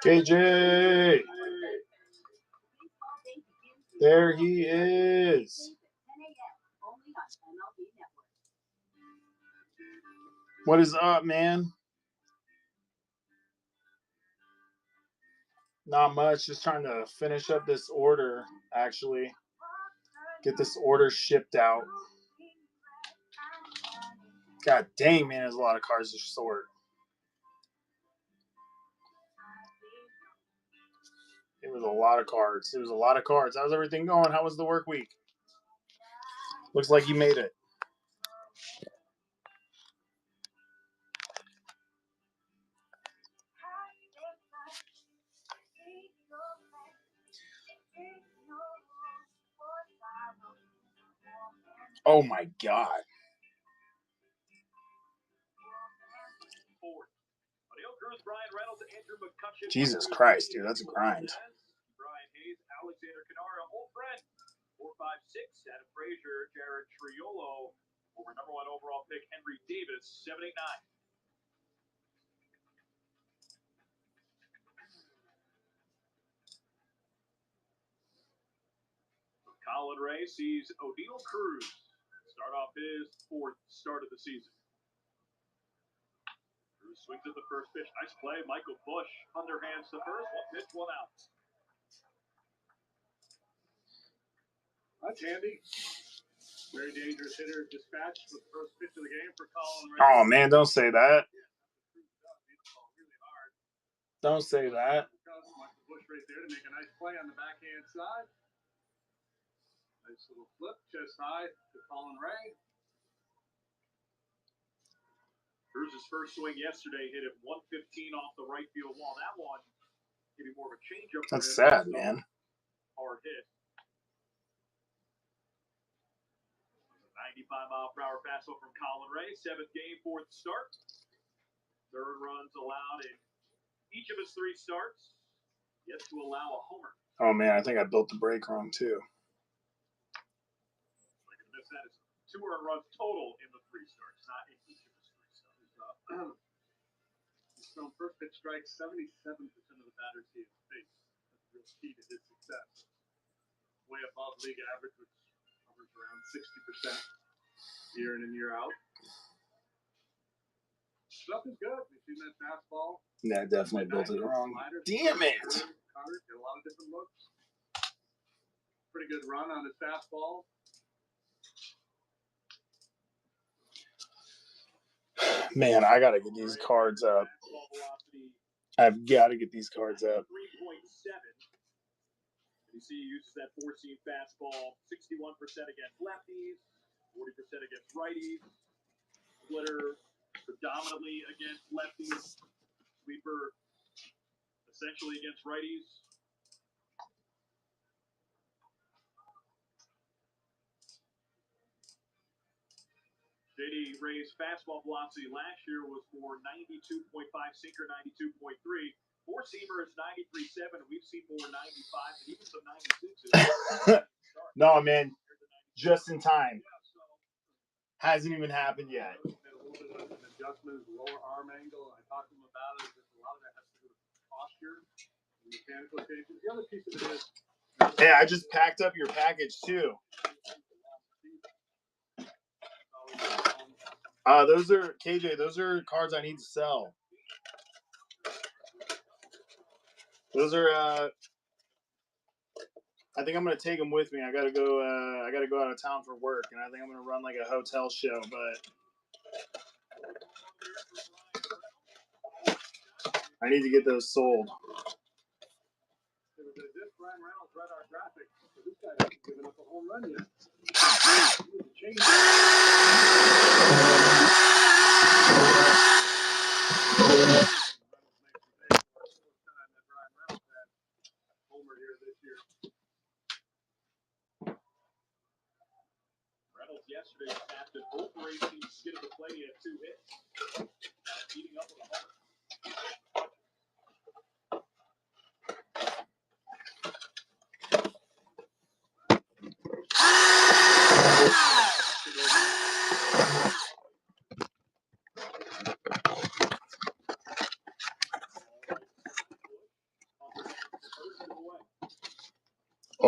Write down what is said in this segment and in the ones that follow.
KJ! There he is. What is up, man? Not much. Just trying to finish up this order, actually. Get this order shipped out. God dang, man, there's a lot of cards to sort. It was a lot of cards. How's everything going? How was the work week? Looks like you made it. Oh my God. Jesus Christ, dude, that's a grind. Colin Ray sees O'Neal Cruz start off his fourth start of the season. Cruz swings at the first pitch. Nice play. Michael Bush underhands the first. One pitch, one out. That's handy. Very dangerous hitter dispatched with the first pitch of the game for Colin Ray. Oh, man, don't say that. Don't say that. Michael Bush right there to make a nice play on the backhand side. Nice little flip, chest high to Colin Ray. Cruz's first swing yesterday hit him 115 off the right field wall. That one maybe more of a changeup. That's sad, man. Hard hit. 95-mile-per-hour fastball from Colin Ray. Seventh game, fourth start. Third runs allowed in each of his three starts. Yet to allow a homer. Oh, man, I think I built the break wrong, too. That is 2 earned runs total in the three starts, not in each of his three starts. He's thrown first pitch strikes 77% of the batters he has faced. That's the real key to his success. Way above league average, which hovers around 60% year in and year out. Stuff is good. We've seen that fastball. Yeah, I definitely built it wrong. Damn it! Get a lot of different looks. Pretty good run on his fastball. Man, I gotta get these cards up. I've got to get these cards up. 3.7. You see, he uses that four-seam fastball. 61% against lefties, 40% against righties. Splitter predominantly against lefties. Sweeper essentially against righties. JD Ray's fastball velocity last year was for 92.5, sinker 92.3. Four-seamer is 93.7. We've seen more 95 and even some 96s. No, man. Just in time. Hasn't even happened yet. A little bit of an adjustment, lower arm angle. I talked to him about it. A lot of that has to do with posture and mechanical changes. The other piece of it is... Hey, I just packed up your package, too. Those are, KJ, those are cards I need to sell. Those are, I think I'm going to take them with me. I got to go out of town for work, and I think I'm going to run like a hotel show, but I need to get those sold. Ryan Reynolds read our graphic, so this guy hasn't given up a home run yet. Reynolds yesterday snapped an over 18 skid of the plate. He had 2 hits. Heating up with a homer.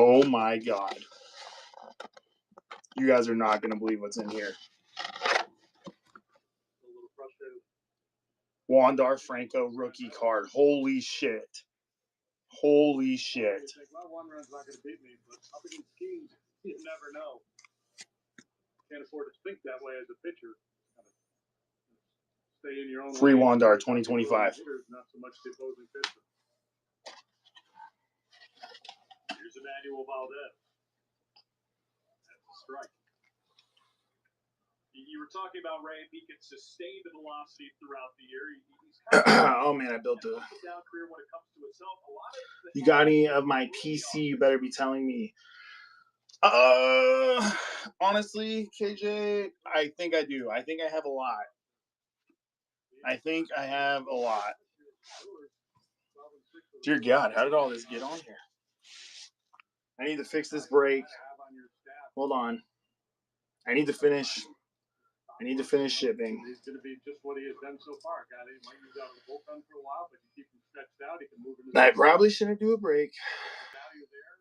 Oh my God. You guys are not going to believe what's in here. Wandar Franco rookie card. Holy shit. Holy shit. My one run's not going to beat me, but up against schemes, you never know. Can't afford to think that way as a pitcher. Stay in your own Free lane. Wandar 2025. Not so much the opposing pitcher. Here's Emmanuel Valdez. That's a strike. You were talking about Ray, if he can sustain the velocity throughout the year. He's kind of Oh man, I built a. down career when it comes to himself. A lot of You got any of my PC? You better be telling me. Honestly, KJ, I think I do. I think I have a lot. Dear God, how did all this get on here? I need to fix this break. Hold on. I need to finish shipping. He's going to be just what he has done so far. He might use out of the bullpen for a while, but you keep him stretched out, he can move into the I probably shouldn't do a break. value there.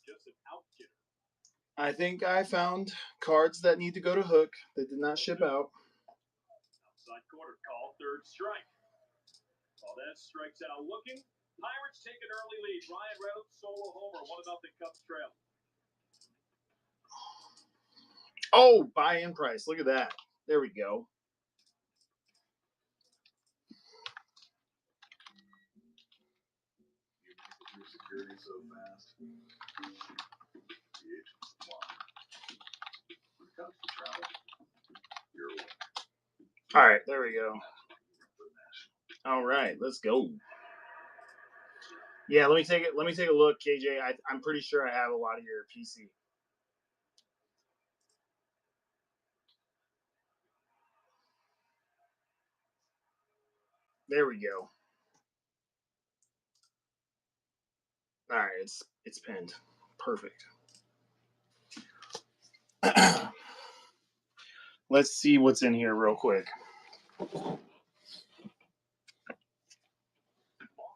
Just an out getter. I think I found cards that need to go to Hook that did not ship out. Outside corner call, third strike. Valdez strikes out looking. Pirates take an early lead. Ryan Reynolds solo homer, 1-0 Cubs trail. Oh, buy-in price. Look at that. There we go. Security so fast. All right, there we go. All right, let's go. Yeah, let me take a look, KJ. I'm pretty sure I have a lot of your PC. There we go. All right, it's pinned. Perfect. Let's see what's in here real quick. Off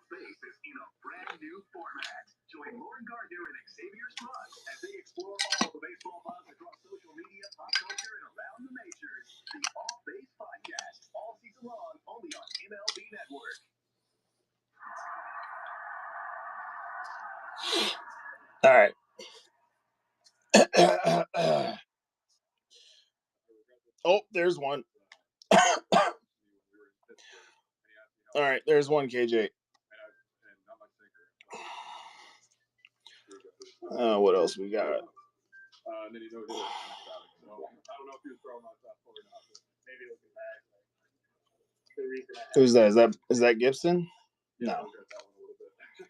base is in a brand new format. Join Lauren Gardner and Xavier Sprunt as they explore all the baseball buzz across social media, pop culture, and around the majors. The Off Base Podcast, all season long, only on MLB Network. All right. Oh, there's one. All right, there's one, KJ. What else we got? And then I don't know if he was throwing my stuff or not, but maybe it'll be back. Who's that? Is that Gibson? No. So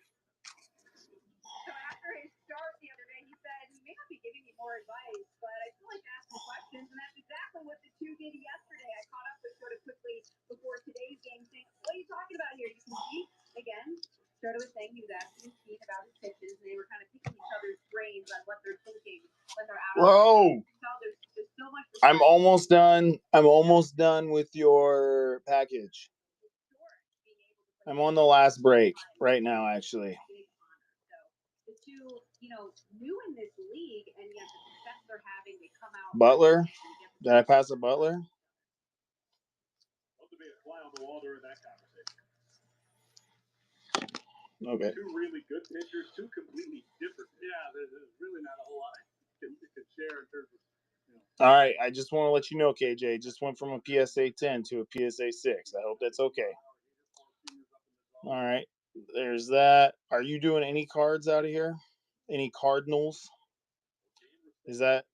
after his start the other day, he said he may not be giving me more advice, but I feel like asking questions, and that's exactly what the two did yesterday. I caught up with sort of quickly before today's game, saying, "What are you talking about here?" You can see again. Started with saying he was asking Steve about his pitches, and they were kind of picking each other's brains on what they're thinking when they're out. Whoa! There's so much. I'm almost done with your package. I'm on the last break right now, actually. The two, new in this league, and yet the success they're having, they come out. Butler? Did I pass a Butler? to be a fly on the wall during that conversation. Okay. Two really good pitchers, two completely different. Yeah, there's really not a whole lot you can share in terms of. All right, I just want to let you know, KJ, just went from a PSA 10 to a PSA 6. I hope that's okay. All right, there's that. Are you doing any cards out of here? Any Cardinals? Is that?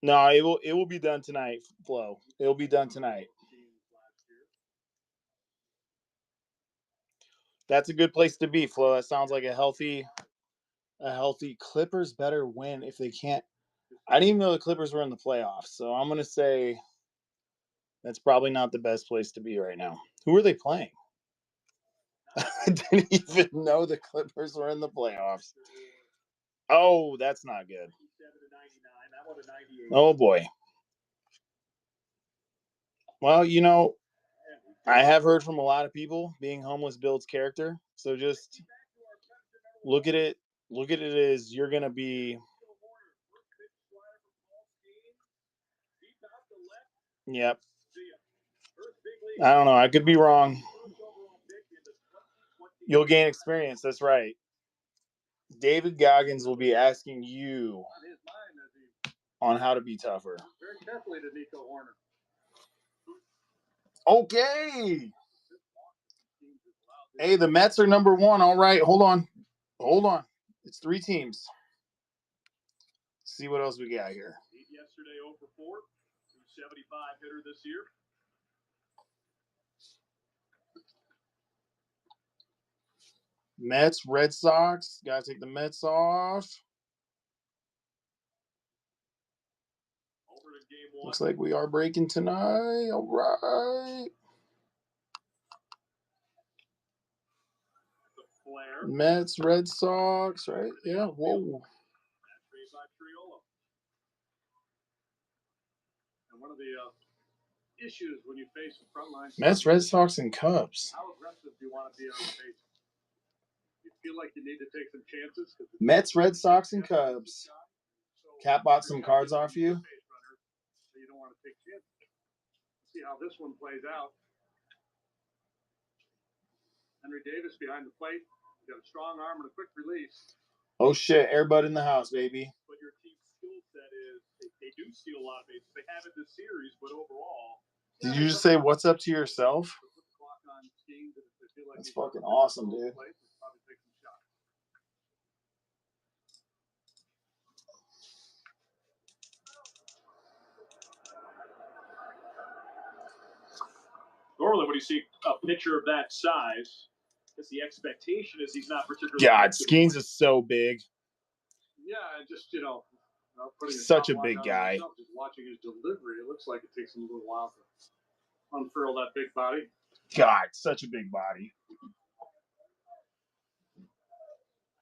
No, it will be done tonight, Flo. It'll be done tonight. That's a good place to be, Flo. That sounds like a healthy Clippers better win if they can't. I didn't even know the Clippers were in the playoffs, so I'm gonna say that's probably not the best place to be right now. Who are they playing? I didn't even know the Clippers were in the playoffs. Oh, that's not good. Oh boy. Well, I have heard from a lot of people being homeless builds character. So just Look at it. Look at it as you're going to be. Yep. I don't know. I could be wrong. You'll gain experience. That's right. David Goggins will be asking you on how to be tougher. Very carefully to Nico Horner. Okay. Hey, the Mets are number 1. All right. Hold on. It's 3 teams. See what else we got here. Yesterday 0 for 4. 275 hitter this year. Mets, Red Sox. Gotta take the Mets off. Over to game 1. Looks like we are breaking tonight. All right. Mets, Red Sox, right? Yeah. Whoa. And one of the issues when you face the front line. Mets, Red Sox, and Cubs. How aggressive do you want to be on the base? You feel like you need to take some chances? Mets, Red Sox, and Cubs. Cap bought some cards off you. So you don't want to take chances. See how this one plays out. Henry Davis behind the plate. You got a strong arm and a quick release. Oh shit! Airbud in the house, baby. But your team's skill set is they do steal a lot of bases. They have in this series, but overall. Did you just say what's up to yourself? That's fucking awesome, dude. Normally, when you see a pitcher of that size, because the expectation is he's not particularly. God, Skeens is so big. Yeah, and just such a big guy. Just watching his delivery, it looks like it takes him a little while to unfurl that big body. God, such a big body.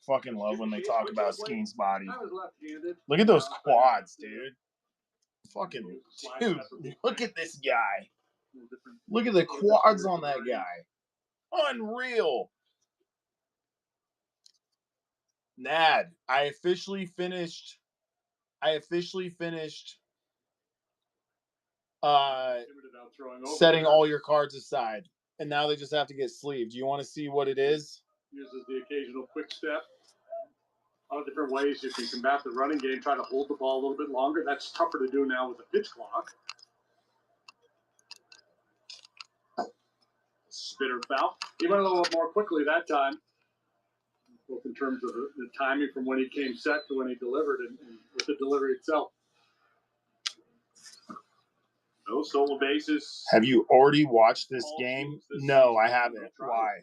Fucking love when they talk about Skeens' body. Look at those quads, dude. Fucking dude, look at this guy. Look at the quads on that guy. Unreal. Nad, I officially finished setting all your cards aside. And now they just have to get sleeved. Do you want to see what it is? Uses the occasional quick step. A lot of different ways you can combat the running game, try to hold the ball a little bit longer. That's tougher to do now with the pitch clock. Spitter foul. He went a little more quickly that time, both in terms of the timing from when he came set to when he delivered and with the delivery itself. No stolen bases. Have you already watched this game? No, I haven't. Why?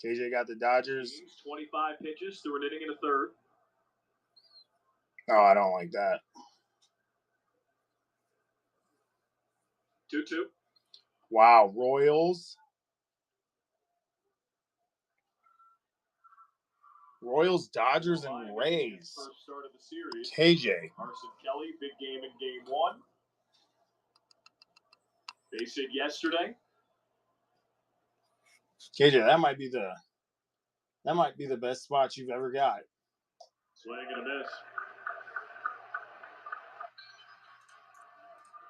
KJ got the Dodgers. 25 pitches through an inning and a third. Oh, I don't like that. 2-2. Wow, Royals. Royals, Dodgers, and Rays. First start of the series. KJ. Carson Kelly, big game in game 1. Base hit yesterday. KJ, that might be the best spot you've ever got. Swing and a miss.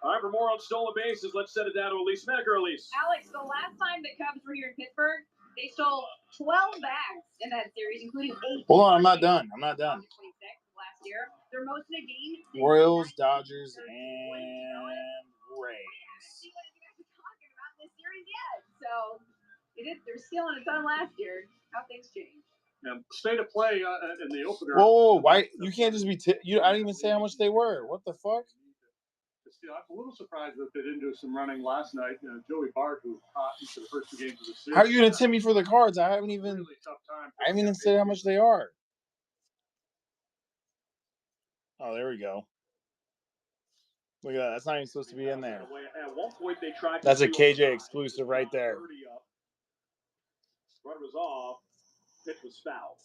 All right, for more on stolen bases, let's set it down to Elise Menaker. Elise. Alex, the last time the Cubs were here in Pittsburgh, they stole 12 bags in that series, including 8. Hold on, I'm not done. Last year, they're most in a game. Royals, Dodgers, and Rays. See what you guys are talking about in this series yet. So they're stealing a ton last year. How things change. Now, state of play in the opener. Whoa, why? You can't just be. I didn't even say how much they were. What the fuck? I'm a little surprised that they didn't do some running last night. Joey Bart, who caught each of the first 2 games of the series. How are you going to tip me for the cards? I haven't even. Really tough time. I haven't even said how much they are. Oh, there we go. Look at that. That's not even supposed to be in there. At one point, they tried. That's a KJ exclusive right there. Run was off. Pitch was foul.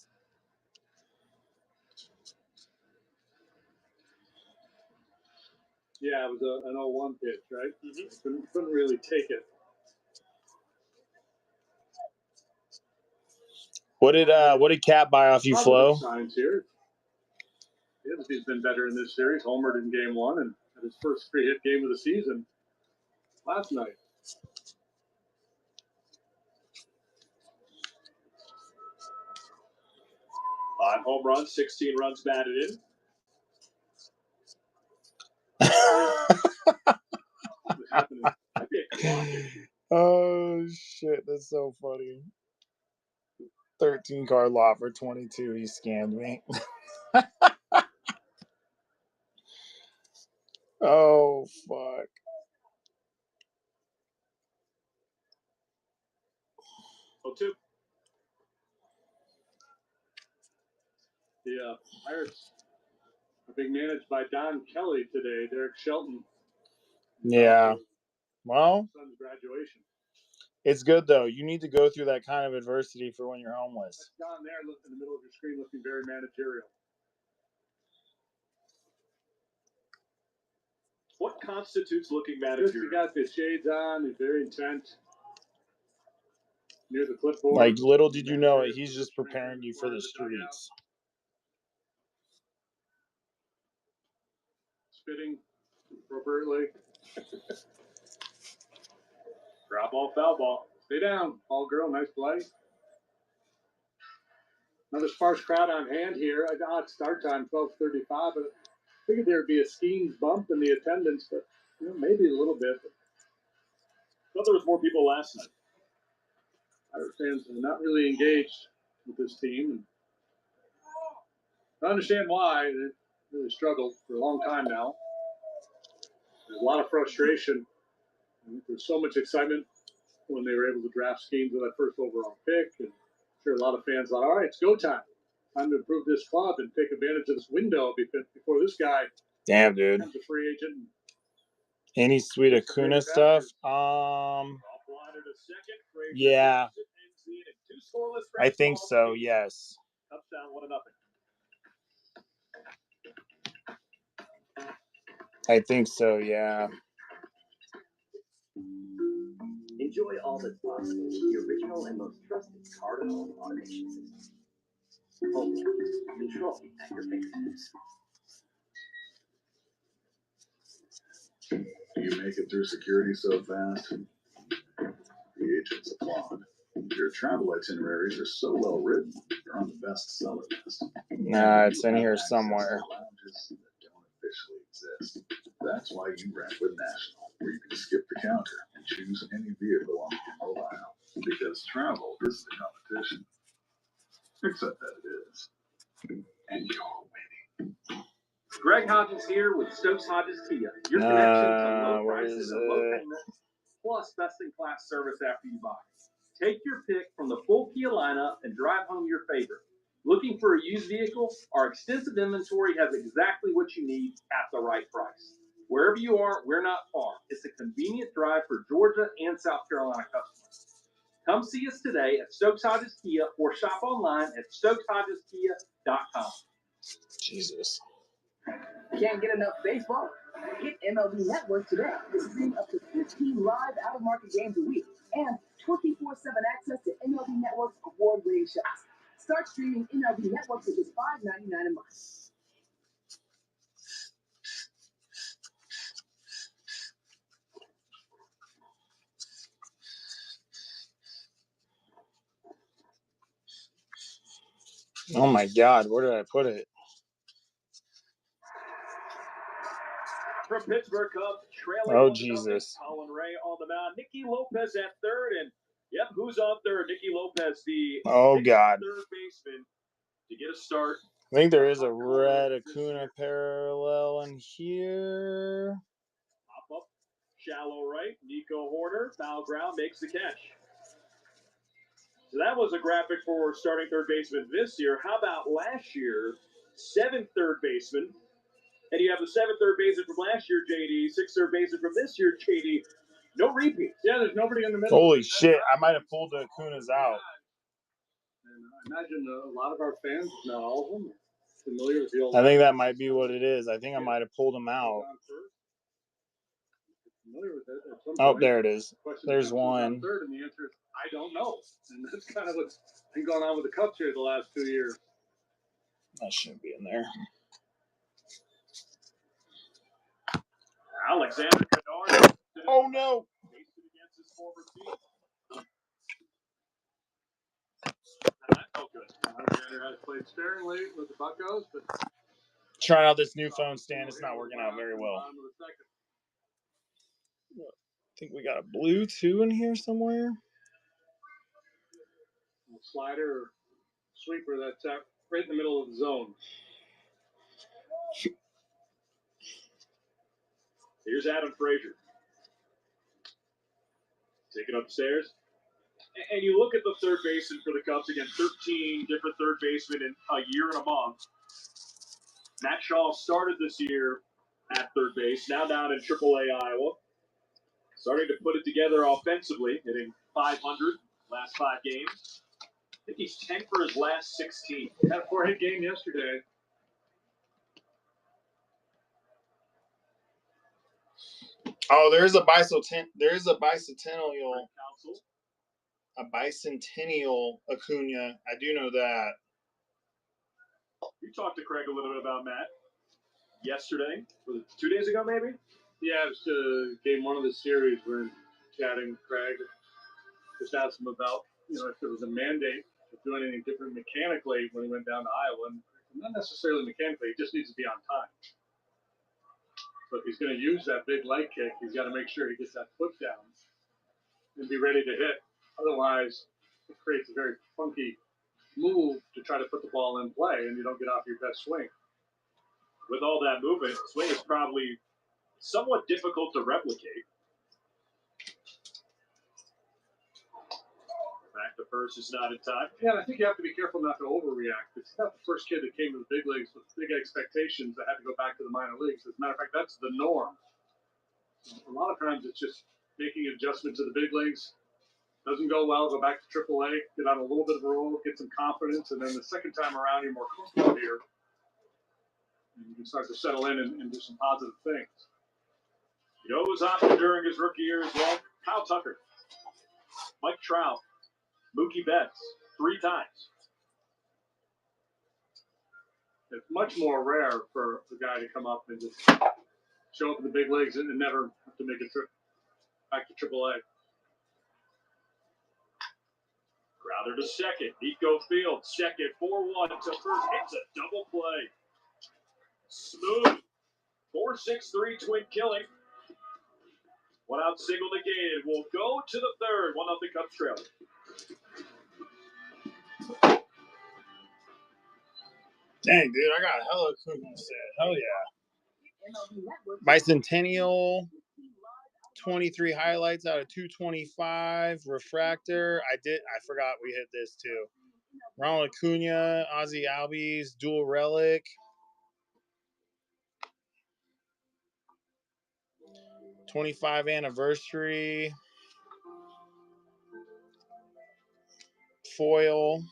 Yeah, it was an 0-1 pitch, right? Mm-hmm. Couldn't really take it. What did Cat buy off you, Flo? Signs here. He's been better in this series. Homered in game 1 and had his first free hit game of the season last night. On home runs, 16 runs batted in. Oh shit, that's so funny. 13 card lot for 22. He scammed me. Oh fuck. Oh, 2. The Pirates are being managed by Don Kelly today. Derek Shelton. Yeah. Well, Son's graduation. It's good though. You need to go through that kind of adversity for when you're homeless. That's Don there, look in the middle of your screen, looking very managerial. What constitutes looking managerial? He got the shades on. He's very intent. Near the clipboard. Like, little did you know it, he's just preparing you for the streets. Spitting appropriately. Drop ball, foul ball. Stay down, all girl. Nice play. Another sparse crowd on hand here. It's start time, 12:35. But I figured there'd be a Skeens bump in the attendance, but maybe a little bit. I thought there was more people last night. Pirate fans are not really engaged with this team. I understand why. They really struggled for a long time now. There's a lot of frustration. There's so much excitement when they were able to draft Skeens with that first overall pick. And I'm sure a lot of fans thought, all right, it's go time. Time to improve this club and take advantage of this window before this guy becomes a free agent. Any sweet Acuna stuff? Yeah. I think so, yes. Touchdown, 1-0. I think so, yeah. Enjoy all that's possible with the original and most trusted card-at-home automation system. Home control at your fingertips. You make it through security so fast. The agents applaud. Your travel itineraries are so well written, you're on the bestseller list. Nah, it's in here somewhere. Lounges that don't officially exist. That's why you rent with National, where you can skip the counter and choose any vehicle on your mobile. Because travel is the competition. Except that it is. And you're winning. Greg Hodges here with Stokes Hodges Kia. Your connection to low prices and low payments, plus best-in-class service after you buy. Take your pick from the full Kia lineup and drive home your favorite. Looking for a used vehicle? Our extensive inventory has exactly what you need at the right price. Wherever you are, we're not far. It's a convenient drive for Georgia and South Carolina customers. Come see us today at Stokes Hodges Kia or shop online at stokeshodgeskia.com. Jesus. Can't get enough baseball? Get MLB Network today to stream up to 15 live out-of-market games a week and 24/7 access to MLB Network's award-winning shows. Start streaming MLB Network for just $5.99 a month. Oh my God, where did I put it? From Pittsburgh Cubs, trailing. Oh, Jesus. Colin Ray on the mound. Nicky Lopez at third. And, yep, who's on third? Nicky Lopez, the God. third baseman, to get a start. I think there is a red Acuna parallel in here. Pop up, shallow right. Nico Horner, foul ground, makes the catch. So that was a graphic for starting third baseman this year. How about last year? 7th third baseman. And you have the 7th third baseman from last year, JD. 6th third baseman from this year, JD. No repeats. Yeah, there's nobody in the middle. Holy shit, I might have pulled the Acunas out. And I imagine a lot of our fans, not all of them, are familiar with the old. I think that might be what it is. I think I might have pulled them out. familiar with it at some Oh, point. there it is. Question There's is, who's on one. third, and the answer is I don't know. And that's kind of what's been going on with the Cubs here the last 2 years. That shouldn't be in there. Alexander Kennard. Oh, no. Faced it against his former team. And that felt good. Alexander has played sparingly with the Buccos, but Trying out this new phone stand. It's not working out very well. bottom of the second. I think we got a blue, too, in here somewhere. Slider or sweeper that's right in the middle of the zone. Here's Adam Frazier. Take it upstairs. And you look at the third baseman for the Cubs, again, 13 different third basemen in a year and a month. Matt Shaw started this year at third base, now down in AAA Iowa. Starting to put it together offensively, hitting .500 last 5 games. I think he's 10 for his last 16. Had a 4-hit game yesterday. Oh, there's a bicentennial. Council. A bicentennial Acuna. I do know that. You talked to Craig a little bit about Matt yesterday. Was it 2 days ago, maybe? Yeah, it was game 1 of the series. We're chatting with Craig. Just asked him about, if there was a mandate to do anything different mechanically when he went down to Iowa. And not necessarily mechanically, he just needs to be on time. So if he's going to use that big leg kick, he's got to make sure he gets that foot down and be ready to hit. Otherwise, it creates a very funky move to try to put the ball in play, and you don't get off your best swing. With all that movement, swing is probably somewhat difficult to replicate. Back to first is not in time. Yeah, I think you have to be careful not to overreact. It's not the first kid that came to the big leagues with big expectations that had to go back to the minor leagues. As a matter of fact, that's the norm. A lot of times it's just making an adjustment to the big leagues. Doesn't go well, go back to AAA, get on a little bit of a roll, get some confidence, and then the second time around you're more comfortable here. And you can start to settle in and do some positive things. You know who was option during his rookie year as well? Kyle Tucker, Mike Trout, Mookie Betts, 3 times. It's much more rare for a guy to come up and just show up in the big leagues and never have to make a trip back to AAA. Crowder to second. Nico Field, second, 4-1 to first. It's a double play. Smooth. 4-6-3 twin killing. 1 out single negated. We'll go to the third. 1-0 Cubs trail. Dang, dude, I got hella Acuna set. Hell yeah. Bicentennial. 23 highlights out of 225. Refractor. I forgot we hit this too. Ronald Acuna, Ozzy Albies, dual relic. '25 anniversary. Foil.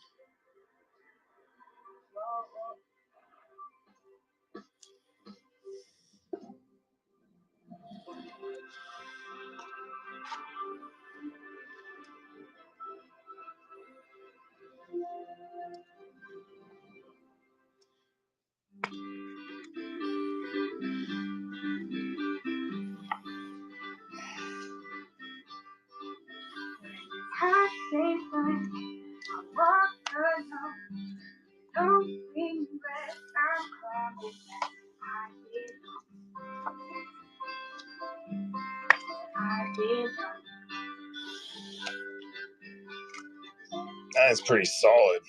That's pretty solid.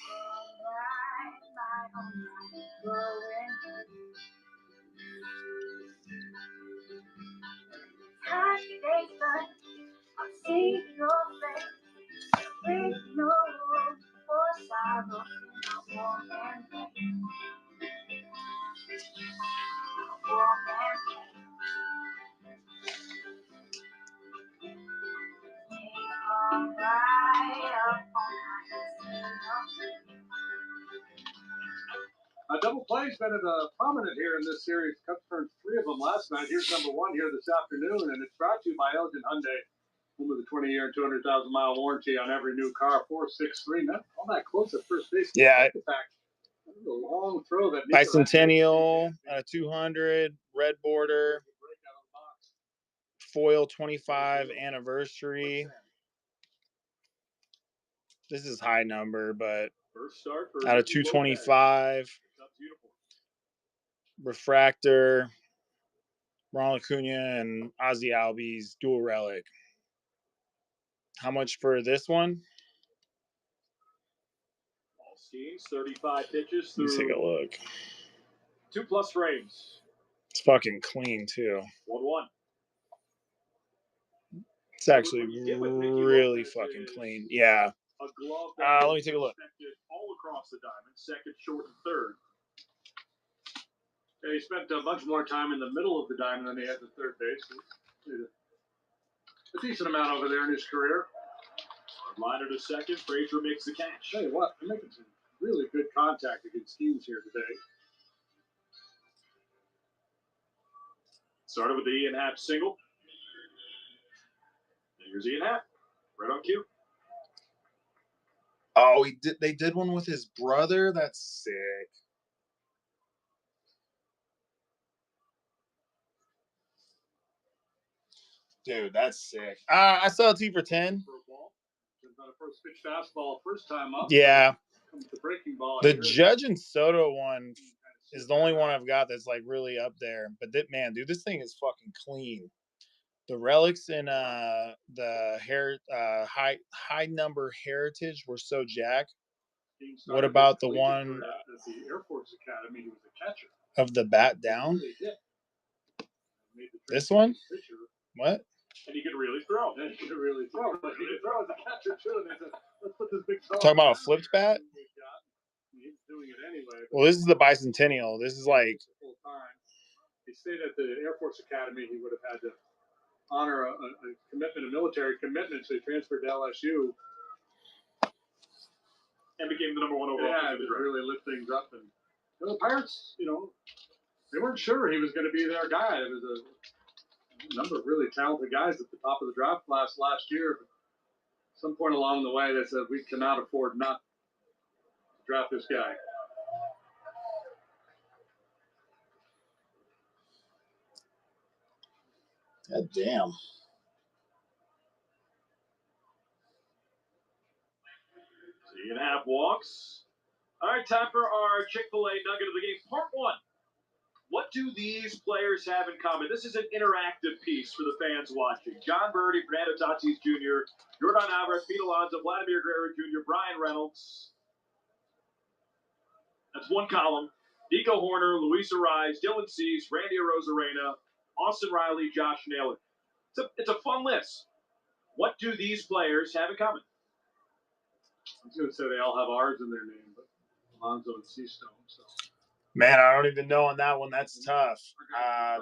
A double play has been prominent here in this series. Cubs turned 3 of them last night. Here's number 1 here this afternoon, and it's brought to you by Elgin Hyundai. Home with a 20-year and 200,000-mile warranty on every new car. 4-6-3. Not all that close at first base. Yeah. The fact, that was a long throw. That Bicentennial at a 200, red border, foil 25 anniversary. This is high number, but out of 225. Refractor, Ronald Acuna and Ozzie Albies dual relic. How much for this one? All schemes, 35 pitches through. Let's take a look. 2+ frames. It's fucking clean too. 1-1. It's actually really fucking clean. Yeah. A glove let me take a look. All across the diamond, second, short, and third. Yeah, he spent a bunch more time in the middle of the diamond than he had the third base. A decent amount over there in his career. Liner to second. Frazier makes the catch. Tell you what, they're making some really good contact against Hughes here today. Started with the Ian Happ single. And here's Ian Happ. Right on cue. Oh, they did one with his brother? That's sick. Dude, that's sick. I saw it 2 for 10. Not a first pitch fastball, first time up. Yeah. Comes the breaking ball. The Judge and Soto one is the only one I've got that's like really up there. But man, dude, this thing is fucking clean. The relics in the high number heritage were so jacked. What about the one at the Air Force Academy? He was a catcher. Of the bat down? This one? What? And he could really throw. And he could really throw. But he could throw as a catcher too. And they said, let's put this big talking about a flipped bat? He's doing it anyway. Well, this is the Bicentennial. This is like full time. He stayed at the Air Force Academy. He would have had to honor a commitment, a military commitment. So he transferred to LSU. And became the number 1 overall. Yeah, to really lift things up. And the Pirates, they weren't sure he was going to be their guy. It was a number of really talented guys at the top of the draft class last year. But at some point along the way, they said, we cannot afford not to draft this guy. God damn. So you can have walks. All right, time for our Chick-fil-A nugget of the game, part 1. What do these players have in common? This is an interactive piece for the fans watching. John Birdie, Fernando Tatis Jr., Jordan Alvarez, Pete Alonso, Vladimir Guerrero Jr., Brian Reynolds. That's one column. Nico Horner, Luis Ariz, Dylan Cease, Randy Arozarena, Austin Riley, Josh Naylor. It's a fun list. What do these players have in common? I was going to say they all have R's in their name, but Alonso and Cease don't. So. Man, I don't even know on that one. That's tough.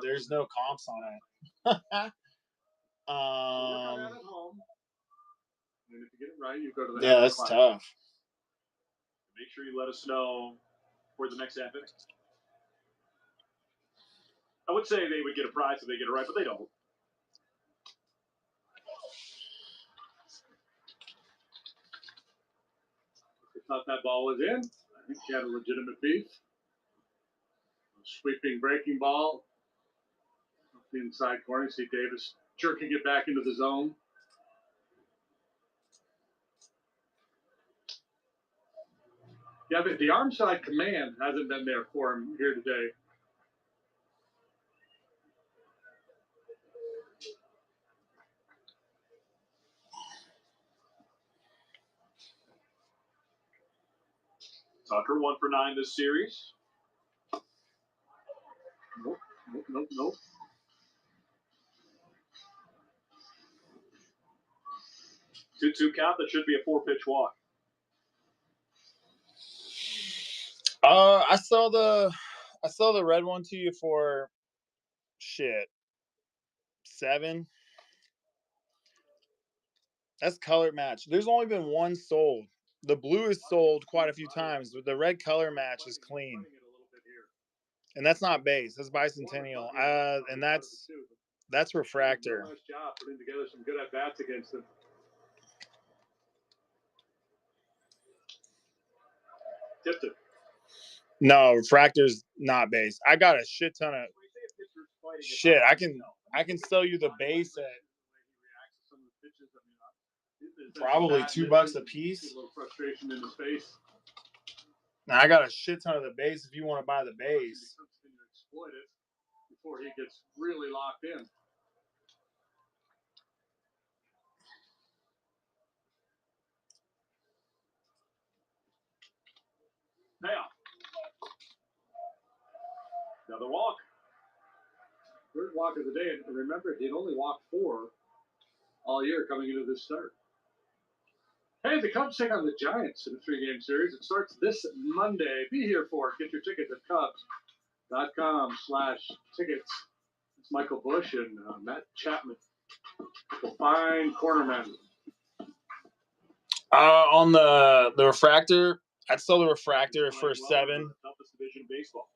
There's no comps on it. At home. And if you get it right, you go to the that's class. tough. Make sure you let us know for the next half inning. I would say they would get a prize if they get it right, but they don't. I thought that ball was in. I think he had a legitimate beef. Sweeping breaking ball. Off the inside corner. See Davis jerking it back into the zone. Yeah, the arm side command hasn't been there for him here today. Tucker 1 for 9 this series. Nope. 2-2 count. That should be a 4-pitch walk. I saw the red one to you for 7. That's color match. There's only been one sold. The blue is sold quite a few times, but the red color match is clean. And that's not base. That's bicentennial. And that's refractor. Nice job putting together some good at-bats against them. Tipped it. No, refractor's not base. I got a shit ton of shit. I can sell you the base at probably $2 a piece. A little frustration in his face. Now I got a shit ton of the base if you want to buy the base. Exploit it before he gets really locked in. Payoff. Another walk. Third walk of the day, and remember, he'd only walked 4 all year coming into this start. Hey, the Cubs take on the Giants in a 3-game series. It starts this Monday. Be here for it. Get your tickets at Cubs.com/tickets. It's Michael Bush and Matt Chapman. Fine cornermen. On the refractor, I'd sell the refractor for 7. Toughest division in baseball.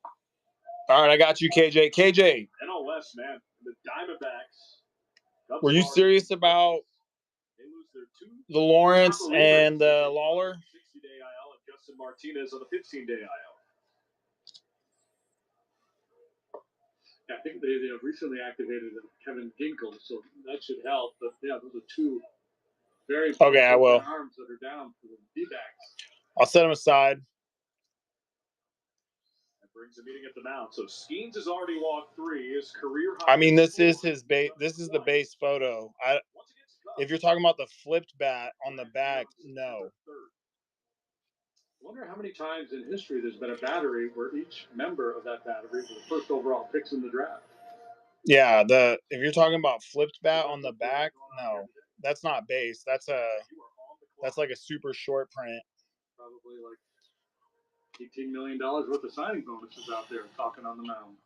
All right, I got you, KJ. KJ, NL West, man. The Diamondbacks. Cubs were you serious about they lose their 2 the Lawrence and Lawler? 60-day IL and Justin Martinez on the 15-day IL. Yeah, I think they have recently activated Kevin Ginkel, so that should help. But yeah, those are 2 very Okay, I will. arms that are down for the D-backs. I'll set them aside. That brings a meeting at the mound. So Skeens has already walked 3. His career high. I mean, this is his base. This is the base photo. If you're talking about the flipped bat on the back, no. I wonder how many times in history there's been a battery where each member of that battery was the first overall picks in the draft. Yeah, if you're talking about flipped bat on the back, no, that's not base. That's like a super short print. Probably like $18 million worth of signing bonuses out there talking on the mound.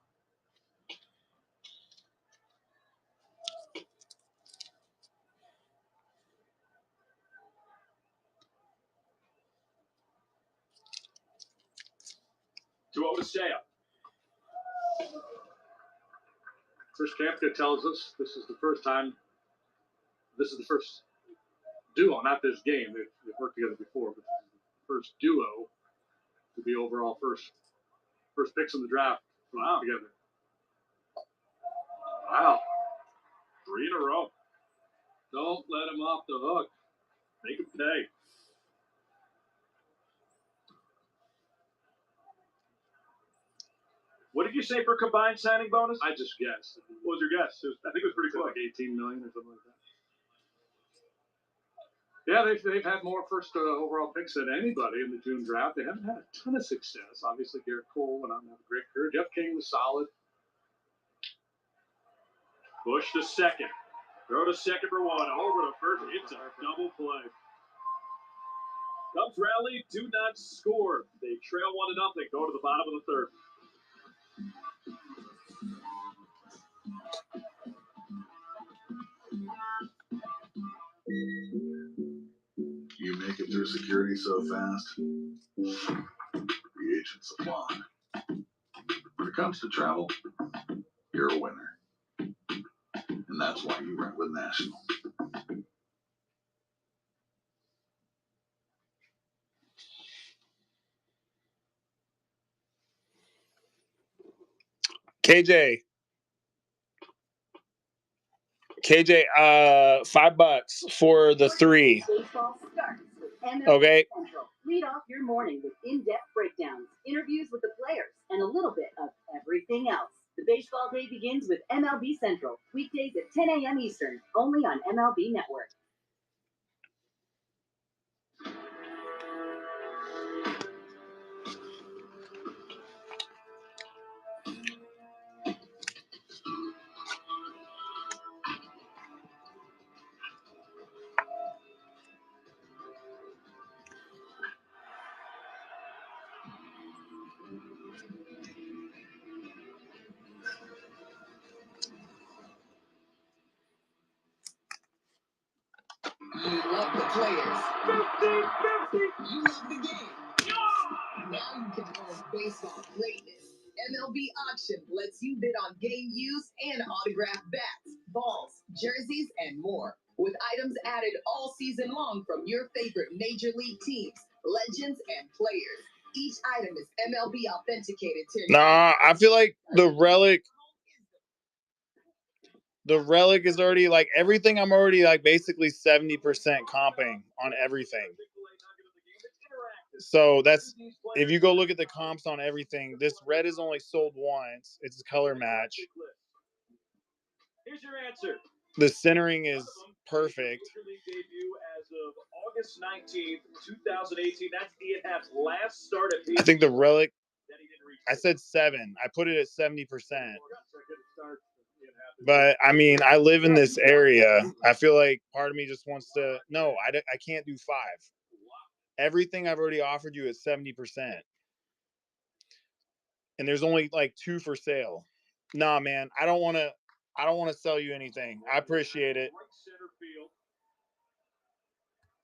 To Odisea. Chris Kampka tells us this is the first duo, not this game. They've worked together before, but this is the first duo to be overall first picks in the draft together. Wow. 3 in a row. Don't let him off the hook. Make him pay. What did you say for combined signing bonus? I just guessed. What was your guess? I think it was pretty close. Like 18 million or something like that. Yeah, they've had more first overall picks than anybody in the June draft. They haven't had a ton of success. Obviously, Garrett Cole went on to have a great career. Jeff King was solid. Bush to second. Throw to second for 1. Over to first. It's a double play. Cubs rally, do not score. They trail 1-0. Go to the bottom of the 3rd. You make it through security so fast, the agents applaud. When it comes to travel, you're a winner. And that's why you rent with National. KJ, $5 for the 3. Okay. Lead off your morning with in-depth breakdowns, interviews with the players, and a little bit of everything else. The baseball day begins with MLB Central, weekdays at 10 a.m. Eastern, only on MLB Network. You love the players. 50-50. You love the game. Now you can own baseball greatness. MLB Auction lets you bid on game use and autographed bats, balls, jerseys, and more. With items added all season long from your favorite major league teams, legends, and players. Each item is MLB authenticated to Nah, I feel like the relic is already like everything. I'm already like basically 70% comping on everything. So that's, if you go look at the comps on everything, this red is only sold once. It's a color match. Here's your answer. The centering is perfect. Debut as of August 19th, 2018. That's Ian Happ's last start at I think the relic, I said 7. I put it at 70%. But I mean, I live in this area. I feel like part of me just wants to, no, I can't do 5. Everything I've already offered you is 70%. And there's only like 2 for sale. Nah, man, I don't want to sell you anything. I appreciate it.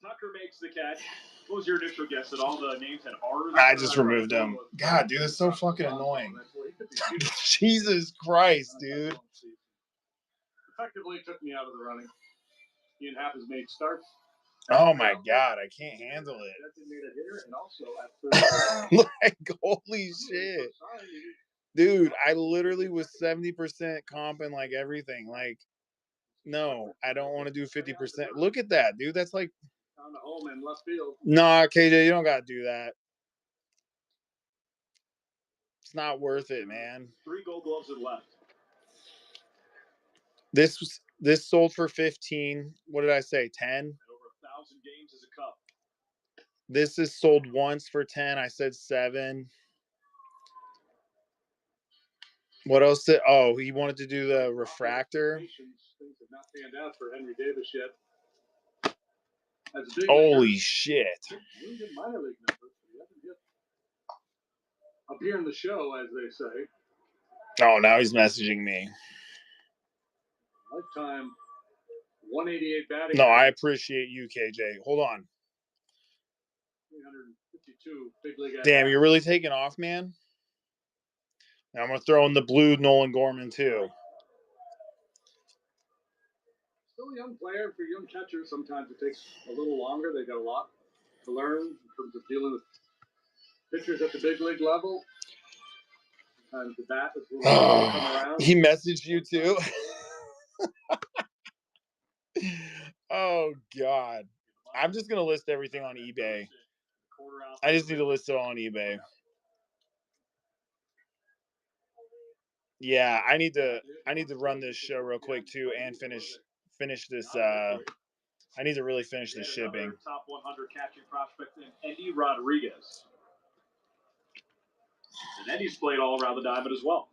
Tucker makes the catch. What was your initial guess that all the names had R's? I just removed them. God, dude, it's so fucking annoying. Jesus Christ, dude. Effectively took me out of the running. Ian Happ has made starts. Oh my God, I can't handle it. Like, holy shit. Dude, I literally was 70% comping like everything. Like, no, I don't want to do 50%. Look at that, dude. That's like, nah, KJ, you don't got to do that. It's not worth it, man. 3 Gold Gloves are left. This sold for 15. What did I say? 10? And over 1,000 games as a cup. This is sold once for 10. I said 7. What else? Oh, he wanted to do the refractor. Things have not panned out for Henry Davis yet. Holy shit. Minor league numbers, but he hasn't hit appear in the show, as they say. Oh, now he's messaging me. Lifetime 188 batting. No, I appreciate you, KJ. Hold on. 352 big league. Damn, you're really taking off, man? Now I'm going to throw in the blue Nolan Gorman, too. Still a young player for a young catcher. Sometimes it takes a little longer. They've got a lot to learn in terms of dealing with pitchers at the big league level. Sometimes the bat is a little come around. He messaged you, too? Oh, God. I'm just going to list everything on eBay. I just need to list it all on eBay. Yeah, I need to run this show real quick too and finish this. I need to really finish this shipping. Top 100 catching prospect in Eddie Rodriguez. And Eddie's played all around the diamond as well.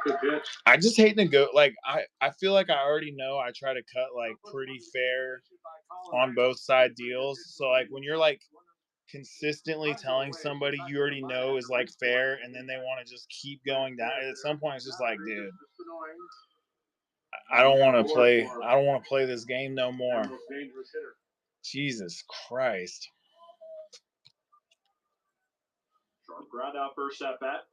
Good pitch. I just hate to go. Like I feel like I already know. I try to cut like pretty fair on both side deals. So like when you're like consistently telling somebody you already know is like fair, and then they want to just keep going down. At some point, it's just like, dude, I don't want to play. I don't want to play this game no more. Jesus Christ. Sharp ground out first at bat.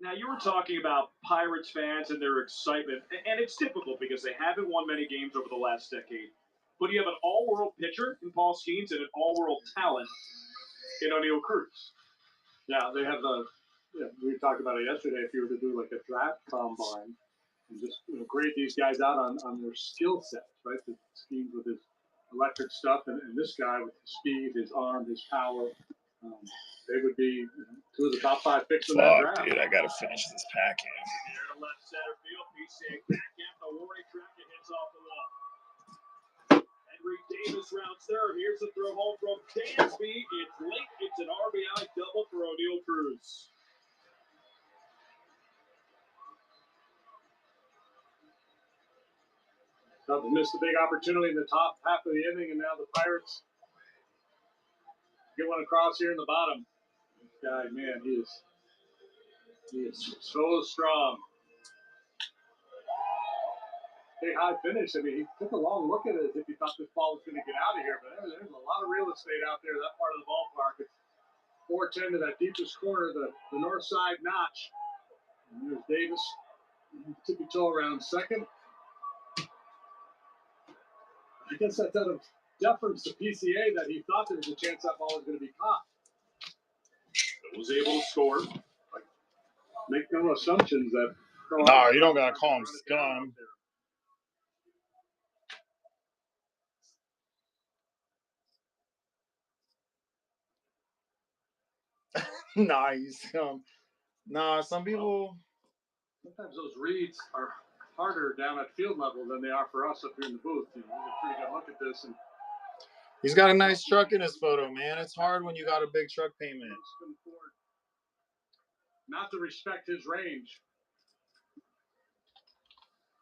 Now, you were talking about Pirates fans and their excitement, and it's typical because they haven't won many games over the last decade. But you have an all-world pitcher in Paul Skeens and an all-world talent in O'Neal Cruz. Now, they have we talked about it yesterday, if you were to do like a draft combine and just grade these guys out on their skill sets, right? The Skeens with his electric stuff and this guy with his speed, his arm, his power. They would be 2 of the top 5 picks in that draft. Dude, I got to finish this pack here. Left center field, PCA back at the warning track and hits off the wall. Henry Davis rounds third. Here's a throw home from Dansby. It's late. It's an RBI double for O'Neal Cruz. Cubs missed a big opportunity in the top half of the inning, and now the Pirates get one across here in the bottom. This guy, man, he is so strong. Hey, high finish. I mean, he took a long look at it as if he thought this ball was going to get out of here, but there's a lot of real estate out there, that part of the ballpark. It's 410 to that deepest corner, the north side notch. And there's Davis. Tippy toe around second. I guess that's out of deference to PCA that he thought there was a chance that ball was going to be caught. But was able to score. Make no assumptions that. No, you don't got to call him scum. Nice. Some people. Sometimes those reads are harder down at field level than they are for us up here in the booth. You know, we get a pretty good look at this. And he's got a nice truck in his photo, man. It's hard when you got a big truck payment. Not to respect his range.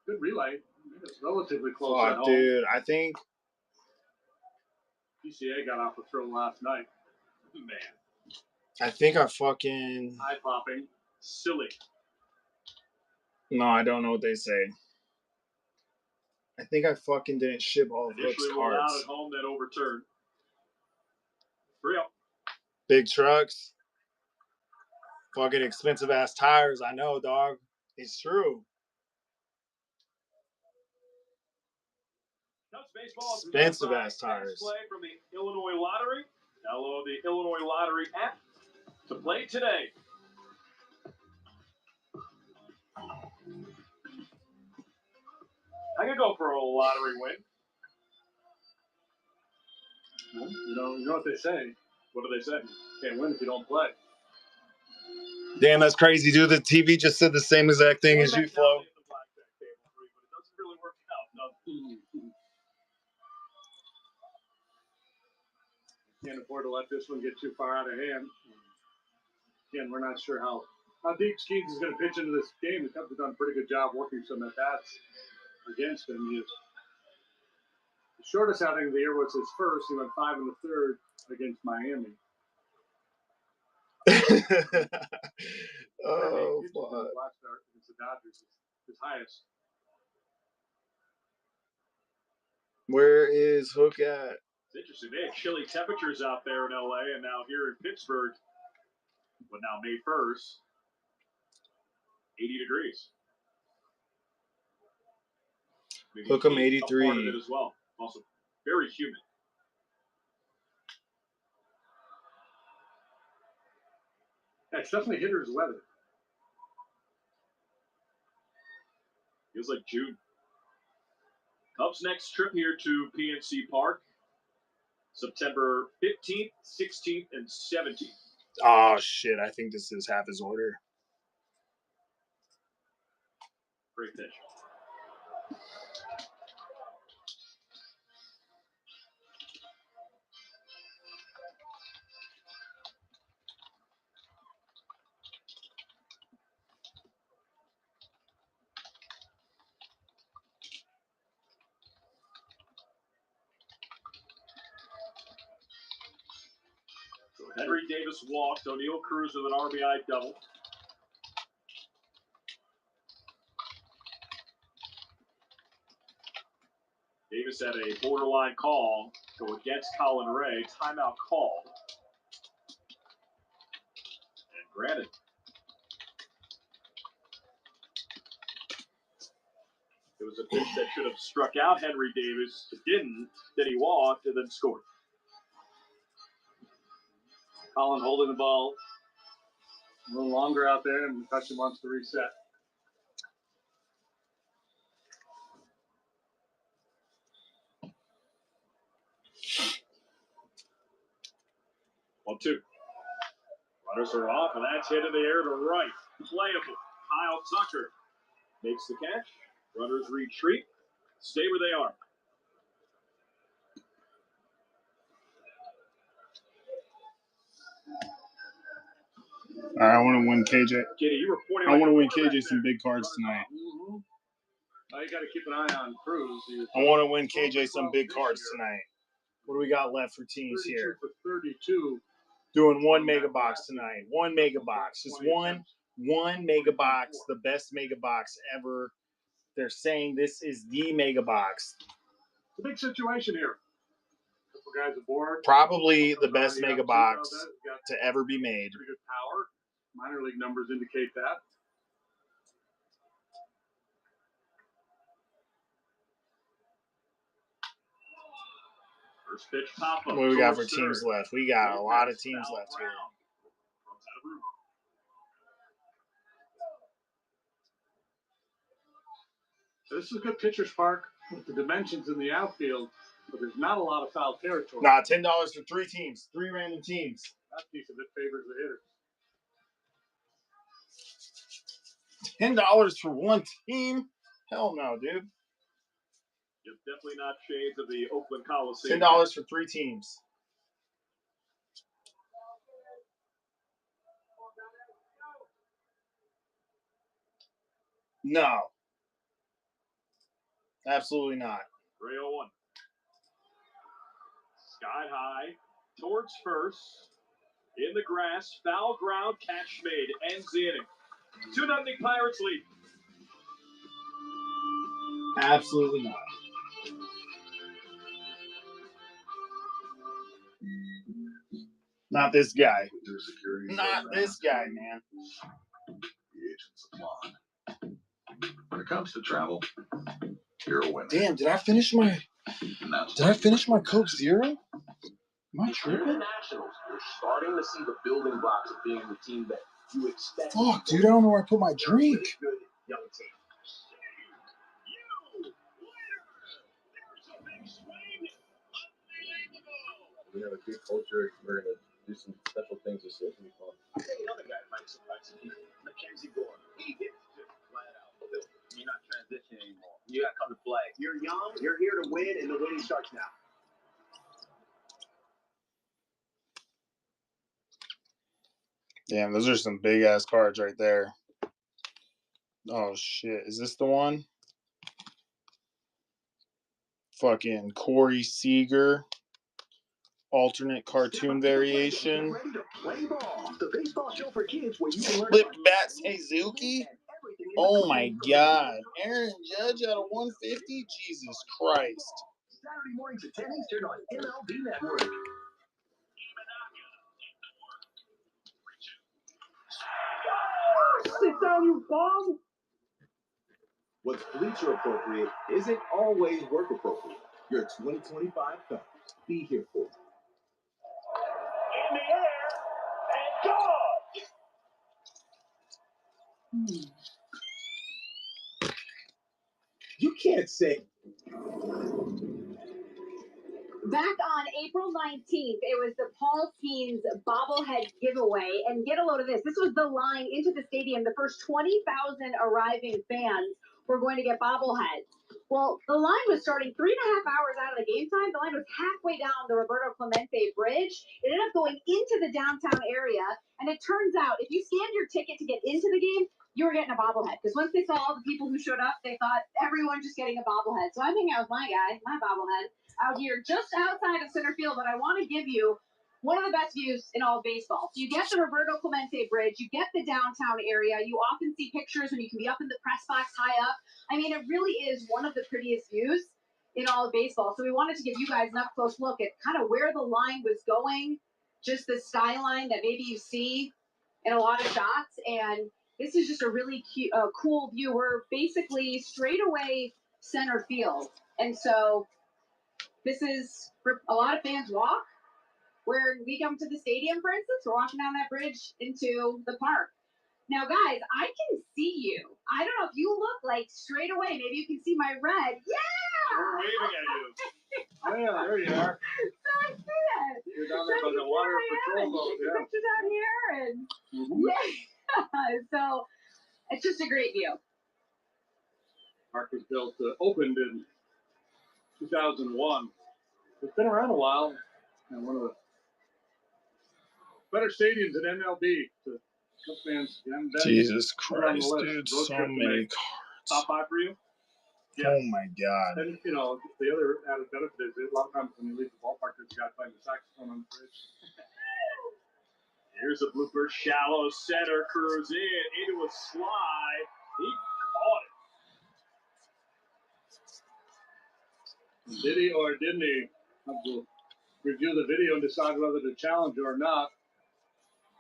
Good relay. It's relatively close at home. Dude, I think PCA got off the throw last night. Man. I think I fucking. Eye popping. Silly. No, I don't know what they say. I think I fucking didn't ship all of Hook's cards. Out at home, that overturned. 3-0. Big trucks. Fucking expensive ass tires. I know, dog. It's true. Expensive ass tires. Play from the Illinois Lottery. Download the Illinois Lottery app to play today. I could go for a lottery win. Well, you know what they say. What do they say? Can't win if you don't play. Damn, that's crazy, dude. The TV just said the same exact thing as you, Flo. But it doesn't really work out. No. Can't afford to let this one get too far out of hand. Again, we're not sure how deep Skeens is going to pitch into this game. The Cubs have done a pretty good job working some at-bats against him. The shortest outing of the year was his first. He went 5 1/3 against Miami. Oh, fuck. Last start against the Dodgers, his highest. Where is Hook at? It's interesting. They had chilly temperatures out there in LA, and now here in Pittsburgh, but now May 1st, 80 degrees. Hook 'em 83. Part of it as well. Also very humid. Yeah, it's definitely hitter's weather. Feels like June. Cubs' next trip here to PNC Park, September 15th, 16th, and 17th. Oh, shit. I think this is half his order. Great pitch. Henry Davis walked. O'Neill Cruz with an RBI double. Davis had a borderline call go against Colin Ray. Timeout called. And granted. It was a pitch that should have struck out Henry Davis. It didn't. Then he walked and then scored. Colin holding the ball a little longer out there, and McCutcheon wants to reset. One, two. Runners are off, and that's hit in the air to right. Playable. Kyle Tucker makes the catch. Runners retreat. Stay where they are. All right, I want to win KJ. Kitty, you were pointing. I want to win KJ some big cards tonight. Mm-hmm. Now you got to keep an eye on Cruz. I want to win KJ some big cards tonight. What do we got left for teams here? For 32. Doing one mega box tonight. One mega box. Just one mega box. The best mega box ever They're saying this is the mega box. It's a big situation here. Couple guys aboard. Probably the best mega box to ever be made. Pretty good power. Minor league numbers indicate that. First pitch pop up. What do we got for teams left? We got a lot of teams left here. This is a good pitcher's park with the dimensions in the outfield, but there's not a lot of foul territory. Nah, $10 for 3 teams, 3 random teams. That piece of it favors the hitters. $10 for 1 team? Hell no, dude. It's definitely not shades of the Oakland Coliseum. $10 for 3 teams. No. Absolutely not. 3-0-1. Sky high, towards first, in the grass, foul ground, catch made, ends the inning. 2-0 Pirates lead. Absolutely not. Not this guy. Not this guy, man. The agent's applaud. When it comes to travel, you're a winner. Damn, did I finish my Coke Zero? Am I tripping? Nationals, you're starting to see the building blocks of being the team that you expect. Fuck, dude, I don't know where I put my drink. Good young team. We have a good culture. We're going to do some special things this year. It's going to be fun. I'll tell you another guy that might surprise you. Mackenzie Gore. He gets just flat out. You're not transitioning anymore. You got to come to play. You're young. You're here to win, and the winning starts now. Damn, those are some big ass cards right there. Oh shit, is this the one? Fucking Corey Seager. Alternate cartoon variation. Ready to play ball. The baseball show for kids where you can learn Flip Bat Suzuki. Oh my god. Aaron Judge out of 150? Jesus Christ. Saturday mornings at 10 Eastern on MLB Network. Sit down, you bum. What's bleacher appropriate isn't always work appropriate. Your 2025 Cubs. Be here for it. In the air, and gone! You can't say. Back on April 19th, it was the Paul Skeens bobblehead giveaway. And get a load of this. This was the line into the stadium. The first 20,000 arriving fans were going to get bobbleheads. Well, the line was starting 3.5 hours out of the game time. The line was halfway down the Roberto Clemente Bridge. It ended up going into the downtown area. And it turns out, if you scanned your ticket to get into the game, you were getting a bobblehead. Because once they saw all the people who showed up, they thought everyone just getting a bobblehead. So I'm hanging out with my guy, my bobblehead, out here just outside of center field. But I want to give you one of the best views in all of baseball. So you get the Roberto Clemente Bridge, you get the downtown area. You often see pictures when you can be up in the press box high up. I mean, it really is one of the prettiest views in all of baseball. So we wanted to give you guys an up-close look at kind of where the line was going, just the skyline that maybe you see in a lot of shots. And this is just a really cute, cool view. We're basically straight away center field. And so this is where a lot of fans walk. Where we come to the stadium, for instance, we're walking down that bridge into the park. Now, guys, I can see you. I don't know if you look like straight away. Maybe you can see my red. Yeah! We're waving at you. Oh, yeah, there you are. So I see it. You're down there by the water patrol boat. Take Yeah. pictures out here. And yeah. So it's just a great view. Park was built, opened in 2001. It's been around a while. And one of the better stadiums in MLB to Cubs fans. Jesus Christ, dude, so many cards. Top 5 for you? Yeah. Oh my god. And, you know, the other added benefit is a lot of times when you leave the ballpark, there's a guy playing the saxophone on the bridge. Here's a blooper, shallow center, curves into a slide. He caught it. Did he or didn't he? We'll review the video and decide whether to challenge or not.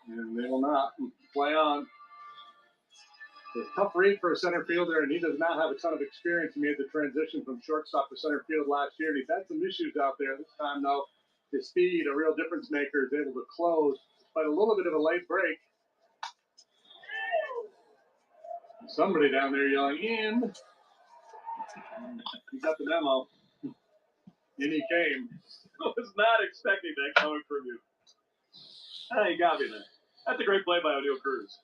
And they will not. Play on. It's a tough read for a center fielder, and he does not have a ton of experience. He made the transition from shortstop to center field last year, and he's had some issues out there. This time, though, his speed, a real difference maker, is able to close despite a little bit of a late break. Somebody down there yelling, in. He got the memo. In he came. I was not expecting that coming from you. Hey, you got me there. That's a great play by O'Neal Cruz.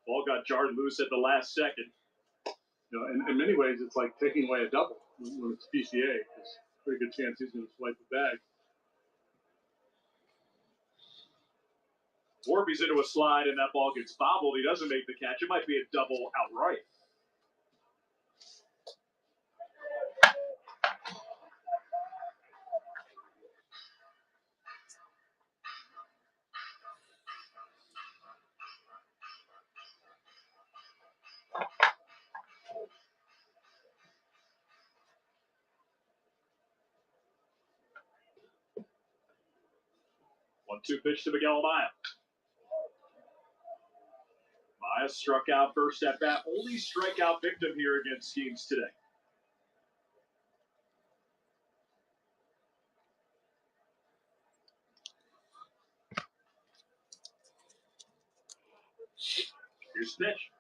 Ball got jarred loose at the last second. You know, in many ways, it's like taking away a double when it's PCA. There's a pretty good chance he's going to swipe the bag. Or if he's into a slide and that ball gets bobbled, he doesn't make the catch. It might be a double outright. One-two pitch to Miguel Amaya. Amaya struck out first at bat. Only strikeout victim here against Skeens today. Here's the pitch.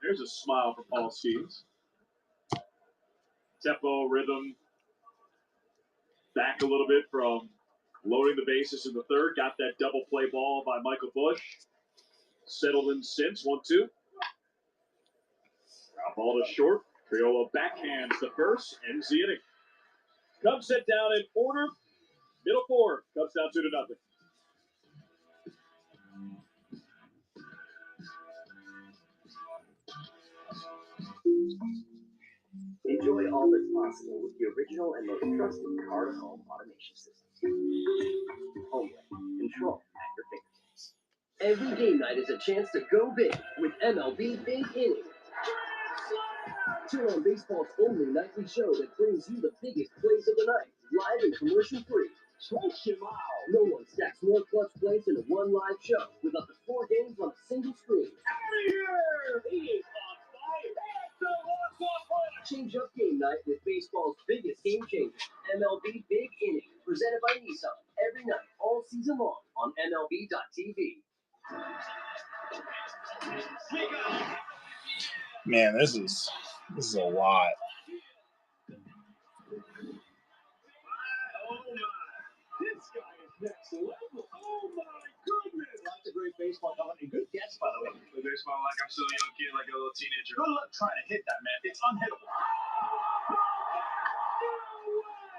There's a smile for Paul Skeens. Tempo, rhythm, back a little bit from loading the bases in the third. Got that double play ball by Michael Bush. Settled in since 1-2. Ground ball to short. Triolo backhands the first. Ends the inning. Cubs set down in order. Middle four. Cubs down 2-0. Enjoy all that's possible with the original and most trusted car to home automation system. HomeLink. Control at your fingertips. Every game night is a chance to go big with MLB Big Inning. Turn on baseball's only nightly show that brings you the biggest plays of the night, live and commercial free. No one stacks more clutch plays into one live show with up to 4 games on a single screen. Change up game night with baseball's biggest game changer, MLB Big Inning, presented by Nissan, every night, all season long on MLB.tv. Man, this is a lot. This guy is next level. Oh my goodness. That's a great baseball company. Good guess, by the way. The baseball like I'm still a young kid, like a little teenager. Good luck trying to hit that, man. It's unhittable. No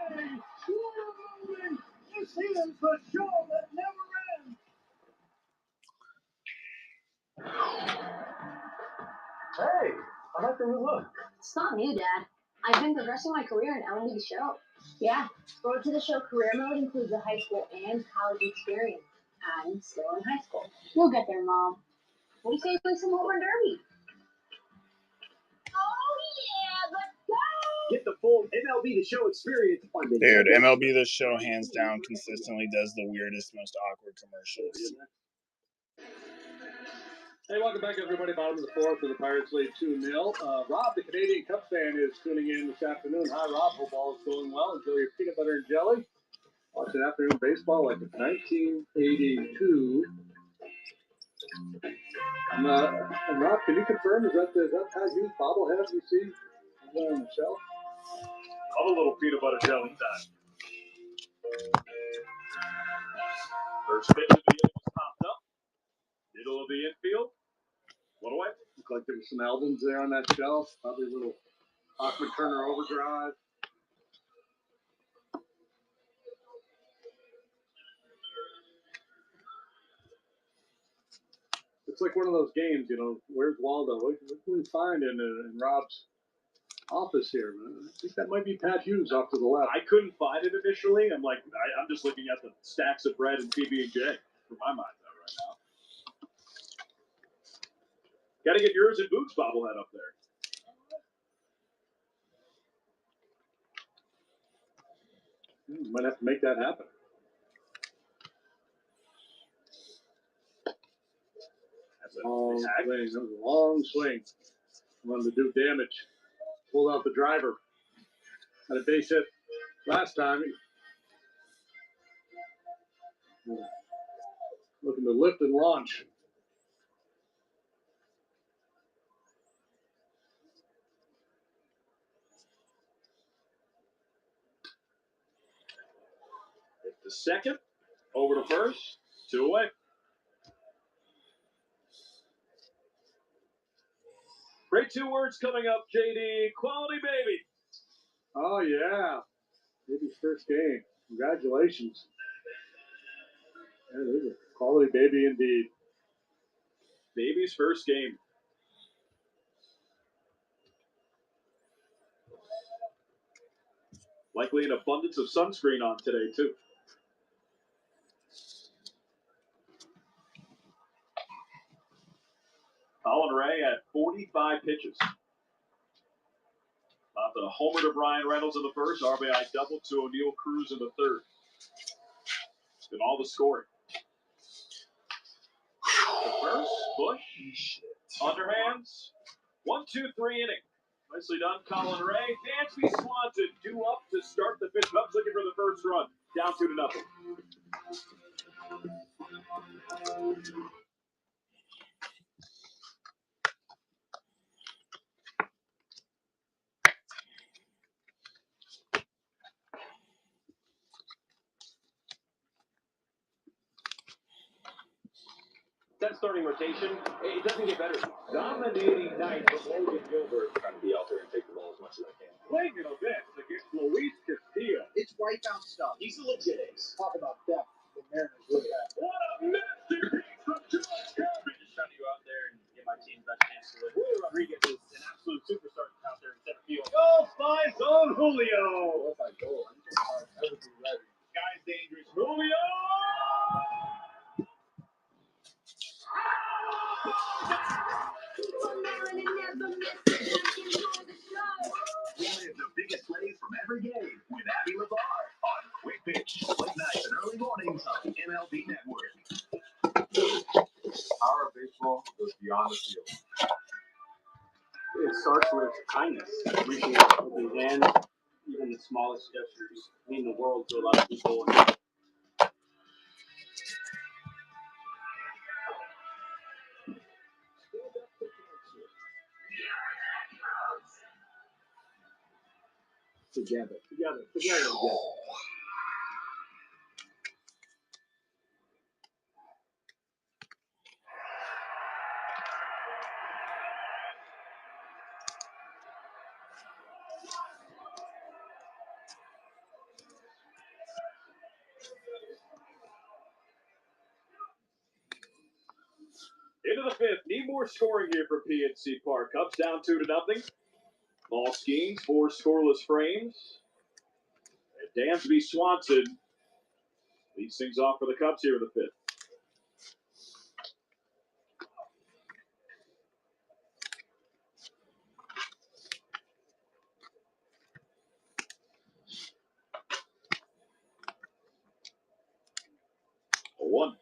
way! We're moving. This is the show that never ends. Hey, I like the new look. It's not new, Dad. I've been progressing my career in LMB The Show. Yeah, Road to the Show career mode includes a high school and college experience. I'm still in high school. We'll get there, Mom. What do you say we play some home run derby? Oh, yeah, let's go! Get the full MLB The Show experience on the Dude, MLB The Show hands down consistently does the weirdest, most awkward commercials. Hey, welcome back, everybody. Bottom of the fourth, and the Pirates lead 2-0. Rob, the Canadian Cup fan, is tuning in this afternoon. Hi, Rob. Hope all is going well. Enjoy your peanut butter and jelly. Watching afternoon baseball like it's 1982. And Rob, can you confirm, is that Ty Hughes bobblehead we see there on the shelf? Love a little peanut butter jelly time. First pitch of the inning was popped up. Middle of the infield. What away? Looked like there were some albums there on that shelf. Probably a little Awkward Turner Overdrive. It's like one of those games, you know, where's Waldo? What can we find in Rob's office here. I think that might be Pat Hughes off to the left. I couldn't find it initially. I'm like, I'm just looking at the stacks of bread and PB&J for my mind right now. Got to get yours and Boots bobblehead up there. Might have to make that happen. That's a long swing. That was a long swing. Wanted to do damage. Pulled out the driver. Had a base hit last time. Looking to lift and launch. The second, over to first, 2 away. Great 2 words coming up, JD. Quality baby. Oh, yeah. Baby's first game. Congratulations. Yeah, it is a quality baby indeed. Baby's first game. Likely an abundance of sunscreen on today, too. Colin Ray at 45 pitches. The homer to Brian Reynolds in the first, RBI double to O'Neal Cruz in the third. And all the scoring. The first, Bush, underhands, 1-2-3 inning. Nicely done, Colin Ray. Dansby Swanson due up to start the fifth. Cubs looking for the first run, down 2-0. That starting rotation, it doesn't get better. Dominating night from Logan Gilbert. Trying to be out there and take the ball as much as I can. Playing it a bit against Luis Castillo. It's right down stuff. He's a legit ace. Talk about depth. The Mariners really have. What a masterpiece from George Kirby. Just trying to go out there and get my team best chance to win. Rodriguez is an absolute superstar out there in center field. Goal flies on Julio. If I go, I'm just hard. I would be ready. Guy's dangerous. Julio! Relive the biggest plays from every game with Abby LeVar on Quick Pitch, late nights and early mornings on MLB Network. Power of baseball goes beyond the field. It starts with kindness, reaching out with your hand, even the smallest gestures mean the world to a lot of people. Together. Into the fifth. Need more scoring here for PNC Park. Cubs down 2-0. Ball schemes, 4 scoreless frames. And Dansby Swanson leads things off for the Cubs here in the fifth. One.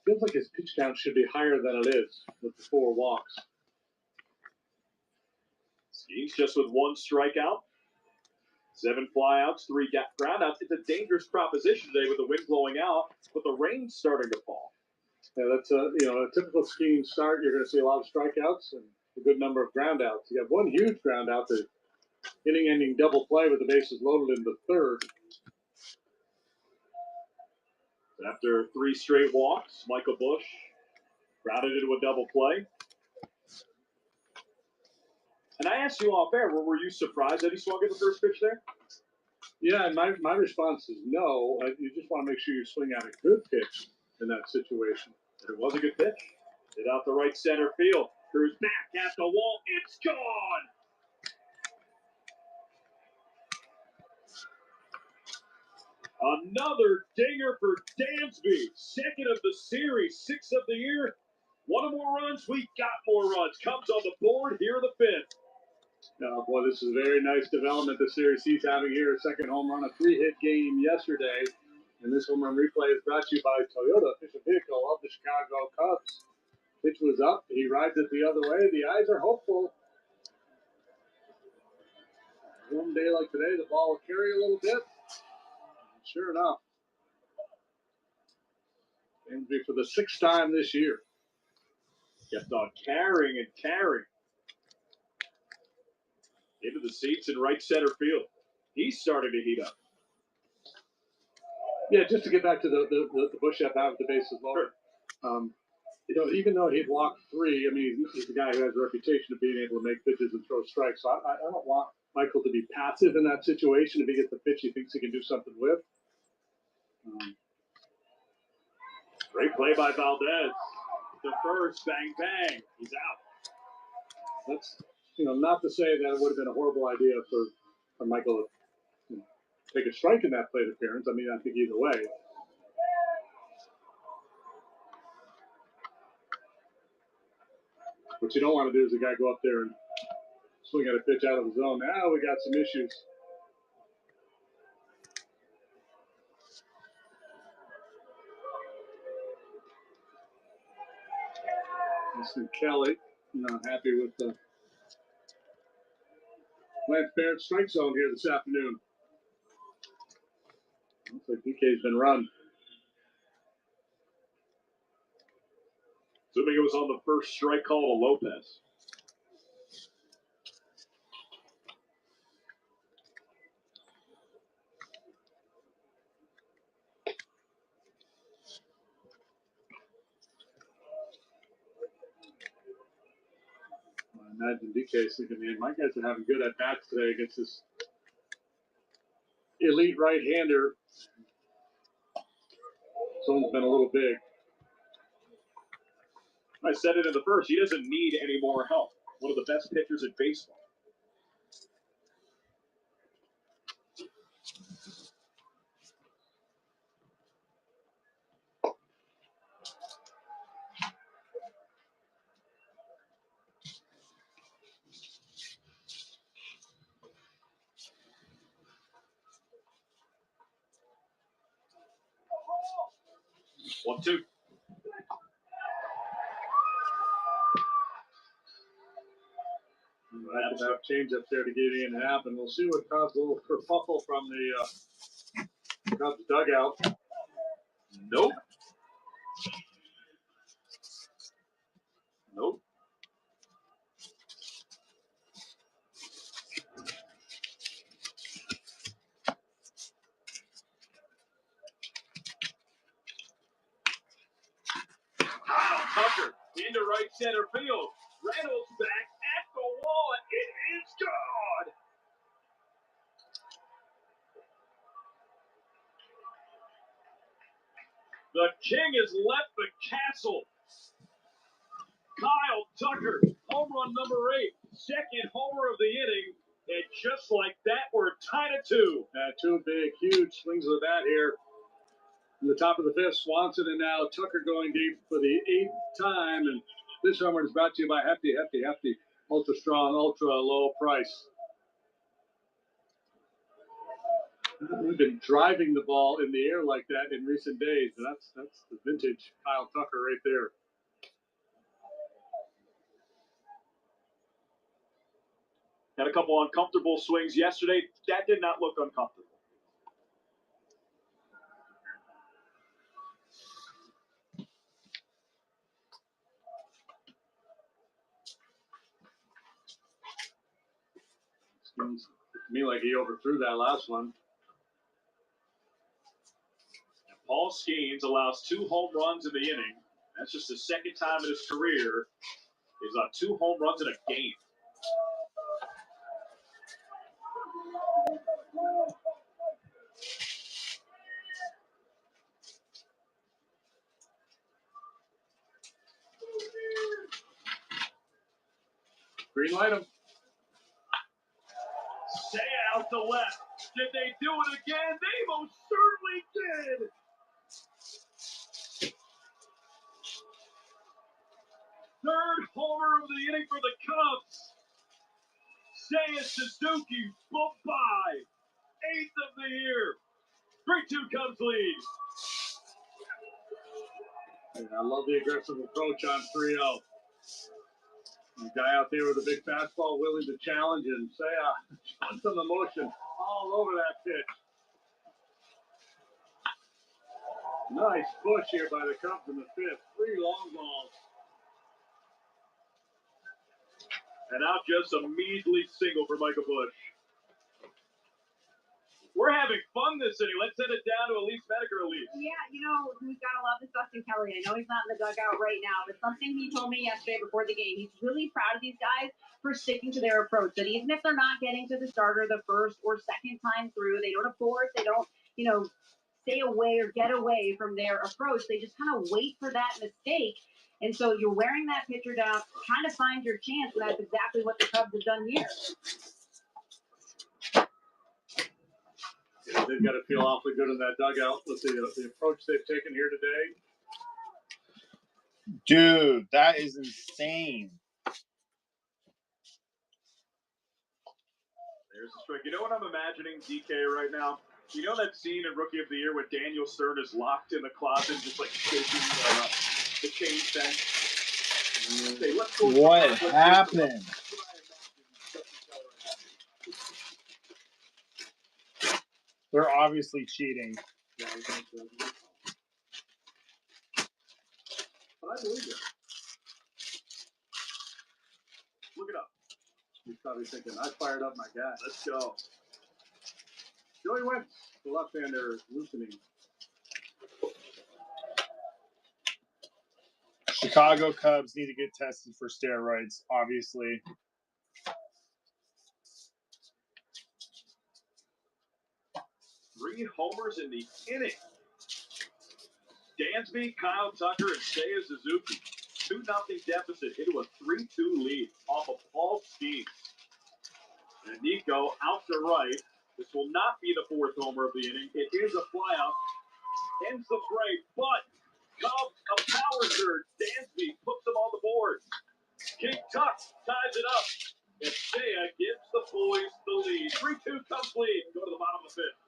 Feels like his pitch count should be higher than it is with the 4 walks. He's just with 1 strikeout, 7 flyouts, 3 groundouts. It's a dangerous proposition today with the wind blowing out, but the rain's starting to fall. Yeah, that's a typical skiing start. You're going to see a lot of strikeouts and a good number of groundouts. You got 1 huge groundout, the inning-ending double play with the bases loaded in the third. After 3 straight walks, Michael Bush grounded into a double play. And I asked you off air, were you surprised that he swung at the first pitch there? Yeah, and my response is no. You just want to make sure you swing at a good pitch in that situation. And it was a good pitch. Hit out the right center field. Cruz back at the wall. It's gone. Another dinger for Dansby. Second of the series, 6th of the year. One more runs, we got more runs. Comes on the board here, the 5th. Oh, boy, this is very nice development the series he's having here. Second home run, a 3-hit game yesterday. And this home run replay is brought to you by Toyota, official vehicle of the Chicago Cubs. Pitch was up. He rides it the other way. The eyes are hopeful. One day like today, the ball will carry a little bit. Sure enough. Dansby for the 6th time this year. Kept on carrying and carrying. Into the seats in right center field. He's starting to heat up. Yeah, just to get back to the Bush out with the bases loaded. Even though he'd walked 3, I mean, he's a guy who has a reputation of being able to make pitches and throw strikes. So I don't want Michael to be passive in that situation. If he gets the pitch he thinks he can do something with. Great play by Valdez. The first, bang, bang. He's out. That's, not to say that it would have been a horrible idea for Michael to take a strike in that plate appearance. I mean, I think either way. What you don't want to do is a guy go up there and swing at a pitch out of the zone. Now we got some issues. Mr. Kelly, not happy with the Lance Barrett strike zone here this afternoon. Looks like DK's been run. Assuming it was on the first strike call to Lopez. I imagine DK's thinking, man, my guys are having good at bats today against this elite right-hander. Zone's been a little big. I said it in the first. He doesn't need any more help. One of the best pitchers in baseball. One, two. That's a change up there to get in and happen. We'll see what caused a little kerfuffle from the Cubs dugout. Nope. Nope. Tucker into right center field. Reynolds back at the wall, and it is gone. The king has left the castle. Kyle Tucker, home run number 8, second homer of the inning, and just like that, we're tied at 2. 2 big, huge swings of the bat here. In the top of the 5th, Swanson, and now Tucker going deep for the 8th time. And this homer is brought to you by Hefty, ultra strong, ultra low price. We've been driving the ball in the air like that in recent days. That's the vintage Kyle Tucker right there. Had a couple uncomfortable swings yesterday. That did not look uncomfortable. Seems to me like he overthrew that last one. Paul Skeens allows 2 home runs in the inning. That's just the second time in his career he's on 2 home runs in a game. Green light him. Stay out the left. Did they do it again? They most certainly did. Third homer of the inning for the Cubs. Seiya Suzuki, bye-bye. 8th of the year. 3-2 Cubs lead. And I love the aggressive approach on 3-0. The guy out there with a big fastball willing to challenge and Seiya showing some emotion all over that pitch. Nice push here by the Cubs in the 5th. 3 long balls. And out just a measly single for Michael Busch. We're having fun this inning. Let's send it down to Elise Smedeker. Elise. Yeah, you know who's gotta love is Dustin Kelly. I know he's not in the dugout right now, but something he told me yesterday before the game, he's really proud of these guys for sticking to their approach. That even if they're not getting to the starter the first or second time through, they don't abort, they don't, stay away or get away from their approach. They just kind of wait for that mistake. And so you're wearing that pitcher down, trying to find your chance, and that's exactly what the Cubs have done here. Yeah, they've got to feel awfully good in that dugout with the approach they've taken here today. Dude, that is insane. There's the strike. You know what I'm imagining, DK, right now? You know that scene in Rookie of the Year when Daniel Stern is locked in the closet, just like shaking the chain fence? Say, let's go. What happened? They're obviously cheating. But I believe it. Look it up. He's probably thinking, I fired up my guy. Let's go. Joey Wentz, the left-hander, loosening. Chicago Cubs need to get tested for steroids, obviously. 3 homers in the inning. Dansby, Kyle Tucker, and Seiya Suzuki. 2-0 deficit into a 3-2 lead off of Paul Skeens. And Nico out to right. This will not be the 4th homer of the inning. It is a flyout. Ends the fray, but Cubs a power surge. Dansby puts them on the board. King Tuck ties it up. And Seiya gives the boys the lead. 3-2 Cubs lead. Go to the bottom of the 5th.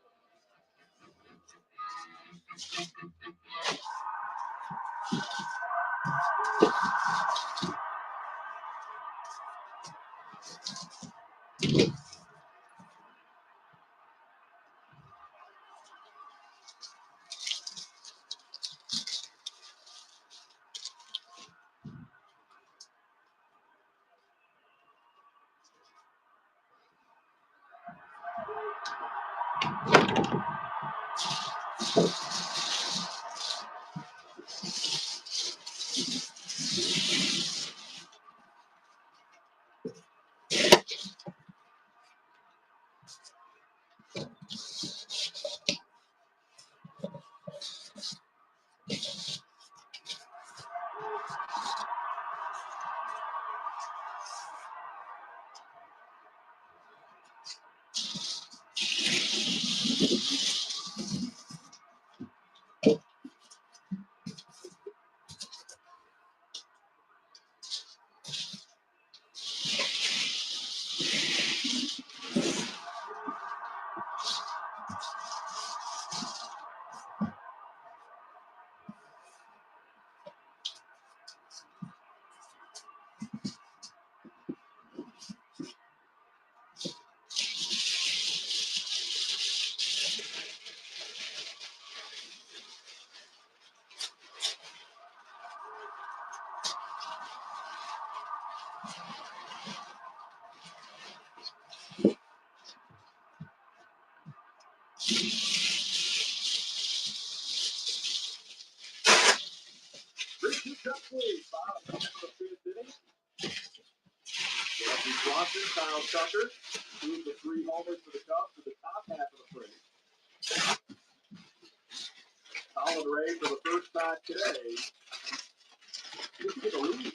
Swanson, Kyle Tucker, 2 of the 3 homers for the Cubs to the top half of the frame. Colin Ray for the first time today. Looking at the lead.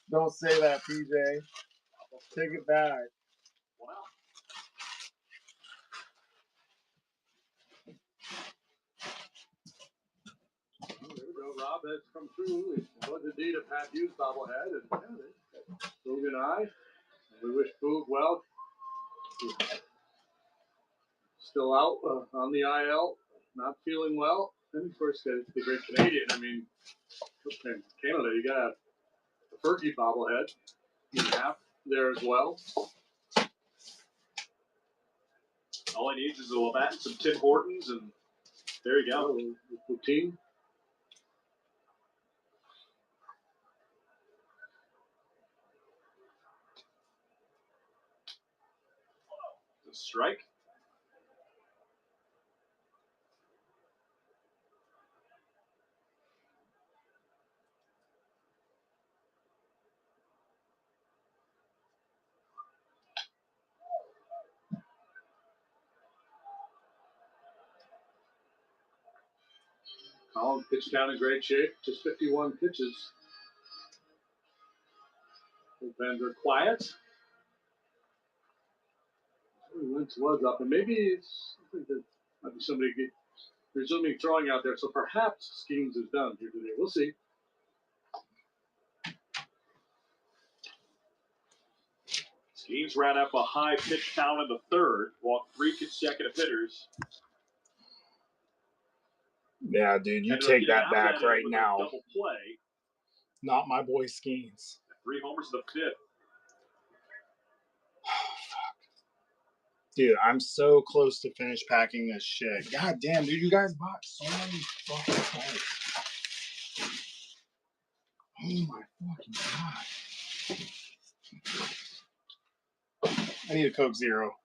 Don't say that, PJ. Take it back. There we go. Rob has come through. It was indeed a Pat Hughes bobblehead. And Boog and I. And we wish Boog well. He's still out on the IL, not feeling well. And of course, the great Canadian. I mean, in Canada, you got a Fergie bobblehead. You have there as well. All he needs is a Labatt and some Tim Hortons, and there you go. Routine. The strike. Colin pitched down in great shape. Just 51 pitches. Bullpens are quiet. Wentz was up, and maybe I think there might be somebody resuming throwing out there. So perhaps Schemes is done here today. We'll see. Schemes ran up a high pitch count in the third, walked 3 consecutive hitters. Yeah, dude, you And take they're that back right with a now. double play. Not my boy Skeens. 3 homers in the fifth. Dude, I'm so close to finish packing this shit. God damn, dude, you guys bought so many fucking cards. Oh my fucking god. I need a Coke Zero.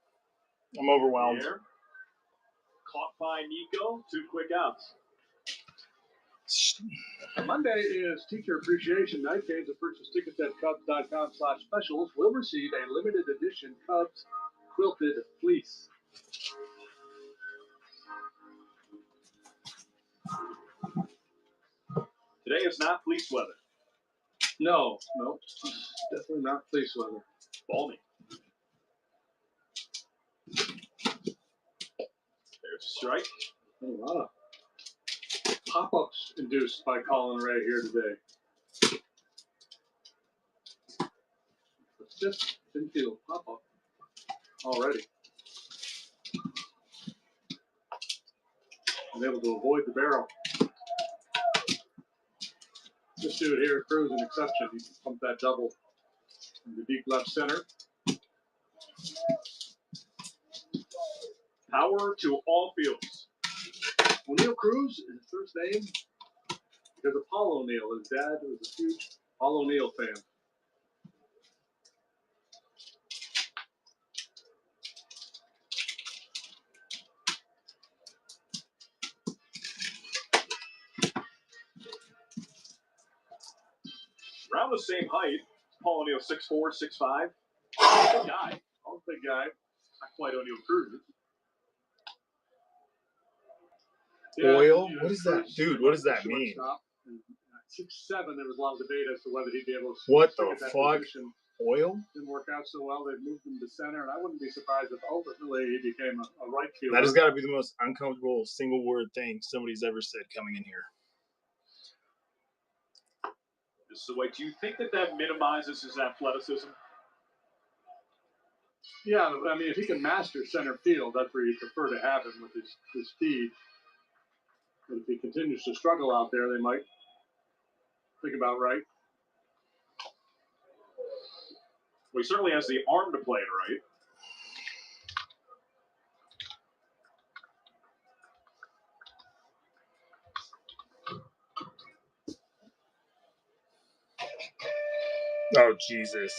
I'm overwhelmed. Here. Caught by Nico. 2 quick outs. Monday is Teacher Appreciation Night. Fans that purchase tickets at Cubs.com/specials will receive a limited edition Cubs quilted fleece. Today is not fleece weather. No, definitely not fleece weather. Balmy. There's a strike. A lot of pop-ups induced by Colin Ray here today. It's just infield pop-up already. I'm able to avoid the barrel. This dude here, Cruz, an exception. He pumped that double in the deep left center. Power to all fields. O'Neill Cruz is his first name because of Paul O'Neill. His dad was a huge Paul O'Neill fan. Around the same height. Paul O'Neill, 6'4", 6'5". Big guy. All big guy. Not quite O'Neill Cruz. Oil? What is that? Dude, what does that mean? 6'7", there was a lot of debate as to whether he'd be able to What stick the at that fuck? position. Oil? Didn't work out so well. They moved him to center, and I wouldn't be surprised if ultimately he became a right fielder. That has got to be the most uncomfortable single word thing somebody's ever said coming in here. So, wait, do you think that minimizes his athleticism? Yeah, I mean, if he can master center field, that's where you prefer to have him with his speed. But if he continues to struggle out there, they might think about right. Well, he certainly has the arm to play it right. Oh, Jesus.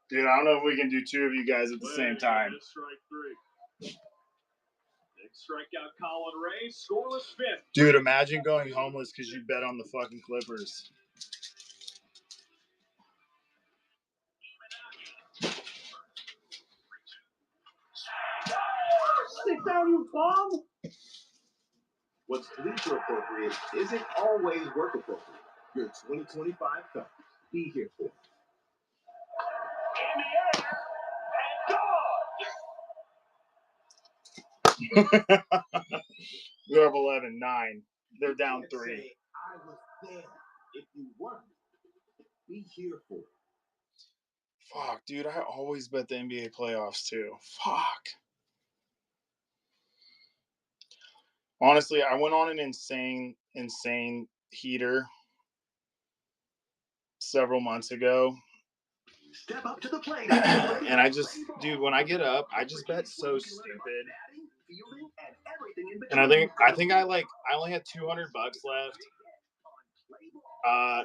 Dude, I don't know if we can do 2 of you guys at the same time. Strike 3. Big strikeout, Colin Ray. Scoreless fifth. Dude, imagine going homeless because you bet on the fucking Clippers. down, you bum! What's leisure appropriate isn't always work appropriate. Your 2025 Cubs. Be here for it. In the air, and gone! You're up 11-9. They're down 3. Say, I was there. If you weren't, be here for it. Fuck, dude, I always bet the NBA playoffs too. Fuck. Honestly, I went on an insane heater several months ago. Step up to the plate. And I just, dude, when I get up, I just bet so stupid. And I think I only had $200 left.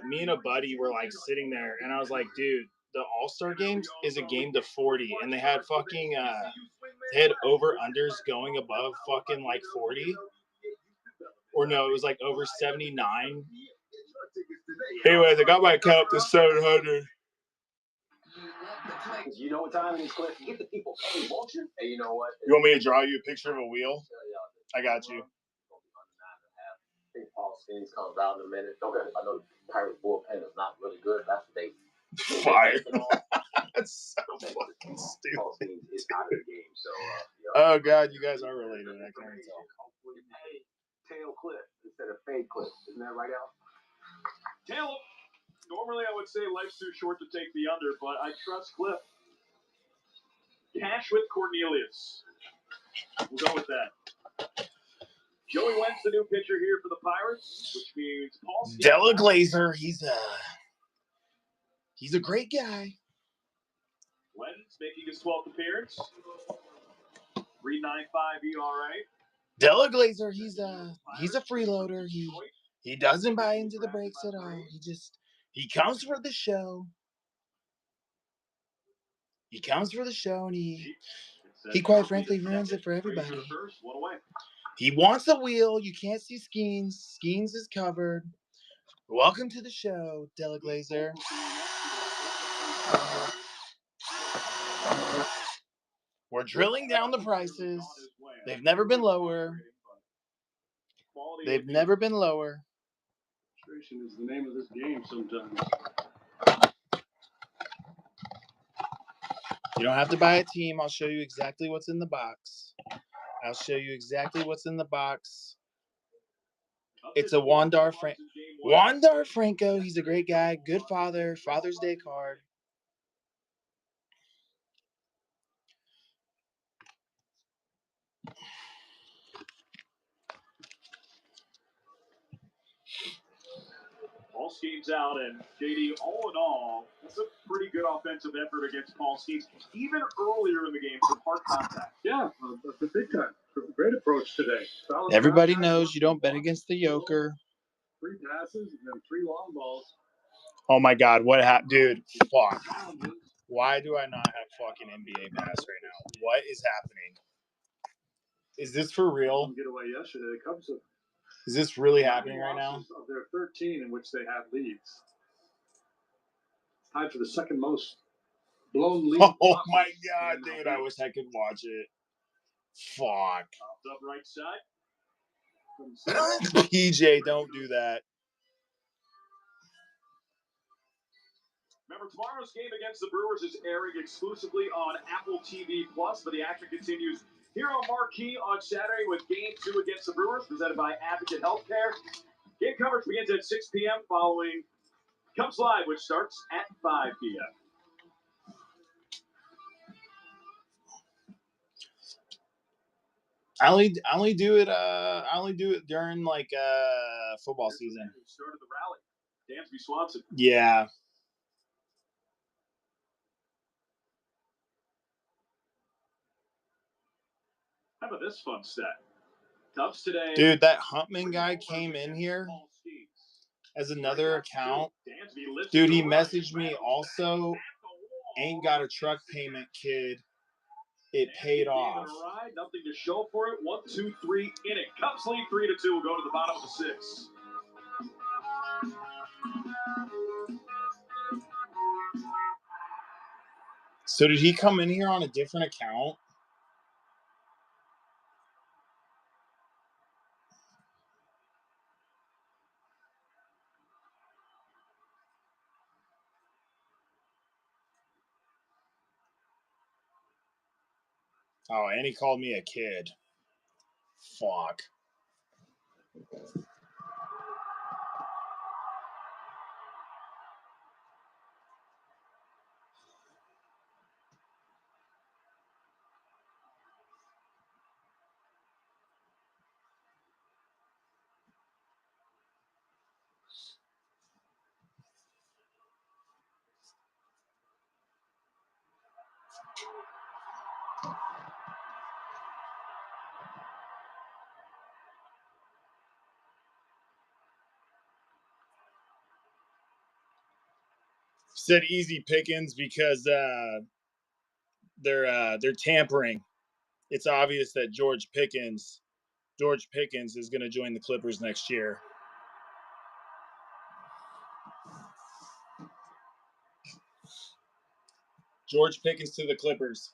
Me and a buddy were like sitting there, and I was like, dude, the All-Star games is a game to 40, and they had fucking they had over-unders going above fucking like 40. Or no, it was like over 79. Anyways, I got my account to 700. You know what time it is, Cliff? Get the people paid, won't you? Hey, you know what? You want me to draw you a picture of a wheel? I got you. I think Paul Skeens comes out in a minute. Okay, I know the Pirates bullpen is not really good. That's what they fire. That's so fucking stupid. Paul Skeens is out of the game, so Oh god, you guys are related. I can tell. Tail Cliff instead of fade Cliff. Isn't that right, Al? Tail. Normally, I would say life's too short to take the under, but I trust Cliff. Cash with Cornelius. We'll go with that. Joey Wentz, the new pitcher here for the Pirates, which means Paul Della Glazer, he's a great guy. Wentz making his 12th appearance. 3.95 ERA. Della Glazer, he's a freeloader. He doesn't buy into the breaks at all. He comes for the show. He comes for the show, and he quite frankly ruins it for everybody. He wants a wheel. You can't see Skeens. Skeens is covered. Welcome to the show, Della Glazer. We're drilling down the prices. They've never been lower. They've never been lower. Frustration is the name of this game sometimes. You don't have to buy a team. I'll show you exactly what's in the box. It's a Wandar Franco. He's a great guy. Good father. Father's Day card. Paul Skeens out, and JD, all in all, that's a pretty good offensive effort against Paul Skeens, even earlier in the game for hard contact. Yeah, that's a big time. Great approach today. Everybody knows you don't bet against the Joker. 3 passes and then 3 long balls. Oh my God, what happened? Dude, fuck. Why do I not have fucking NBA Pass right now? What is happening? Is this for real? Get away yesterday. The Cubs have Is this really happening right now? Of their 13 in which they have leads. It's tied for the second most blown lead. Oh my God, dude! I wish I could watch it. Fuck. Popped up right side. PJ, don't do that. Remember, tomorrow's game against the Brewers is airing exclusively on Apple TV+, but the action continues here on Marquee on Saturday with Game 2 against the Brewers, presented by Advocate Healthcare. Game coverage begins at 6 p.m. following Cubs Live, which starts at 5 p.m. I only do it during like football season. Started the rally. Dansby Swanson. Yeah. How about this fun stat? Cubs today. Dude, that Huntman guy came in here as another account. Dude, he messaged me also. Ain't got a truck payment, kid. It paid off. Nothing to show for it. 1, 2, 3 inning. Cubs lead 3-2. We'll go to the bottom of the 6th. So did he come in here on a different account? Oh, and he called me a kid. Fuck. Said easy pickings because they're tampering. It's obvious that George Pickens is going to join the Clippers next year. George Pickens to the Clippers.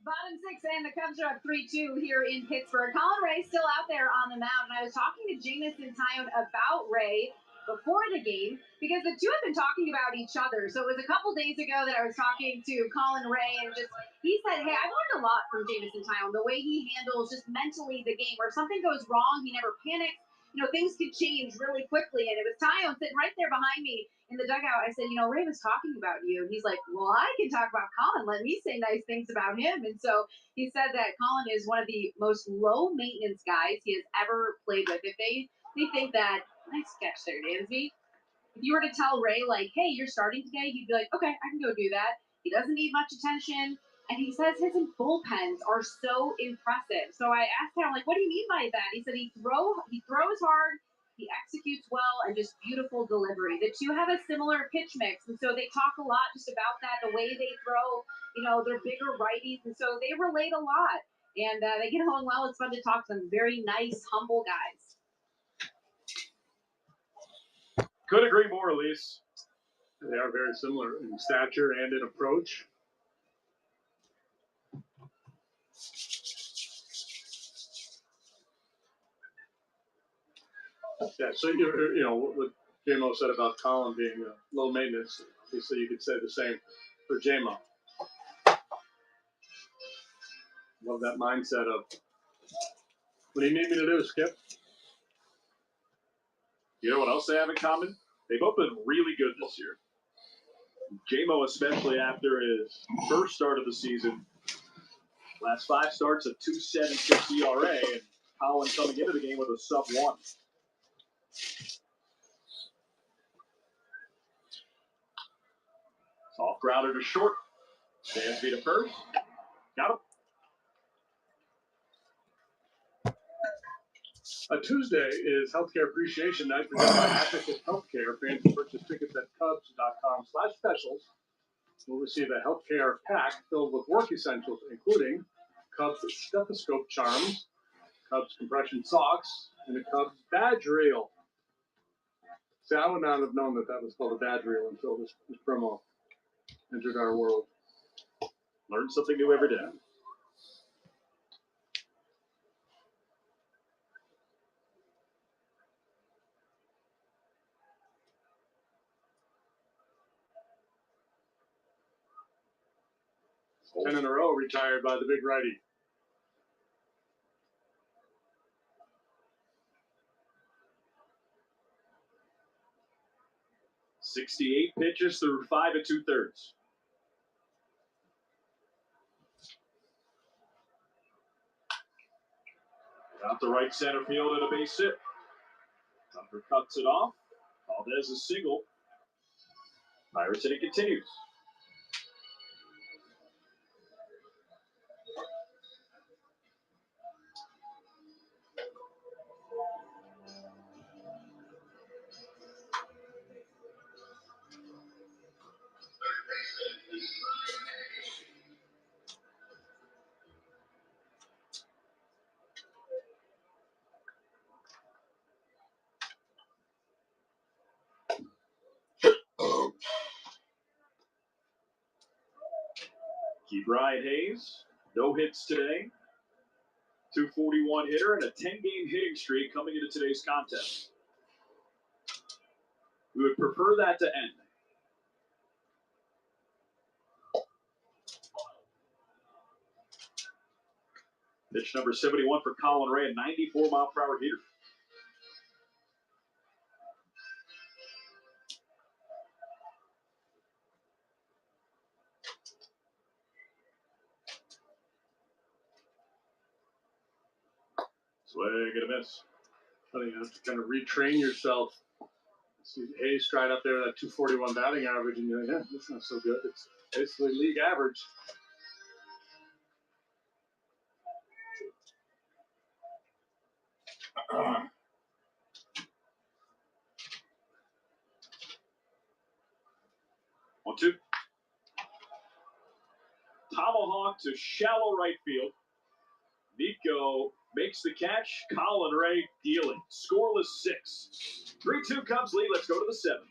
Bottom six, and the Cubs are up 3-2 here in Pittsburgh. Colin Ray still out there on the mound, and I was talking to Jamison Tyone about Ray before the game because the two have been talking about each other. So it was a couple days ago that I was talking to Colin Ray, and just he said, "Hey, I've learned a lot from Jamison Tyone. The way he handles just mentally the game, where if something goes wrong, he never panics. You know, things could change really quickly." And it was Tyone sitting right there behind me in the dugout. I said, "You know, Ray was talking about you." And he's like, "Well, I can talk about Colin. Let me say nice things about him." And so he said that Colin is one of the most low maintenance guys he has ever played with. If they think that, nice catch there, Dansby. If you were to tell Ray, like, "Hey, you're starting today," he'd be like, "Okay, I can go do that." He doesn't need much attention. And he says his bullpens are so impressive. So I asked him, like, "What do you mean by that?" He said he throws hard, he executes well, and just beautiful delivery. The two have a similar pitch mix, and so they talk a lot just about that, the way they throw. You know, they're bigger righties, and so they relate a lot. And they get along well. It's fun to talk to them. Very nice, humble guys. Could agree more, Elise. They are very similar in stature and in approach. Yeah, so you know what JMO said about Colin being low maintenance. Obviously, you could say the same for JMO. Love that mindset of, what do you need me to do, Skip? You know what else they have in common? They've both been really good this year. JMO, especially after his first start of the season, last 5 starts, a 2.76 ERA, and Colin coming into the game with a sub-1. Soft grounder to short. Dansby to first. Got him. Tuesday is Healthcare Appreciation Night presented by Advocate Healthcare. Fans who purchase tickets at Cubs.com/specials will receive a healthcare pack filled with work essentials, including Cubs stethoscope charms, Cubs compression socks, and a Cubs badge reel. See, I would not have known that was called a badge reel until this promo entered our world. Learn something new every day. Oh. 10 in a row retired by the big righty. .68 pitches through 5 2/3. Out the right center field at a base hit. Tucker cuts it off. Valdez a single. Pirates hitting continues. Keep Ryan Hayes. No hits today. 241 hitter and a 10-game hitting streak coming into today's contest. We would prefer that to end. Pitch number 71 for Colin Ray, a 94-mile-per-hour hitter. Swing and a miss. Funny, you have to kind of retrain yourself. See Hayes stride up there with that 241 batting average, and you're like, yeah, that's not so good. It's basically league average. One, two. Tomahawk to shallow right field. Nico makes the catch. Colin Ray dealing. Scoreless 6. 3-2 Cubs lead. Let's go to the 7th.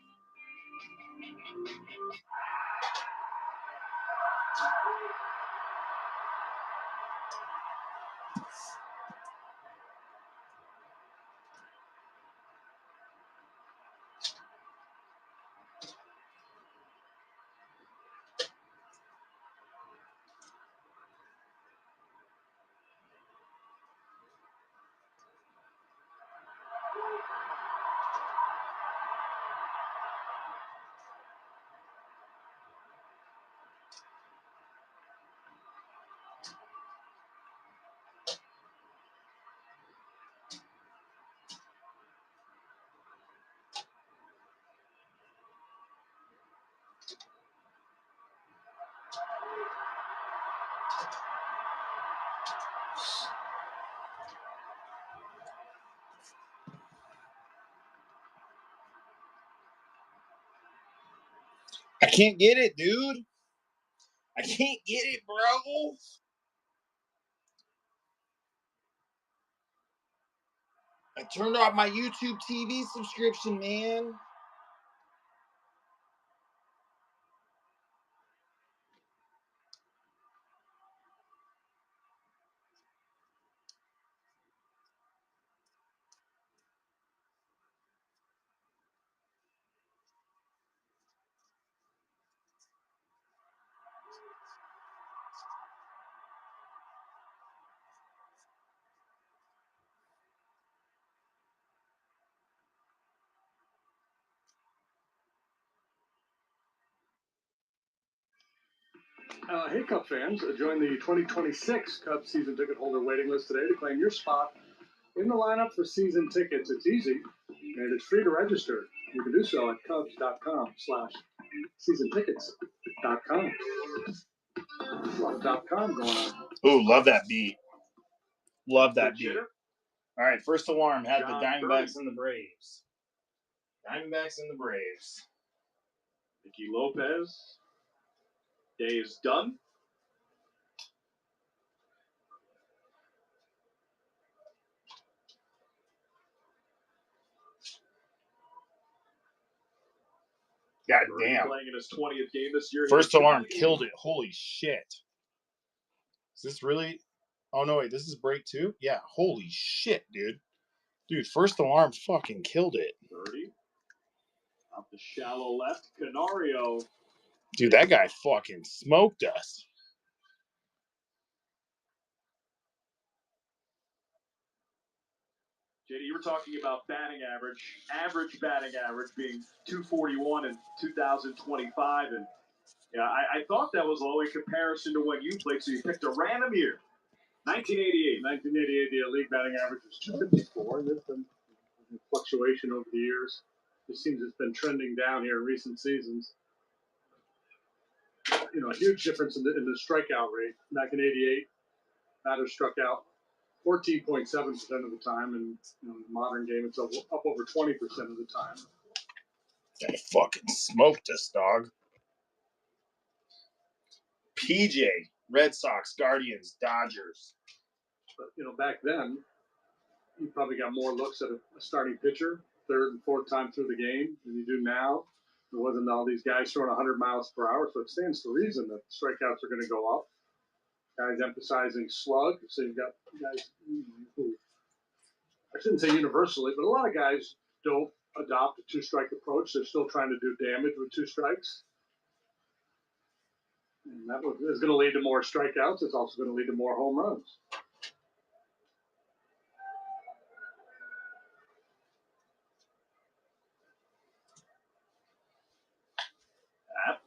I can't get it, dude. I can't get it, bro. I turned off my YouTube TV subscription, man. Hey, Cub fans, join the 2026 Cubs season ticket holder waiting list today to claim your spot in the lineup for season tickets. It's easy, and it's free to register. You can do so at cubs.com/seasontickets.com. Fluff.com going on. Ooh, love that beat. Love that beat. All right, first alarm had the Diamondbacks and the Braves. Diamondbacks and the Braves. Nicky Lopez. Day is done. God damn. Playing in his 20th game this year. First alarm killed it. Holy shit. Is this really? Oh, no, wait. This is break 2? Yeah. Holy shit, dude. Dude, first alarm fucking killed it. 30. Out the shallow left. Canario. Dude, that guy fucking smoked us. JD, you were talking about batting average batting average being 241 in 2025. And yeah, I thought that was low in comparison to when you played, so you picked a random year. 1988. 1988, the league batting average was 254. There's been fluctuation over the years. It seems it's been trending down here in recent seasons. You know, a huge difference in the strikeout rate. Back in '88, batters struck out 14.7% of the time, and in the modern game, it's up over 20% of the time. They fucking smoked us, dog. PJ, Red Sox, Guardians, Dodgers. But, you know, back then, you probably got more looks at a starting pitcher, third and fourth time through the game than you do now. There wasn't all these guys throwing 100 miles per hour, so it stands to reason that strikeouts are going to go up. Guys emphasizing slug, so you've got guys who, I shouldn't say universally, but a lot of guys don't adopt a two-strike approach. They're still trying to do damage with two strikes. And that is going to lead to more strikeouts. It's also going to lead to more home runs.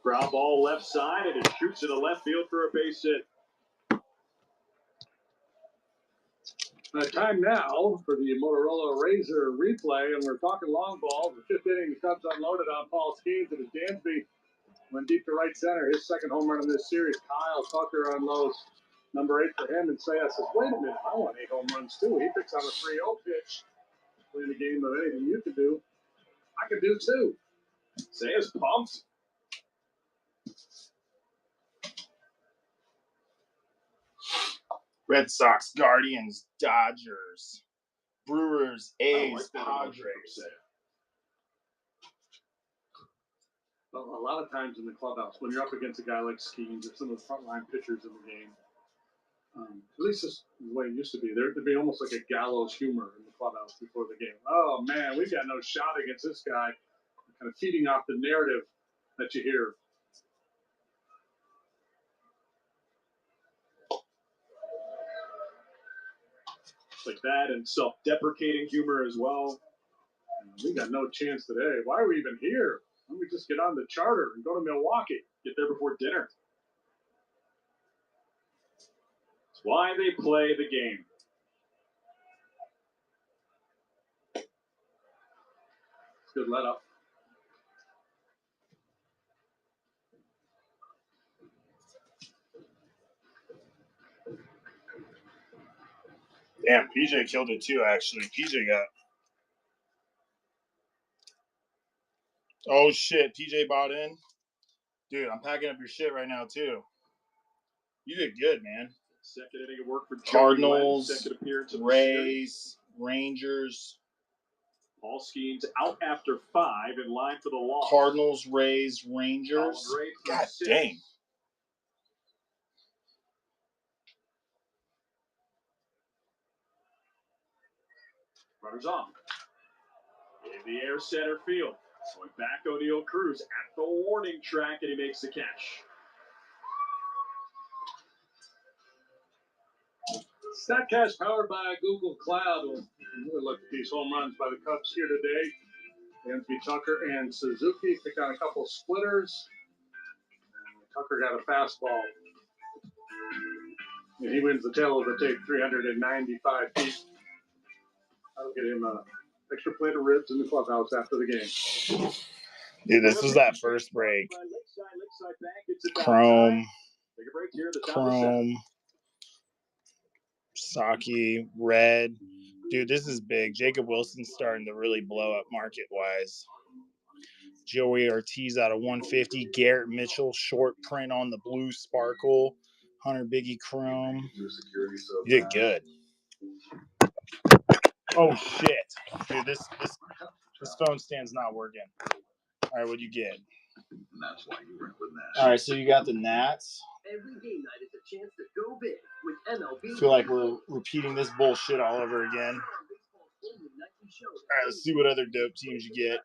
Ground ball left side, and it shoots to the left field for a base hit. Time now for the Motorola Razor replay, and we're talking long balls. The fifth inning, the Cubs unloaded on Paul Skeens, and Dansby went deep to right center. His second home run in this series. Kyle Tucker unloads number 8 for him, and Sayas says, wait a minute, I want 8 home runs too. He picks on a 3-0 pitch. Playing a game of anything you can do, I can do too. Sayas pumps. Red Sox, Guardians, Dodgers, Brewers, A's, Padres. Well, a lot of times in the clubhouse, when you're up against a guy like Skeens or some of the frontline pitchers in the game, at least this is the way it used to be, there'd be almost like a gallows humor in the clubhouse before the game. Oh, man, we've got no shot against this guy. Kind of feeding off the narrative that you hear. Like that, and self-deprecating humor as well. We got no chance today. Why are we even here? Why don't we just get on the charter and go to Milwaukee? Get there before dinner. It's why they play the game. Good let up. Damn, PJ killed it too, actually. PJ got... Oh, shit. PJ bought in? Dude, I'm packing up your shit right now, too. You did good, man. Second inning of work for Cardinals, second appearance of Rays, Rangers. Paul Skeens out after 5 in line for the loss. Cardinals, Rays, Rangers. God dang. Runners off. In the air, center field. Going back, O'Neal Cruz at the warning track, and he makes the catch. StatCast powered by Google Cloud. We'll look at these home runs by the Cubs here today. Dansby, Tucker, and Suzuki picked on a couple splitters. And Tucker got a fastball. And he wins the tail of the tape, 395 feet. I'll get him an extra plate of ribs in the clubhouse after the game. Dude, this was that first break. Chrome. Saki, Red. Dude, this is big. Jacob Wilson's starting to really blow up market-wise. Joey Ortiz out of 150. Garrett Mitchell, short print on the blue sparkle. Hunter Biggie Chrome. You did good. Oh, shit. Dude, this phone stand's not working. All right, what'd you get? And that's why you rent with Nash. All right, so you got the Nats. Every game night is a chance to go big with MLB. I feel like we're repeating this bullshit all over again. All right, let's see what other dope teams you get.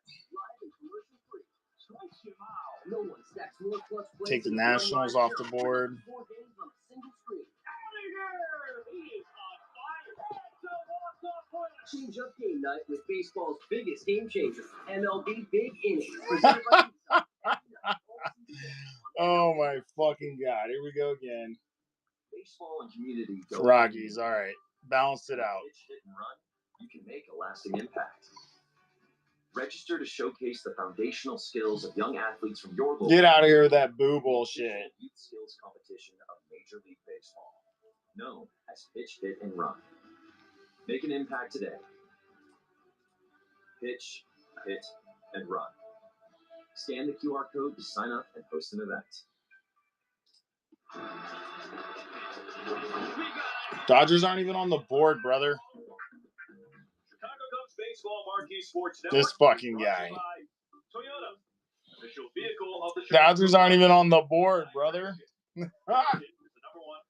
Take the Nationals off the board. Change up game night with baseball's biggest game changer, MLB Big Innings. Oh my fucking God. Here we go again. Baseball and community. Rockies, all right. Balance it out. Hit and run, you can make a lasting impact. Register to showcase the foundational skills of young athletes from your local. Get out of here with that boo bullshit. Youth skills competition of Major League Baseball, known as Pitch, Hit, and Run. Make an impact today. Pitch, hit, and run. Scan the QR code to sign up and host an event. Dodgers aren't even on the board, brother. Chicago Cubs baseball marquee sports network. This fucking guy. Toyota. official vehicle of the Dodgers aren't even on the board, brother. Is the #1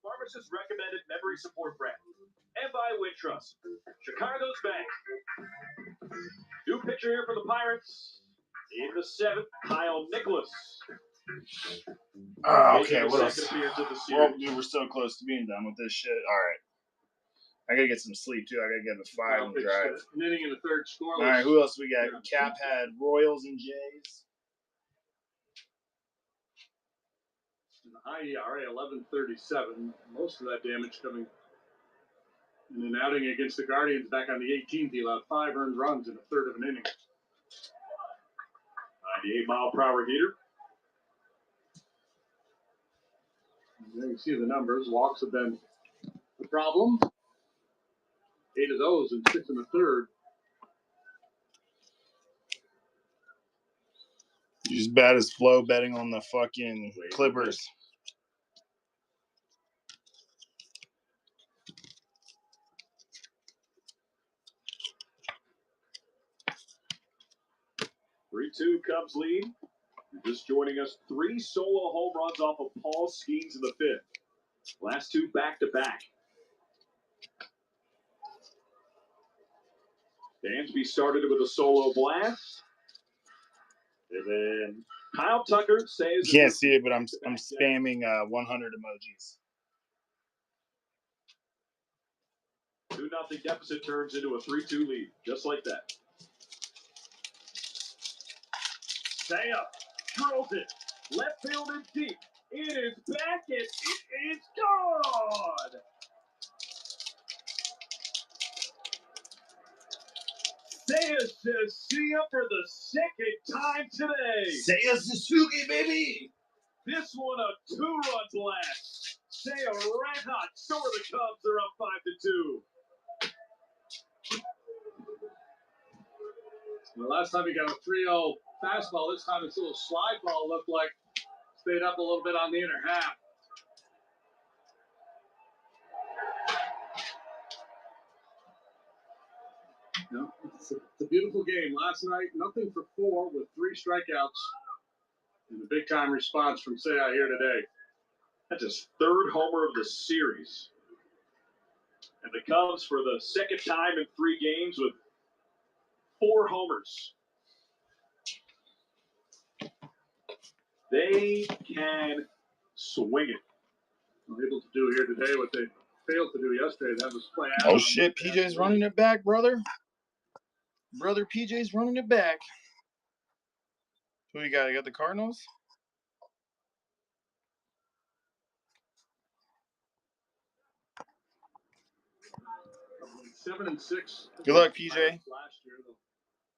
pharmacist recommended memory support brand. And by Wintrust, Chicago's bank. New pitcher here for the Pirates. In the 7th, Kyle Nicholas. Okay, what else? Appearance of the Well, series. dude, we're so close to being done with this shit. All right. I gotta get some sleep too. I gotta get the 5 and drive. An inning in the third scoreless. All right, who else we got? Cap had Royals and Jays. High ERA 11.37. Most of that damage coming in an outing against the Guardians back on the 18th. He allowed 5 earned runs in a third of an inning. 98-mile-per-hour heater. There you see the numbers. Walks have been the problem. 8 of those and 6 in the third. He's bad as Flo betting on the fucking Clippers. Three-two Cubs lead. You're just joining us. 3 solo home runs off of Paul Skeens in the 5th. Last 2 back-to-back. Dansby started it with a solo blast. And then Kyle Tucker saves. You can't see it, but I'm spamming 100 emojis. 2-0 deficit turns into a 3-2 lead, just like that. Stay up, drills it, left field is deep. It is back, and it is gone. Seiya says see ya for the 2nd time today. Seiya Suzuki, baby. This one a 2-run blast. Seiya red hot. So are the Cubs. They're up 5-2. The last time he got a 3-0 fastball, this time his little slide ball looked like stayed up a little bit on the inner half. No, it's a beautiful game. Last night, nothing for 4 with 3 strikeouts. And a big-time response from Seiya here today. That's his 3rd homer of the series. And the Cubs for the 2nd time in 3 games with 4 homers. They can swing it. They're able to do here today what they failed to do yesterday. That was play out. Oh shit, PJ's running it back, brother. Brother PJ's running it back. Who you got? You got the Cardinals? 7-6. Good luck, PJ. Last year, they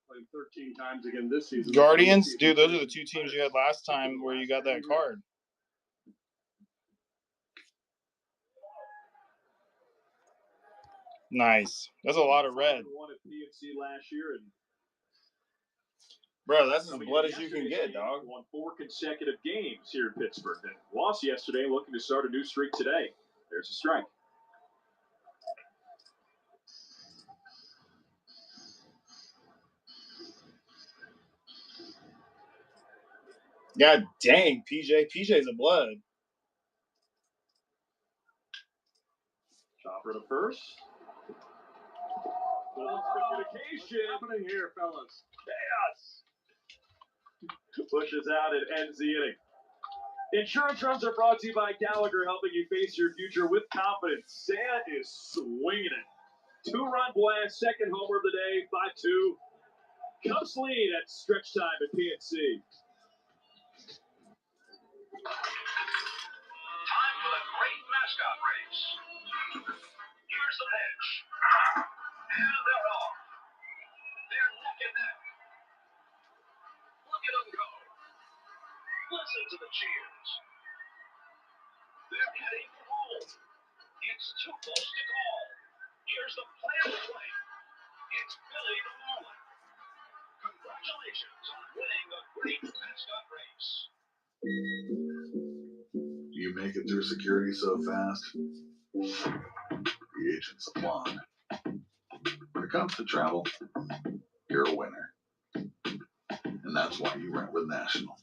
played 13 times again this season. Guardians? Dude, those are the 2 teams you had last time where you got that card. Nice. That's a lot of red. Won at PNC last year, and bro, that's as blood as you can get, dog. Won 4 consecutive games here in Pittsburgh. Then lost yesterday, looking to start a new streak today. There's a strike. God dang, PJ. PJ's a blood. Chopper to first. Communication. What's happening here, fellas? Chaos. Pushes out and ends the inning. Insurance runs are brought to you by Gallagher, helping you face your future with confidence. Seiya is swinging it. 2-run blast, 2nd homer of the day, 5-2. Cubs lead at stretch time at PNC. Time for the great mascot race. Here's the pitch. And they're off. They're neck and neck. Look at them go. Listen to the cheers. They're heading for home. It's too close to call. Here's the play of the play. It's Billy the Marlin. Congratulations on winning a great mascot race. You make it through security so fast, the agents applaud. When it comes to travel, you're a winner. And And that's why you rent with National.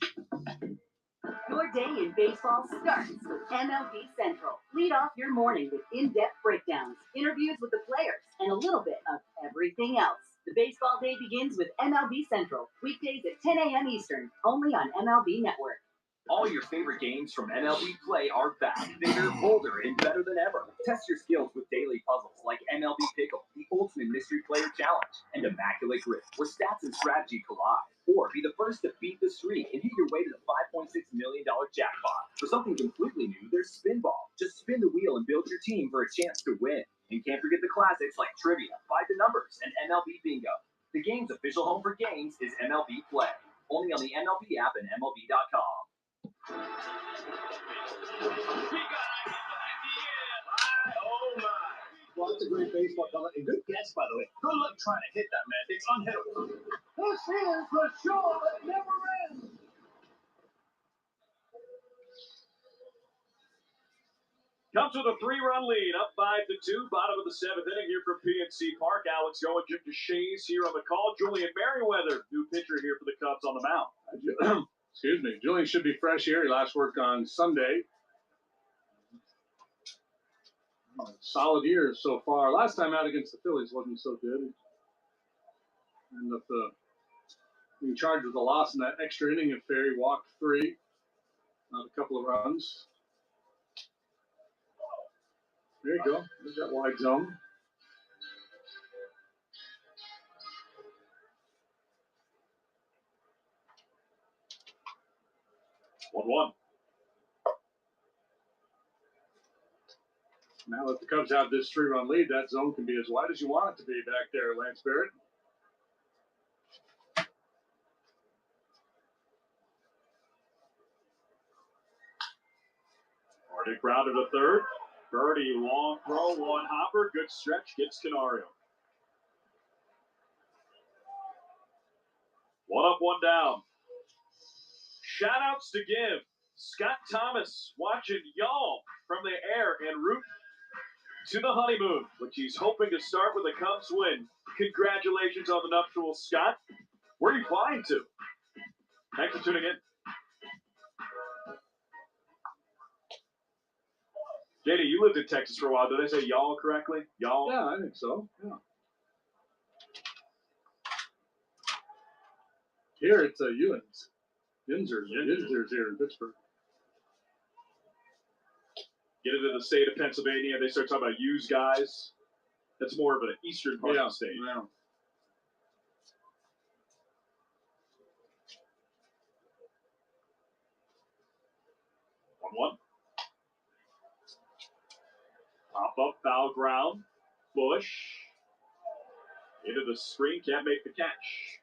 Your day in baseball starts with MLB Central. Lead off your morning with in-depth breakdowns, interviews with the players, and a little bit of everything else. The baseball day begins with MLB Central, weekdays at 10 a.m. Eastern, only on MLB Network. All your favorite games from MLB Play are back, bigger, bolder, and better than ever. Test your skills with daily puzzles like MLB Pickle, the ultimate mystery player challenge, and Immaculate Grip, where stats and strategy collide. Or be the first to beat the streak and hit your way to the $5.6 million jackpot. For something completely new, there's Spinball. Just spin the wheel and build your team for a chance to win. And can't forget the classics like Trivia, Find the Numbers, and MLB Bingo. The game's official home for games is MLB Play. Only on the MLB app and MLB.com. Well, that's a great baseball comment. And good catch, by the way. Good luck trying to hit that, man. It's unhittable. This is the show that never ends. Comes with a 3-run lead, up 5-2, bottom of the 7th inning here from PNC Park. Alex going, Jim DeShays here on the call. Julian Merriweather, new pitcher here for the Cubs on the mound. Excuse me. Julian should be fresh here. He last worked on Sunday. Solid year so far. Last time out against the Phillies wasn't so good. Ended up being charged with a loss in that extra inning affair. He walked 3, not a couple of runs. There you go. There's that wide zone. One. Now that the Cubs have this 3-run lead, that zone can be as wide as you want it to be back there, Lance Barrett. Hardick grounded to third. Birdie, long throw, one hopper, good stretch, gets Canario. 1 up, 1 down. Shout-outs to give. Scott Thomas watching y'all from the air en route to the honeymoon, which he's hoping to start with a Cubs win. Congratulations on the nuptials, Scott. Where are you flying to? Thanks for tuning in. JD, you lived in Texas for a while. Did I say y'all correctly? Y'all? Yeah, I think so. Yeah. Here it's Ewins. Yinzers here in Pittsburgh. Get into the state of Pennsylvania, they start talking about used guys. That's more of an eastern part of the state. Yeah. One. Pop up, foul ground. Bush. Into the screen, can't make the catch.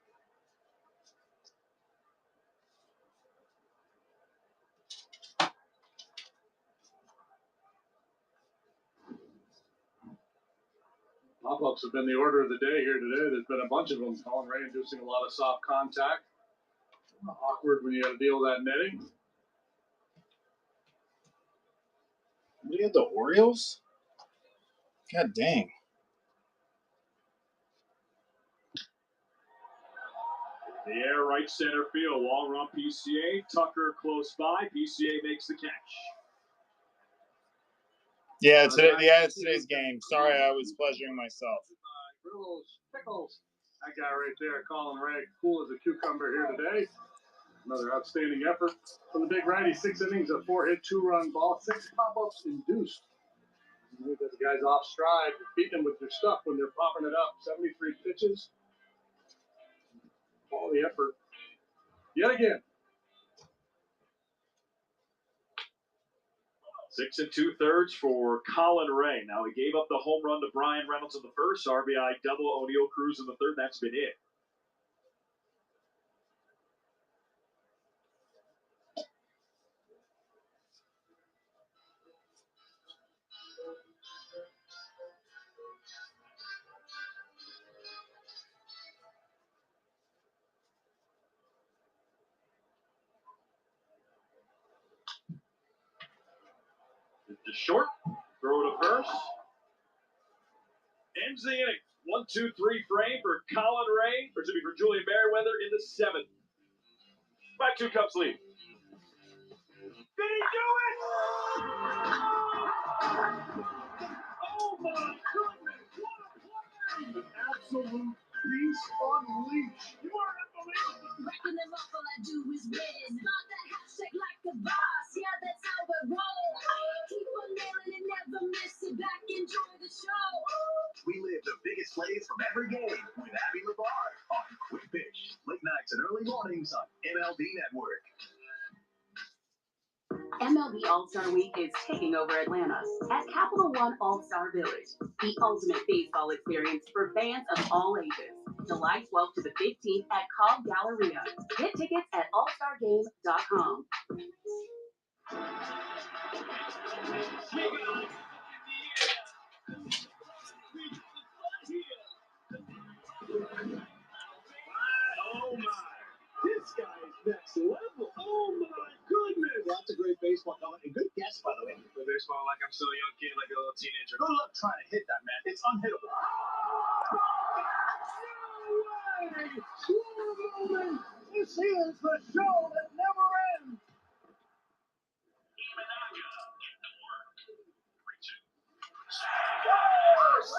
Pop-ups have been the order of the day here today. There's been a bunch of them. Colin Ray inducing a lot of soft contact. Awkward when you got to deal with that netting. We had the Orioles? God dang. The air, right center field. Long run PCA. Tucker close by. PCA makes the catch. Yeah, it's today's game. Sorry, I was pleasuring myself. Pickles. That guy right there, Colin Ray, cool as a cucumber here today. Another outstanding effort from the big righty. 6 innings, a 4-hit, 2-run ball, 6 pop-ups induced. You get the guys off stride, beat them with their stuff when they're popping it up. 73 pitches. All the effort. Yet again. 6 2/3 for Colin Ray. Now, he gave up the home run to Brian Reynolds in the first, RBI double, O'Neal Cruz in the third. That's been it. To short, throw to first. Ends the inning. 1-2-3 frame for Colin Ray, for Julian Merriweather in the 7th. 5-2 Cubs lead. Did he do it? Oh my goodness! What a play! An absolute beast unleashed. You are unbelievable. Racking them up, all I do is win. Start that hashtag like a boss. Yeah, that's how I roll. Keep on nailing and never miss it. Back, enjoy the show. We live the biggest plays from every game with Abby LeBar on Quick Pitch. Late nights and early mornings on MLB Network. MLB All-Star Week is taking over Atlanta at Capital One All-Star Village, the ultimate baseball experience for fans of all ages. July 12th to the 15th at Cobb Galleria. Get tickets at allstargame.com. Oh my! This guy is next level. Oh my goodness! Lots of great baseball comment and good guess, by the way. The baseball like I'm still a young kid, like a little teenager. Good luck trying to hit that, man. It's unhittable. No way! What a moment! This is the show that never ends.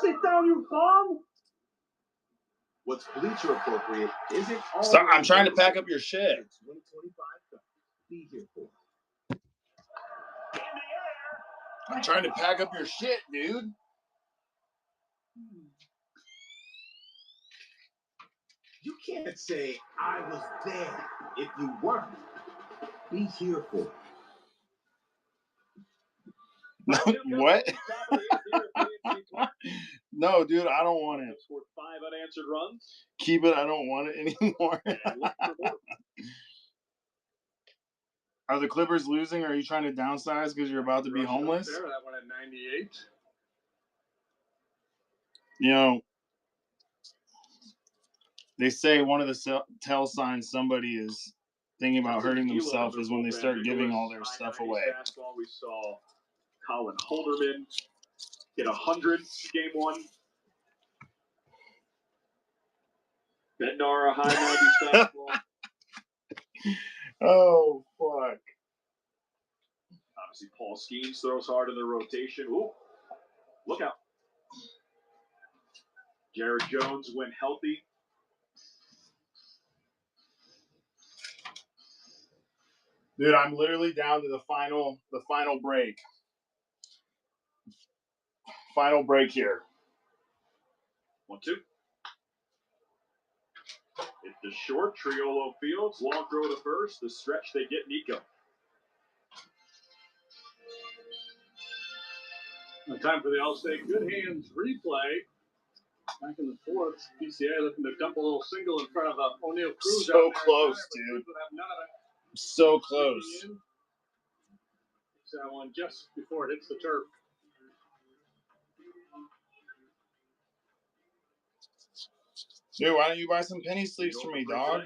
Sit down, you bum! What's bleacher appropriate isn't all. Stop, I'm trying to pack up your shit. It's 2025. Be here for. I'm trying to pack up your shit, dude. You can't say I was there if you weren't. Be here for. What? No, dude, I don't want it. Scored 5 unanswered runs. Keep it. I don't want it anymore. Are the Clippers losing? Or are you trying to downsize because you're about to be homeless? There, that one at 98. You know, they say one of the tell signs somebody is thinking about hurting themselves is when they start giving all their stuff away. We saw Colin Holderman hit 100 game 1. Bednar a high 90s fastball. Oh, fuck. Obviously, Paul Skeens throws hard in the rotation. Ooh, look out. Jared Jones went healthy. Dude, I'm literally down to the final break. Final break here. 1-2. It's the short, Triolo Fields, long throw to first. The stretch, they get Nico. Time for the All-State Good Hands replay. Back in the fourth, PCA looking to dump a little single in front of O'Neal Cruz. So close, dude. So close. It's that one just before it hits the turf. Dude, why don't you buy some penny sleeves for me, dog?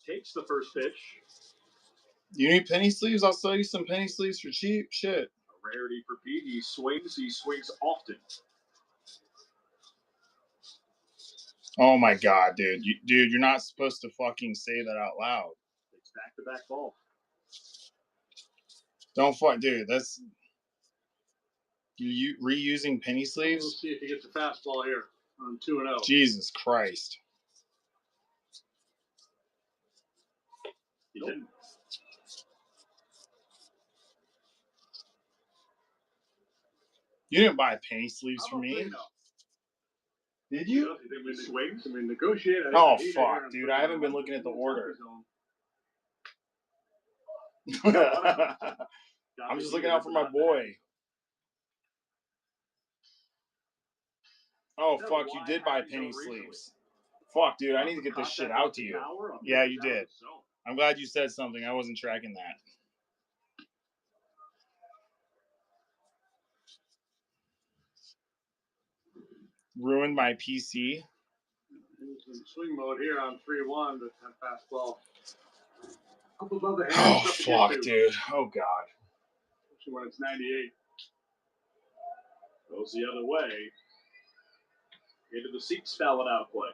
Takes the first pitch. You need penny sleeves? I'll sell you some penny sleeves for cheap. Shit. A rarity for Pete. He swings often. Oh my god, dude. Dude, you're not supposed to fucking say that out loud. Takes back-to-back ball. Don't fuck, dude. That's you reusing penny sleeves? We'll see if he gets a fastball here on 2-0. Jesus Christ. He didn't. You didn't buy penny sleeves for me. Did you? Swings. I mean, negotiate. Oh, fuck, dude. I haven't been looking at the order. I'm just looking out for my boy. Oh, fuck, you did buy penny sleeves. Fuck, dude, I need to get this shit out to you. Yeah, you did. I'm glad you said something. I wasn't tracking that. Ruined my PC. In swing mode here on 3-1, but that fastball up above the head. Oh, fuck, dude. Oh, God. Especially when it's 98. Goes the other way. Into the seats, fouling out play.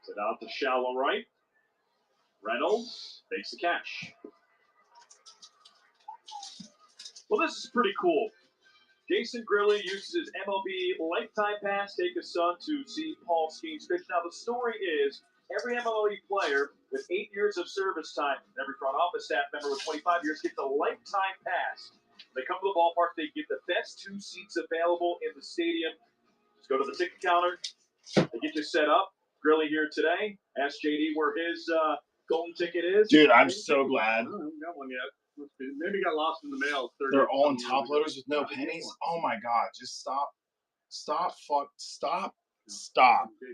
Sit out to shallow right. Reynolds makes the catch. Well, this is pretty cool. Jason Grilli uses his MLB lifetime pass to take his son to see Paul Skeens pitch. Now, the story is every MLB player with 8 years of service time, every front office staff member with 25 years gets a lifetime pass. They come to the ballpark, they get the best 2 seats available in the stadium. Just go to the ticket counter, they get you set up. Grilli here today. Ask JD where his golden ticket is. Dude, I'm so glad. I haven't got one yet. Maybe got lost in the mail. They're all in top loaders with no pennies. Oh my God! Just stop! Stop!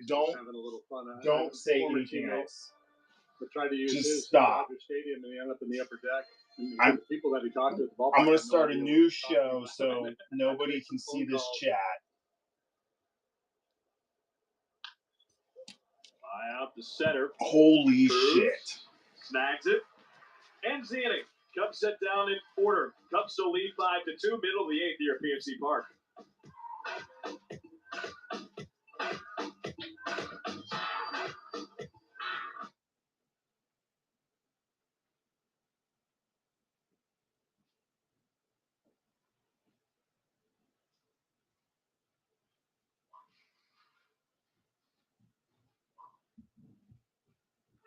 Don't having a little fun. don't say anything else. But tried to use Just his stop. stadium, and he ended up in the upper deck. I'm- The people that he talked to at the ballpark. I'm gonna had no start a idea what new he was talking show about. so nobody can see this chat. Fly out the center. Holy Cruz shit! Snags it. Ends the inning. Cubs set down in order. Cubs still lead 5-2, middle of the 8th here at PNC Park.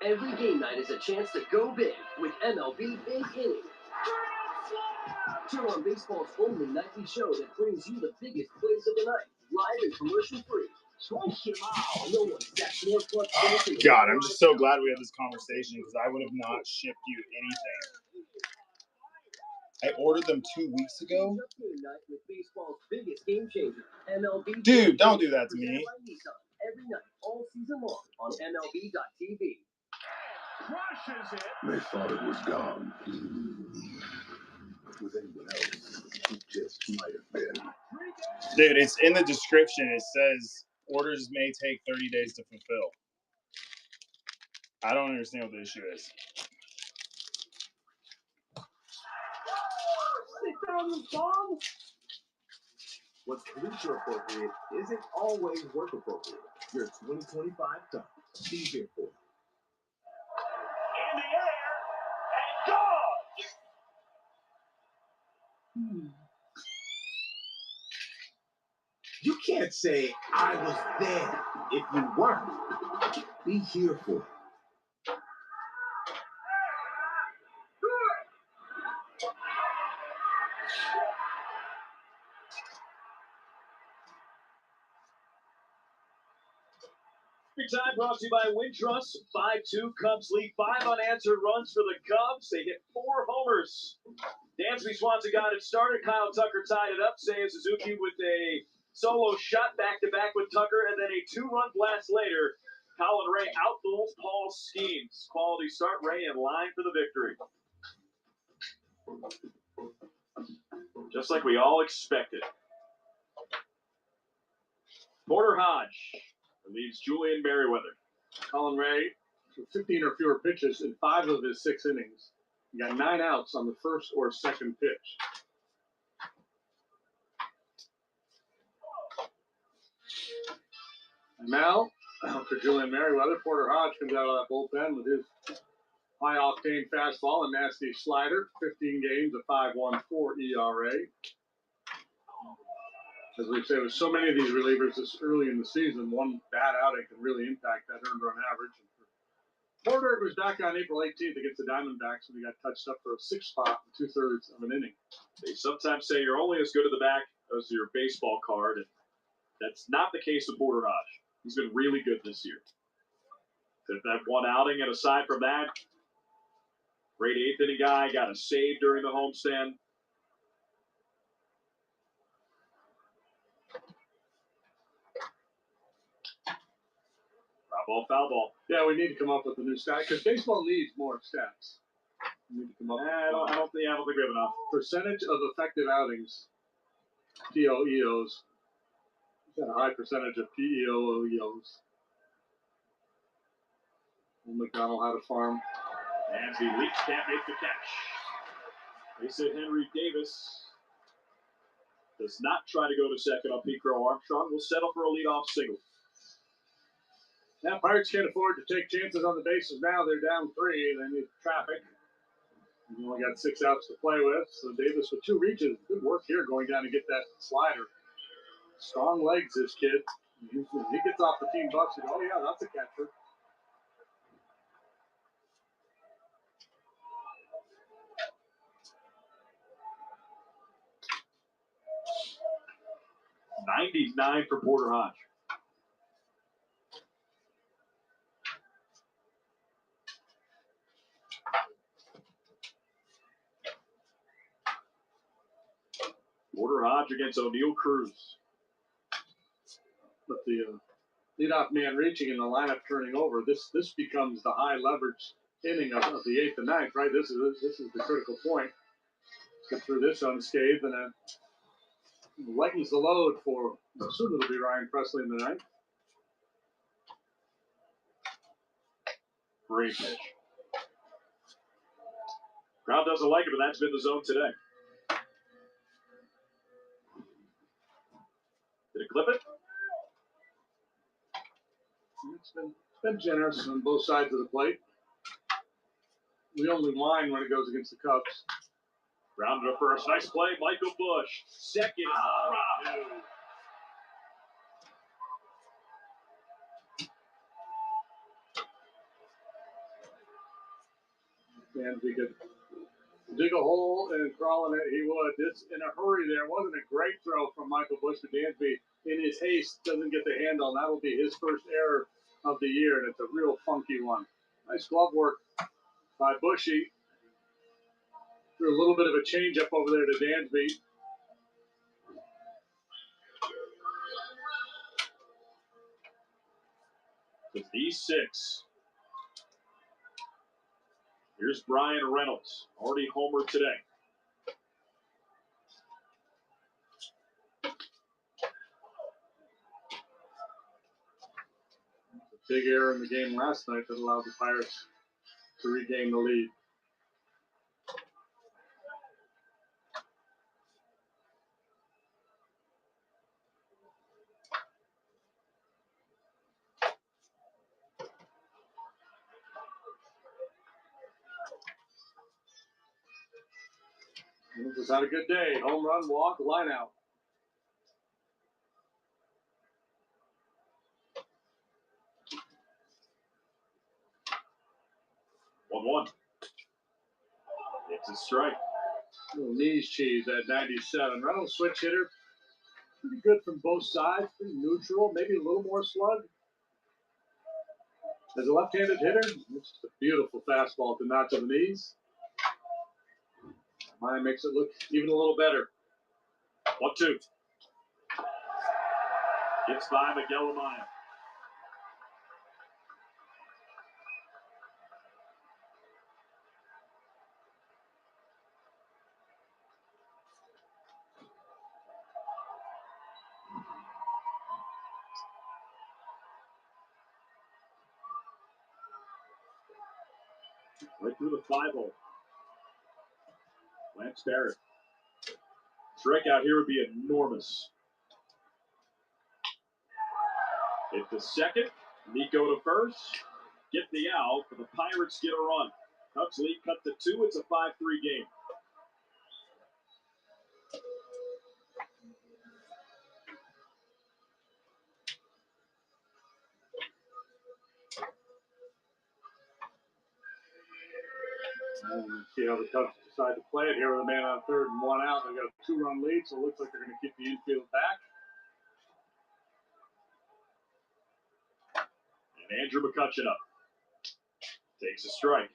Every game night is a chance to go big with MLB Big Inning. Turn on baseball's only nightly show that brings you the biggest plays of the night, live and commercial-free. No one stacks more clutch finishes in the God, I'm just so glad we had this conversation because I would have not shipped you anything. I ordered them 2 weeks ago. Game night with baseball's biggest game changer, MLB. Dude, don't do that to me. Presented by Nissan. Every night, all season long on MLB.tv. Crushes it. They thought it was gone. With anyone else, it just might have been. Dude, it's in the description. It says orders may take 30 days to fulfill. I don't understand what the issue is. Sit down and bomb. What's bleacher appropriate isn't always work appropriate. Your 2025 Cup. Be here for it. In the air and gone. You can't say I was there if you weren't. Be here for it. Time brought to you by Wintrust. 5-2 Cubs lead 5 unanswered runs for the Cubs. They hit 4 homers. Dansby Swanson got it started. Kyle Tucker tied it up. Seiya Suzuki with a solo shot back-to-back with Tucker, and then a 2-run blast later. Colin Ray outduels Paul Skeens. Quality start. Ray in line for the victory. Just like we all expected. Porter Hodge relieves Julian Merriweather. Colin Ray, 15 or fewer pitches in 5 of his 6 innings. He got 9 outs on the first or second pitch. And now, for Julian Merriweather, Porter Hodge comes out of that bullpen with his high-octane fastball and nasty slider. 15 games, a 5.14 ERA. As we say, with so many of these relievers this early in the season, one bad outing can really impact that earned run average. And for Porter was back on April 18th against the Diamondbacks when he got touched up for a 6 spot in 2/3 of an inning. They sometimes say you're only as good at the back as your baseball card, and that's not the case with Porter Hodge. He's been really good this year. That one outing, and aside from that, great 8th inning guy, got a save during the homestand. Foul ball. Yeah, we need to come up with a new stat because baseball needs more stats. We need to come up. I don't think we have enough. Percentage of effective outings, POEOs. He's got a high percentage of PEOEOs. McDonald had a farm. And the Leafs can't make the catch. They said Henry Davis does not try to go to second on Pete Crow. Armstrong will settle for a leadoff single. Now, Pirates can't afford to take chances on the bases now. They're down 3. They need traffic. You only got 6 outs to play with. So Davis with 2 reaches. Good work here going down to get that slider. Strong legs, this kid. He gets off the team bucks and oh yeah, that's a catcher. .99 for Porter Hodge. Porter Hodge against O'Neal Cruz. But the leadoff man reaching in the lineup turning over. This becomes the high leverage inning of the 8th and 9th, right? This is the critical point. Get through this unscathed and then lightens the load for soon it'll be Ryan Presley in the 9th. Great pitch. Crowd doesn't like it, but that's been the zone today. Did it clip it? It's been generous on both sides of the plate. We only whine when it goes against the Cubs. Grounded to first. Nice play, Michael Bush. Second. And we could dig a hole and crawl in it, he would. This in a hurry there. Wasn't a great throw from Michael Bush to Dansby. In his haste, doesn't get the handle. That'll be his first error of the year, and it's a real funky one. Nice glove work by Bushy. Threw a little bit of a changeup over there to Dansby. With these 6. Here's Brian Reynolds, already homered today. Big error in the game last night that allowed the Pirates to regain the lead. Just had a good day. Home run, walk, line out. One. It's a strike. Little knees cheese at 97. Reynolds switch hitter. Pretty good from both sides. Pretty neutral. Maybe a little more slug. As a left-handed hitter, it's just a beautiful fastball to notch on the knees. Mine makes it look even a little better. 1-2. Gets by Miguel Amaya. Right through the 5-0. Lance Barrett. Strikeout here would be enormous. Hit the second. Nico to first. Get the out, but the Pirates get a run. Cubs lead cut to 2. It's a 5-3 game. See how the Cubs decide to play it here with a man on third and 1 out. They got a 2-run lead, so it looks like they're going to keep the infield back. And Andrew McCutcheon up. Takes a strike.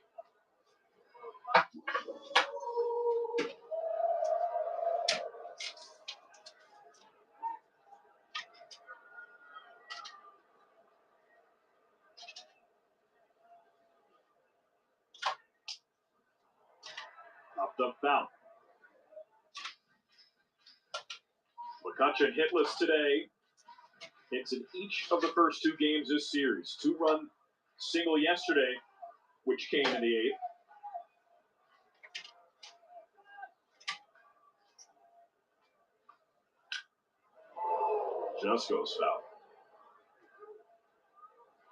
Up foul. McCutcheon hitless today. Hits in each of the first 2 games this series. 2-run single yesterday, which came in the 8th. Just goes foul.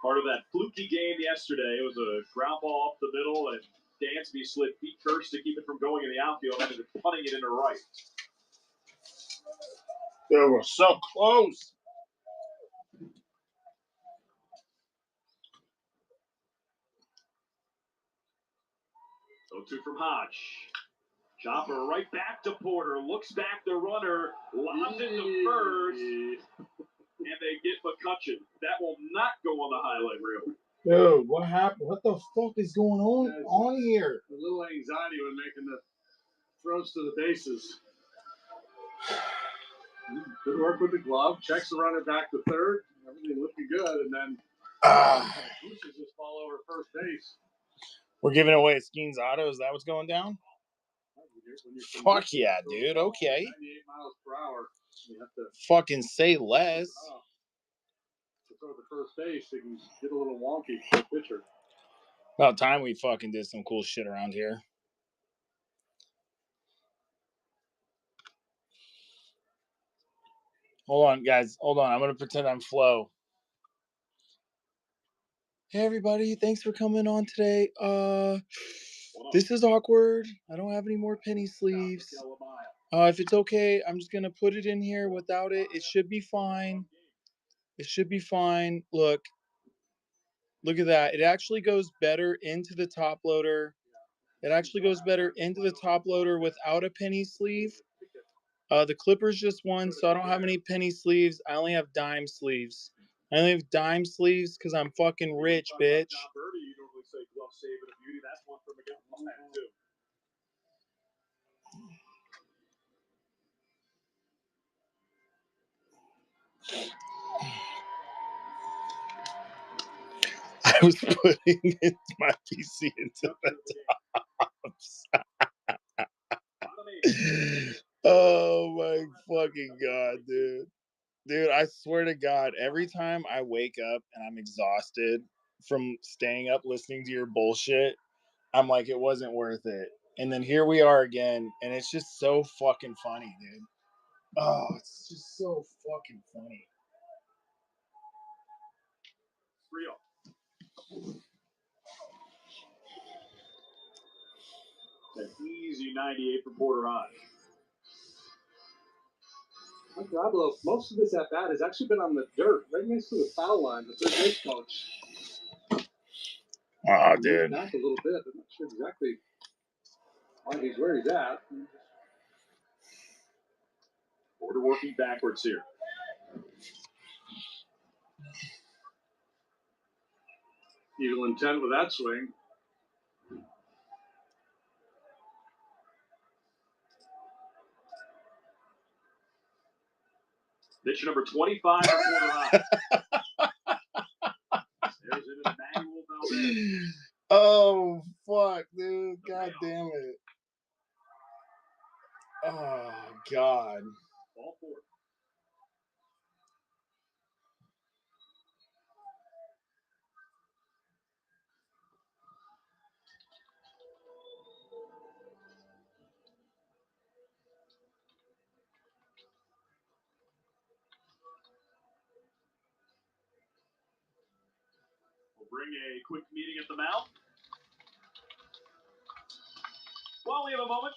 Part of that fluky game yesterday. It was a ground ball up the middle, and Dansby slid feet first to keep it from going in the outfield, and ended up punting it into right. They were so close. So 2 from Hodge. Chopper right back to Porter. Looks back the runner. Lobs it to first. And they get McCutcheon. That will not go on the highlight reel. Dude, what happened? What the fuck is going on here? A little anxiety when making the throws to the bases. Good work with the glove. Checks the runner back to third. Everything looking good. And then pushes this ball over first base. We're giving away a Skeens auto. Is that what's going down? Fuck yeah, dude. Okay. 98 miles per hour. You have to fucking say less. To throw the first base, it can get a little wonky for the pitcher. About time we fucking did some cool shit around here. Hold on, guys. Hold on. I'm going to pretend I'm Flo. Hey, everybody. Thanks for coming on today. This is awkward. I don't have any more penny sleeves. If it's okay, I'm just going to put it in here without it. It should be fine. It should be fine. Look at that. It actually goes better into the top loader. It actually goes better into the top loader without a penny sleeve. The Clippers just won, so I don't have any penny sleeves. I only have dime sleeves. I only have dime sleeves because I'm fucking rich, bitch. I was putting my PC into the tops. Oh my fucking god, dude. Dude, I swear to God, every time I wake up and I'm exhausted from staying up listening to your bullshit, I'm like, it wasn't worth it. And then here we are again, and it's just so fucking funny, dude. Oh, it's just so fucking funny. An easy 98 for Porter Hodge. Garoppolo, most of this at bat has actually been on the dirt, right next to the foul line. The third base coach. Oh, dude. Back a little bit. I'm not sure exactly why he's where he's at. Porter working backwards here. Evil intent with that swing. Pitch number 25 for Porter Hodge. There's into Manuel Valdez. Oh, fuck, dude. God damn it. Oh, God. Ball 4. We'll bring a quick meeting at the mound. While we have a moment,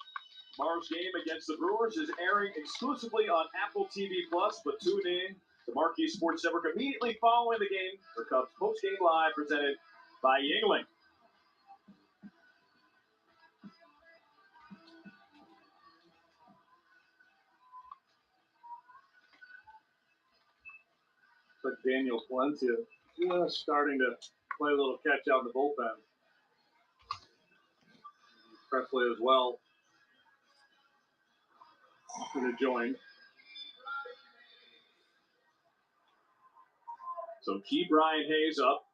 tomorrow's game against the Brewers is airing exclusively on Apple TV+, but tune in to Marquee Sports Network immediately following the game for Cubs Post-Game Live presented by Yuengling. But Daniel Palencia just starting to play a little catch out in the bullpen. Presley as well. Going to join. So keep Brian Hayes up,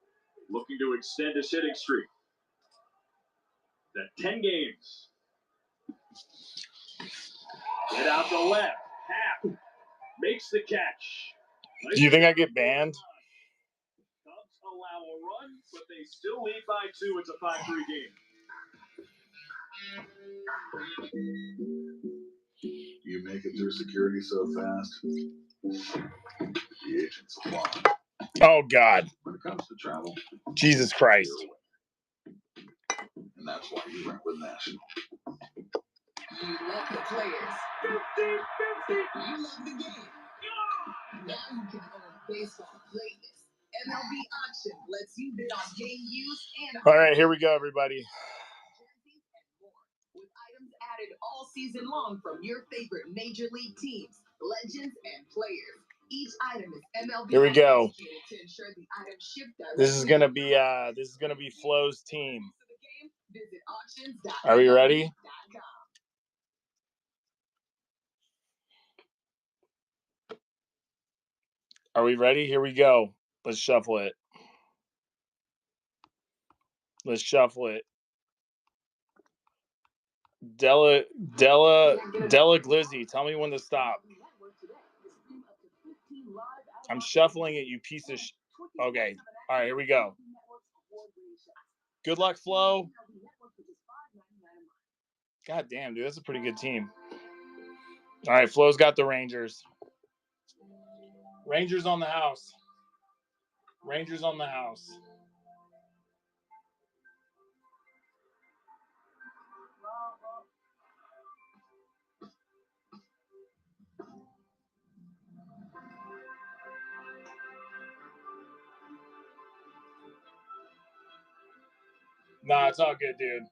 looking to extend his hitting streak. That 10 games. Get out the left. Half. Makes the catch. Do you think I get banned? Cubs allow a run, but they still lead by 2. It's a 5-3 game. You make it through security so fast, the agents apply. Oh, God. When it comes to travel, Jesus Christ. and that's why you rent with National. You love the players. 50-50. You love the game. Now you can own baseball greatness. MLB Auction lets you bid on game use and All right, here we go, everybody. jerseys and more. With items added all season long from your favorite major league teams, legends, and players. Each item is MLB Here we go. authenticated to ensure the item shipped This is directly gonna be Flo's team. to the game. Visit auctions.mlb.com. Are we ready? Are we ready? Here we go. Let's shuffle it. Let's shuffle it. Della Glizzy, tell me when to stop. I'm shuffling it, you piece of Okay. All right, here we go. Good luck, Flo. God damn, dude, that's a pretty good team. All right, Flo's got the Rangers. Rangers on the house. Rangers on the house. Nah, it's all good, dude.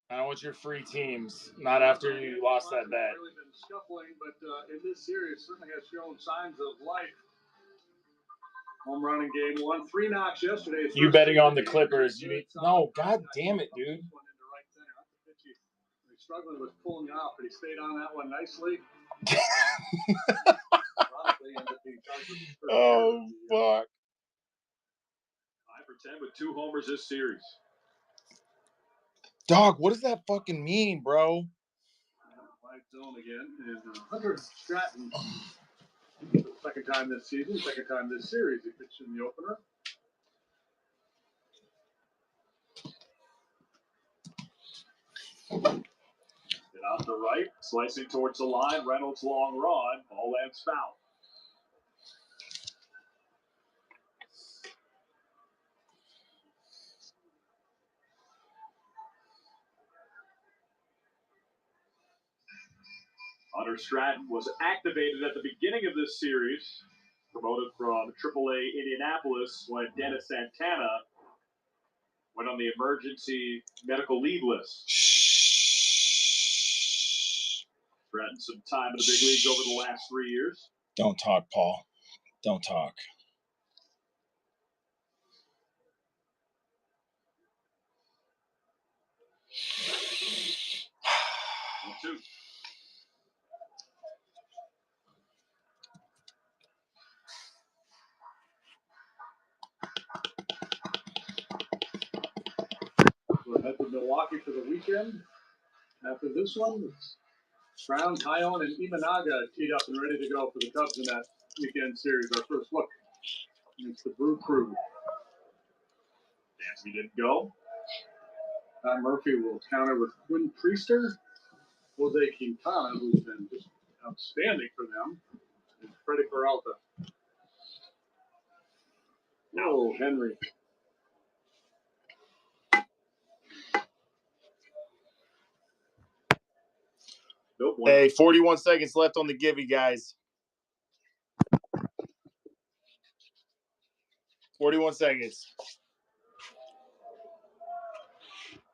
I want your free teams, not after you lost that bet. Really been scuffling, but in this series certainly has shown signs of life. Home run in game one, 3 knocks yesterday. You betting on the Clippers? You need no. God damn it, dude. He's struggling with pulling it off, but he stayed on that one nicely. Oh fuck! 5 for 10 with 2 homers this series. Dog, what does that fucking mean, bro? Wide zone again, and Hunter Stratton. For the second time this season, second time this series, he pitched in the opener. And out to right, slicing towards the line. Reynolds long run. Ball lands foul. Hunter Stratton was activated at the beginning of this series. Promoted from AAA Indianapolis when Dennis Santana went on the emergency medical leave list. Stratton some time in the big leagues over the last 3 years. Don't talk, Paul. Don't talk. Two. We'll head to Milwaukee for the weekend. After this one, it's Brown, Tyone, and Imanaga teed up and ready to go for the Cubs in that weekend series. Our first look against the Brew Crew. Dansby didn't go. Tom Murphy will counter with Quinn Priester. Jose Quintana, who's been just outstanding for them, and Freddie Peralta. No, Henry. Nope. Hey, 41 seconds left on the Givey, guys. 41 seconds.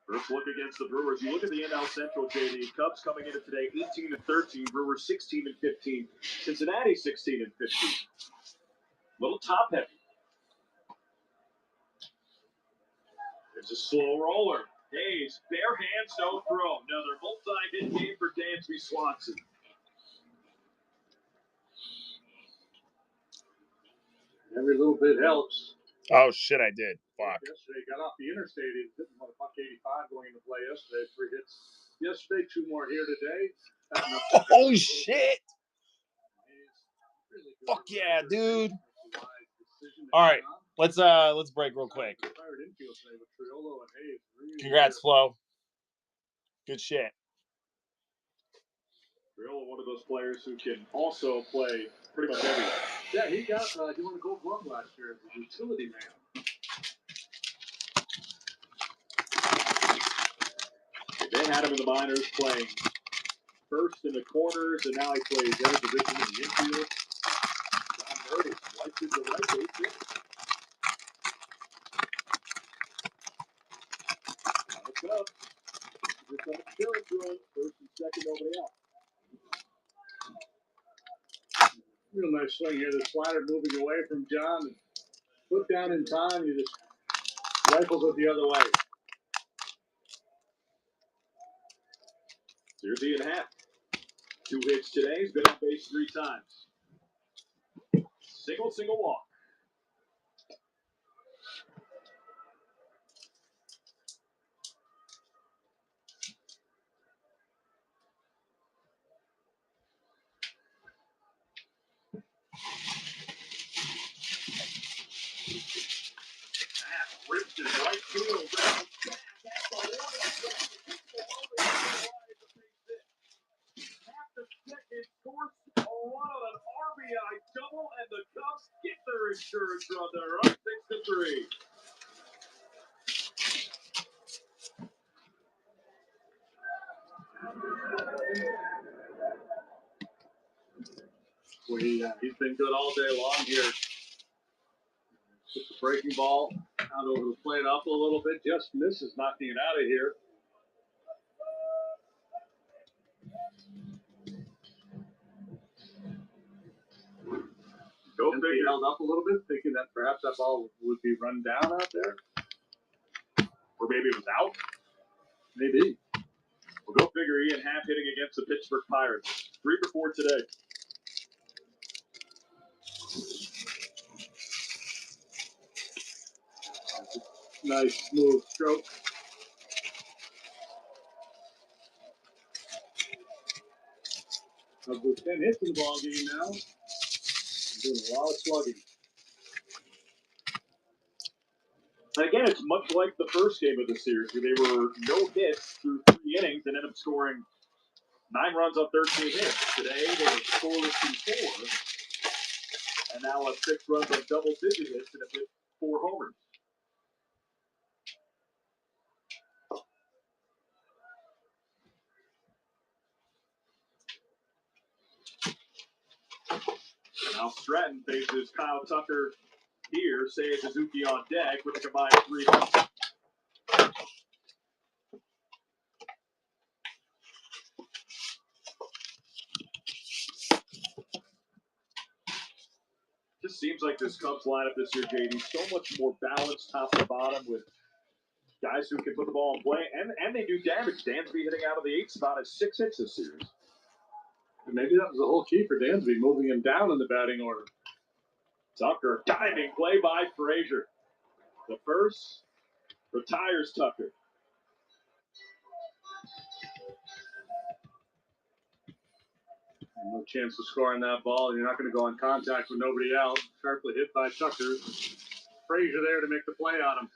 First look against the Brewers. You look at the NL Central, JD. Cubs coming into today 18-13. Brewers 16-15. Cincinnati 16-15. Little top heavy. It's a slow roller. Hayes, bare hands, no throw. Another multi-hit game for Dansby Swanson. Every little bit helps. Oh shit, I did. Fuck. Yesterday, got off the interstate. He hit about a $185 going into play yesterday. 3 hits yesterday, 2 more here today. Oh shit! Fuck yeah, dude. All right, let's break real quick. Congrats, Flo. Good shit. Triolo, one of those players who can also play pretty much everywhere. Yeah, he got he won the Gold Glove last year as a utility man. They had him in the minors playing first in the corners, and now he plays every position in the infield. John Murray swipes it to the right base hit. What's up? Just on insurance run, first and second, nobody out. Real nice swing here. The slider moving away from John. Put down in time. He just rifles it the other way. Here's Ian Happ. 2 hits today. He's been on base 3 times. Single walk. Ripped to right field. Scores a run on an RBI double, and the Cubs get their insurance run. They're up 6-3. Well, he's been good all day long here. Puts the breaking ball out over the plate up a little bit. Just misses knocking it out of here. Go He figure. held up a little bit, thinking that perhaps that ball would be run down out there. Or maybe it was out. Maybe. Well, go figure. Ian Happ hitting against the Pittsburgh Pirates. 3 for 4 today. Nice smooth stroke. Cubs with 10 hits in the ball game now. Doing a lot of slugging. And again, it's much like the first game of the series, where they were no hits through 3 innings and ended up scoring 9 runs on 13 hits. Today, they were scoreless through 4, and now have 6 runs on double-digit hits and have hit 4 homers. Now Stratton faces Kyle Tucker here. Seiya Suzuki on deck with a combined 3 hits. Just seems like this Cubs lineup this year, JD, so much more balanced top to bottom with guys who can put the ball in play, and they do damage. Dansby hitting out of the 8th spot has 6 hits this series. And maybe that was the whole key for Dansby, moving him down in the batting order. Tucker, diving play by Frazier. The first retires Tucker. No chance of scoring that ball. You're not going to go on contact with nobody out. Sharply hit by Tucker. Frazier there to make the play on him.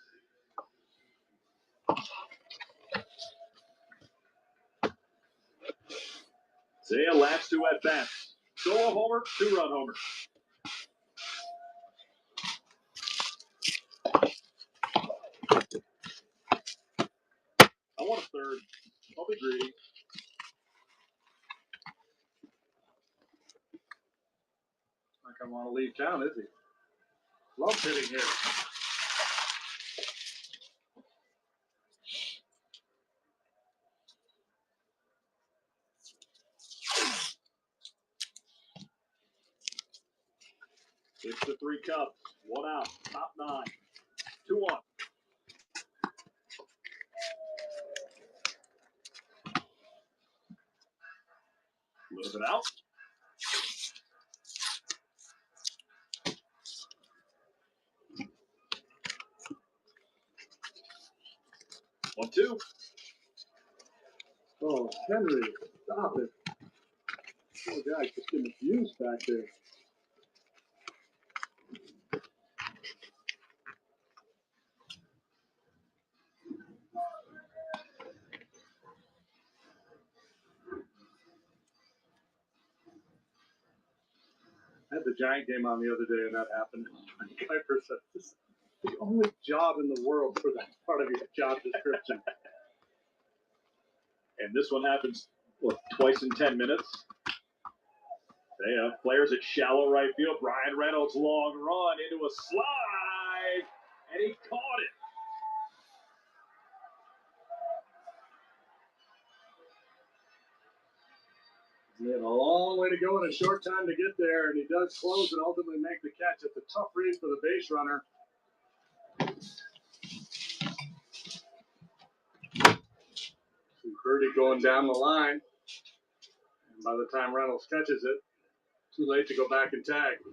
Seiya last 2 at bats. Solo homer, 2-run homer. I want a third. I'll be greedy. Like I want to leave town, is he? Loves hitting here. It's the 3 Cubs. 1 out. Top 9. 2-1. A little bit out. One, 2. Oh, Henry, stop it. Poor guy just getting abused back there. the Giant game on the other day, and that happened. Kuiper said, "This is the only job in the world for that part of your job description." And this one happens, twice in 10 minutes. They have players at shallow right field. Brian Reynolds, long run into a slide, and he caught it. He had a long way to go and a short time to get there, and he does close and ultimately make the catch. It's a tough read for the base runner. Birdie going down the line, and by the time Reynolds catches it, too late to go back and tag.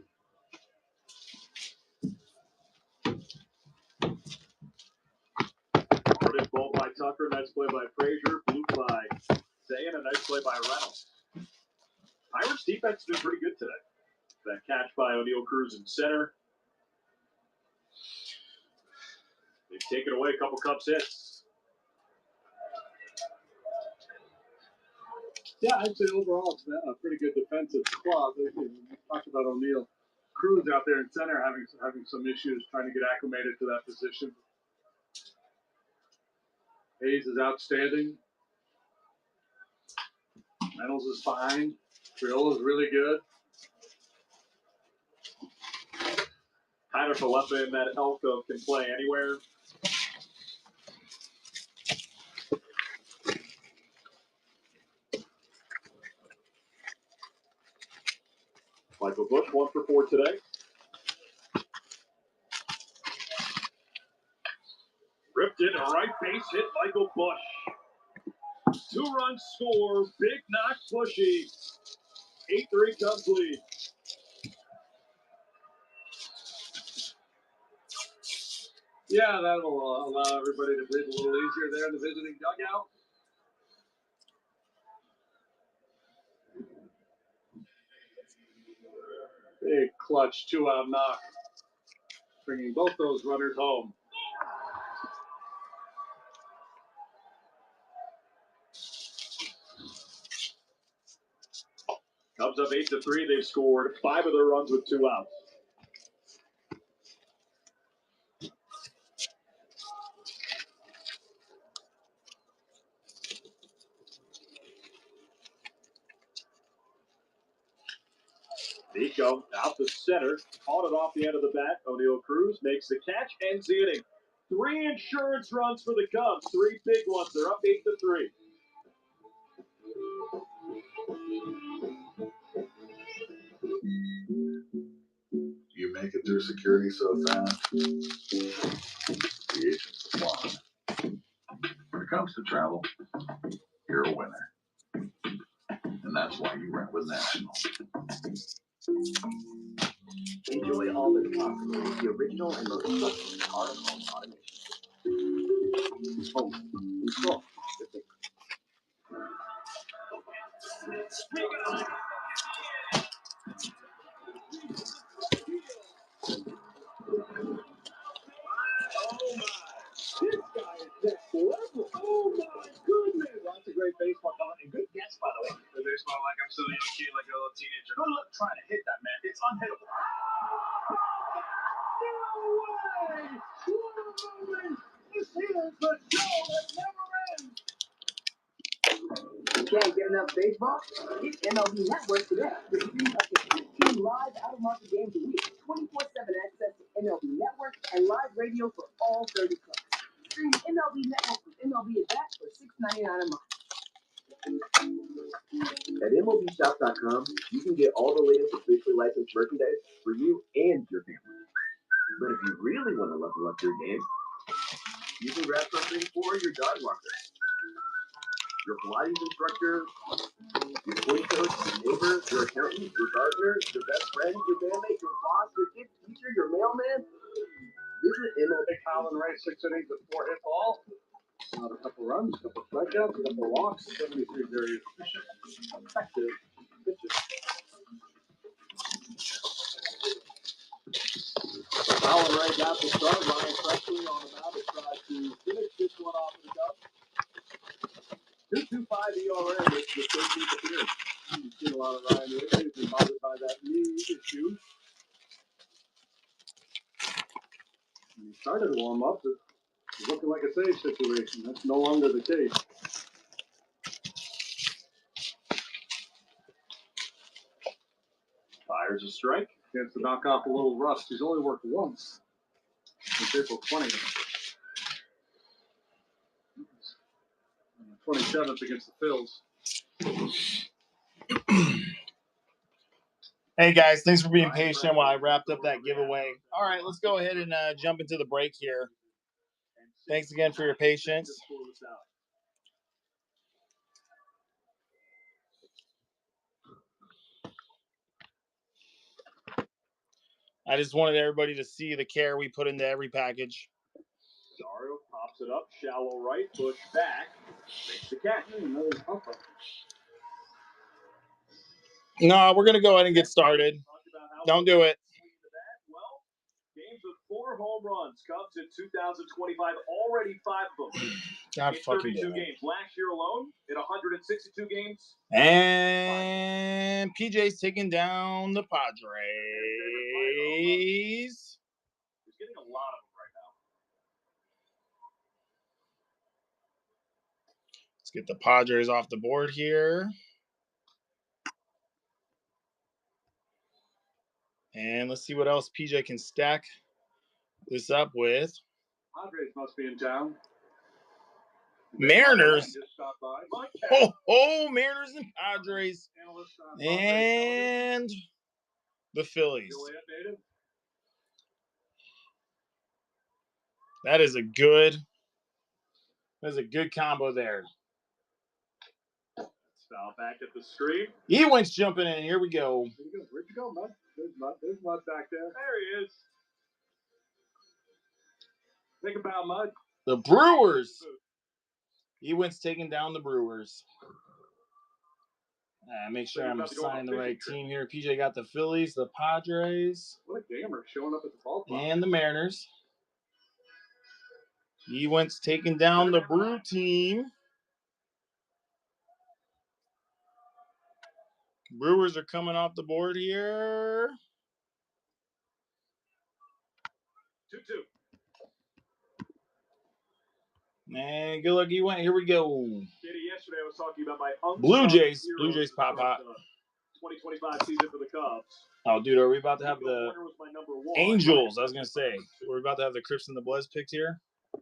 Good ball by Tucker, nice play by Frazier, blue by Zayn, a nice play by Reynolds. Pirates defense has been pretty good today. That catch by O'Neal Cruz in center. They've taken away a couple Cubs hits. Yeah, I'd say overall it's a pretty good defensive squad. We talked about O'Neal Cruz out there in center having some issues trying to get acclimated to that position. Hayes is outstanding. Reynolds is fine. Trill is really good. Tyler Falefa in that elk of can play anywhere. Michael Busch, 1 for 4 today. Ripped into right base, hit Michael Busch. 2-run score, big knock, Bushy. 8-3 Cubs lead. Yeah, that'll allow everybody to breathe a little easier there in the visiting dugout. Big clutch 2-out knock, bringing both those runners home. Cubs up 8-3. They've scored 5 of their runs with 2 outs. Nico out the center, caught it off the end of the bat. O'Neal Cruz makes the catch, ends the inning. 3 insurance runs for the Cubs, 3 big ones. They're up 8-3. You make it through security so fast, the agent's the fun. When it comes to travel, you're a winner. And that's why you rent with National. Enjoy all that's possible with the original and most trusted car and home automation system. Home control. This guy is next level. Oh my goodness. Lots of great baseball talent and good guess, by the way. The baseball like I'm still a young kid, like a little teenager. Good luck trying to hit that, man. It's unhittable. No way! What a moment! This is the show that never ends. You can't get enough baseball? Get MLB Network today. Stream up to 15 live out-of-market games a week, 24/7 access to MLB Network, and live radio for all 30 clubs. Stream MLB Network with MLB at Bat for $6.99 a month. At MLBshop.com, you can get all the latest officially licensed merchandise for you and your family. But if you really want to level up your game, you can grab something for your dog walker, your Pilates instructor, your toy coach, your neighbor, your accountant, your gardener, your best friend, your bandmate, your boss, your kid teacher, your mailman. Visit MLB. Colin Ray, 6 innings with 4 hit balls. Not a couple runs, a couple strikeouts, a couple walks, 73 very efficient, effective pitches. Colin Ray got the start. Ryan Presley on the mound has tried to finish this one off for the Cubs. 2.25 ERA with the 13th appearance. You've seen a lot of Ryan lately. He's been bothered by that knee issue. When he started to warm up, it was looking like a save situation. That's no longer the case. Fires a strike. Chance to knock off a little rust. He's only worked once since April 20th. On the 27th against the Phils. Hey guys, thanks for being patient while I wrapped up that giveaway. All right, let's go ahead and jump into the break here. Thanks again for your patience. I just wanted everybody to see the care we put into every package. Dario pops it up, shallow right, push back, makes the catch. No, we're going to go ahead and get started. Don't do it. Well, games with 4 home runs. Cubs in 2025, already 5 of them. God in fucking 32 do it. games. Last year alone, in 162 games. And PJ's taking down the Padres. He's getting a lot of them right now. Let's get the Padres off the board here. And let's see what else PJ can stack this up with. Padres must be in town. Mariners. Mariners and Padres. And the Phillies. That is a good combo there. Foul back at the street. Ewing's jumping in. Here we go. Where'd you go, Mud? There's Mud back there. There he is. Think about Mud. The Brewers. Ewing's taking down the Brewers. Make sure I'm signing the right team here. PJ got the Phillies, the Padres. What a gamer showing up at the ballpark. And the Mariners. Ewing's taking down the Brew team. Brewers are coming off the board here. 2-2. Man, good luck, Ewing. Here we go. Kitty, yesterday I was talking about my Blue Jays. Blue Jays pop hot. 2025 season for the Cubs. Oh, dude, are we about to have the Angels? I was going to say. We're about to have the Crips and the Bloods picked here. I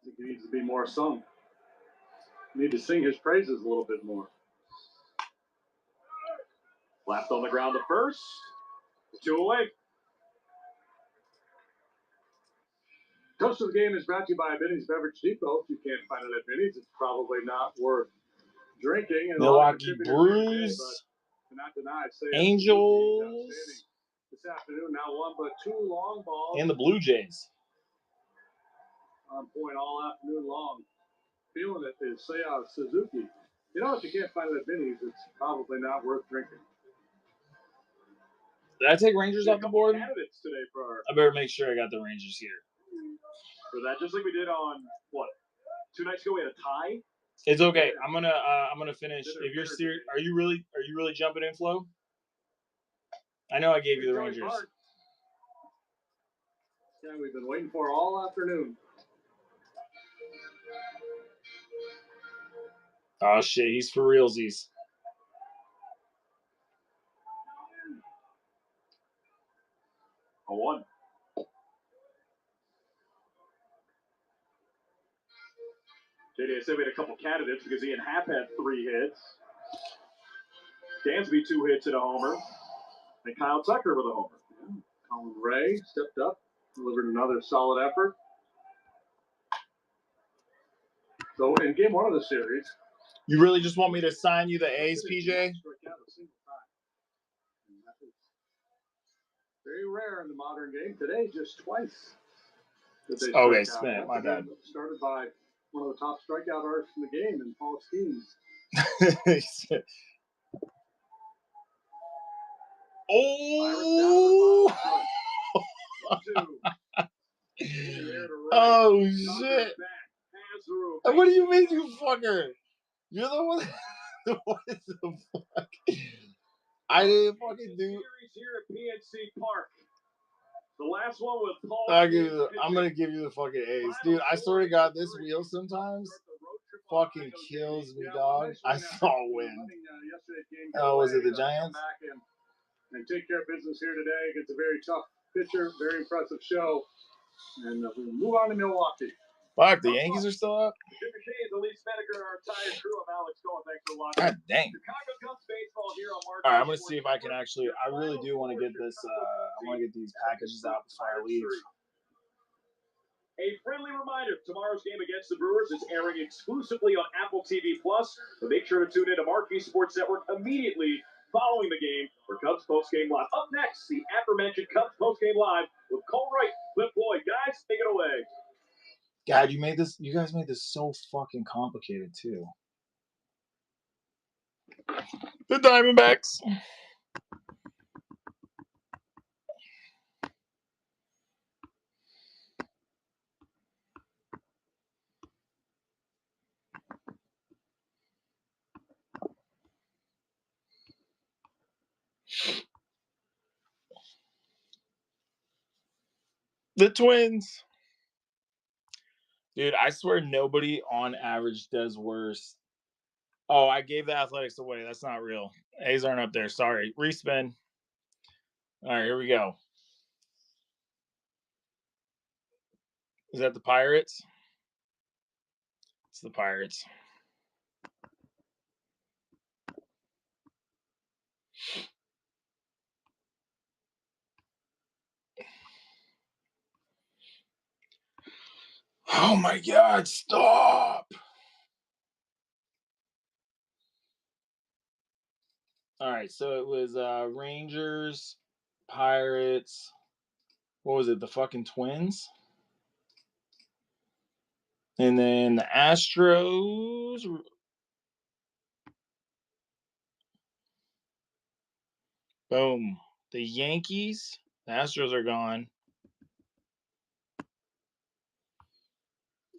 think he needs to be more sung. Need to sing his praises a little bit more. Left on the ground to first. 2 away. Toast of the Game is brought to you by Vinny's Beverage Depot. If you can't find it at Vinny's, it's probably not worth drinking. And Milwaukee Brews. Cannot deny, Angels. This afternoon, now 1 but 2 long balls. And the Blue Jays. On point all afternoon long. Feeling it is Seiya Suzuki. You know, if you can't find it at Vinny's, it's probably not worth drinking. Did I take Rangers off the board? Candidates today for our, I better make sure I got the Rangers here. For that, just like we did on what 2 nights ago, we had a tie. It's okay. I'm gonna finish. If you're serious, are you really jumping in, Flo? I know I gave you the Rangers. Yeah, we've been waiting for all afternoon. Oh shit, he's for realsies. A 1. JD, I said we had a couple candidates because Ian Happ had 3 hits. Dansby 2 hits and a homer. And Kyle Tucker with a homer. Yeah. Colin Ray stepped up, delivered another solid effort. So in game 1 of the series. You really just want me to sign you the A's, PJ? Very rare in the modern game. Today, just twice. Okay, spin it. My bad. Started by one of the top strikeout artists in the game, in Paul Skeens. Oh! Oh shit! What do you mean, you fucker? You're the one. What the fuck? I didn't fucking do. Series here at PNC Park. The last one was Paul. I'm gonna give you the fucking A's, dude. I swear to God, this wheel sometimes fucking kills me, dog. I saw a win. Oh, was it the Giants? And take care of business here today against a very tough pitcher, very impressive show, and we move on to Milwaukee. Fuck, the Yankees are still up. Jimmy Shane, Elise Spenneker, our entire crew of Alex Cohen. Thanks for watching. God dang. Chicago Cubs baseball here on March. All right, I'm gonna see if I can actually. I really do want to get this. I want to get these packages out before I leave. A friendly reminder: tomorrow's game against the Brewers is airing exclusively on Apple TV Plus. So make sure to tune in to Marquee Sports Network immediately following the game for Cubs Postgame Live. Up next, the aforementioned Cubs Postgame Live with Cole Wright, Cliff Floyd. Guys, take it away. God, you guys made this so fucking complicated too. The Diamondbacks. The Twins. Dude, I swear nobody on average does worse. Oh, I gave the Athletics away. That's not real. A's aren't up there. Sorry. Respin. All right, here we go. Is that the Pirates? It's the Pirates. Oh my God, stop. All right, so it was Rangers, Pirates. What was it? The fucking Twins? And then the Astros. Boom. The Yankees. The Astros are gone.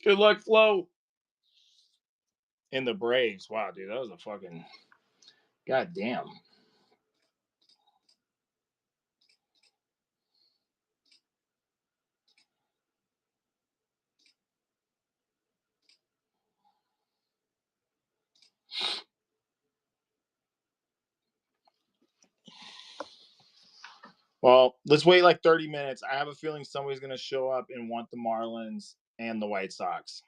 Good luck, Flo. And the Braves. Wow, dude, that was a fucking goddamn. Well, let's wait like 30 minutes. I have a feeling somebody's going to show up and want the Marlins and the White Sox.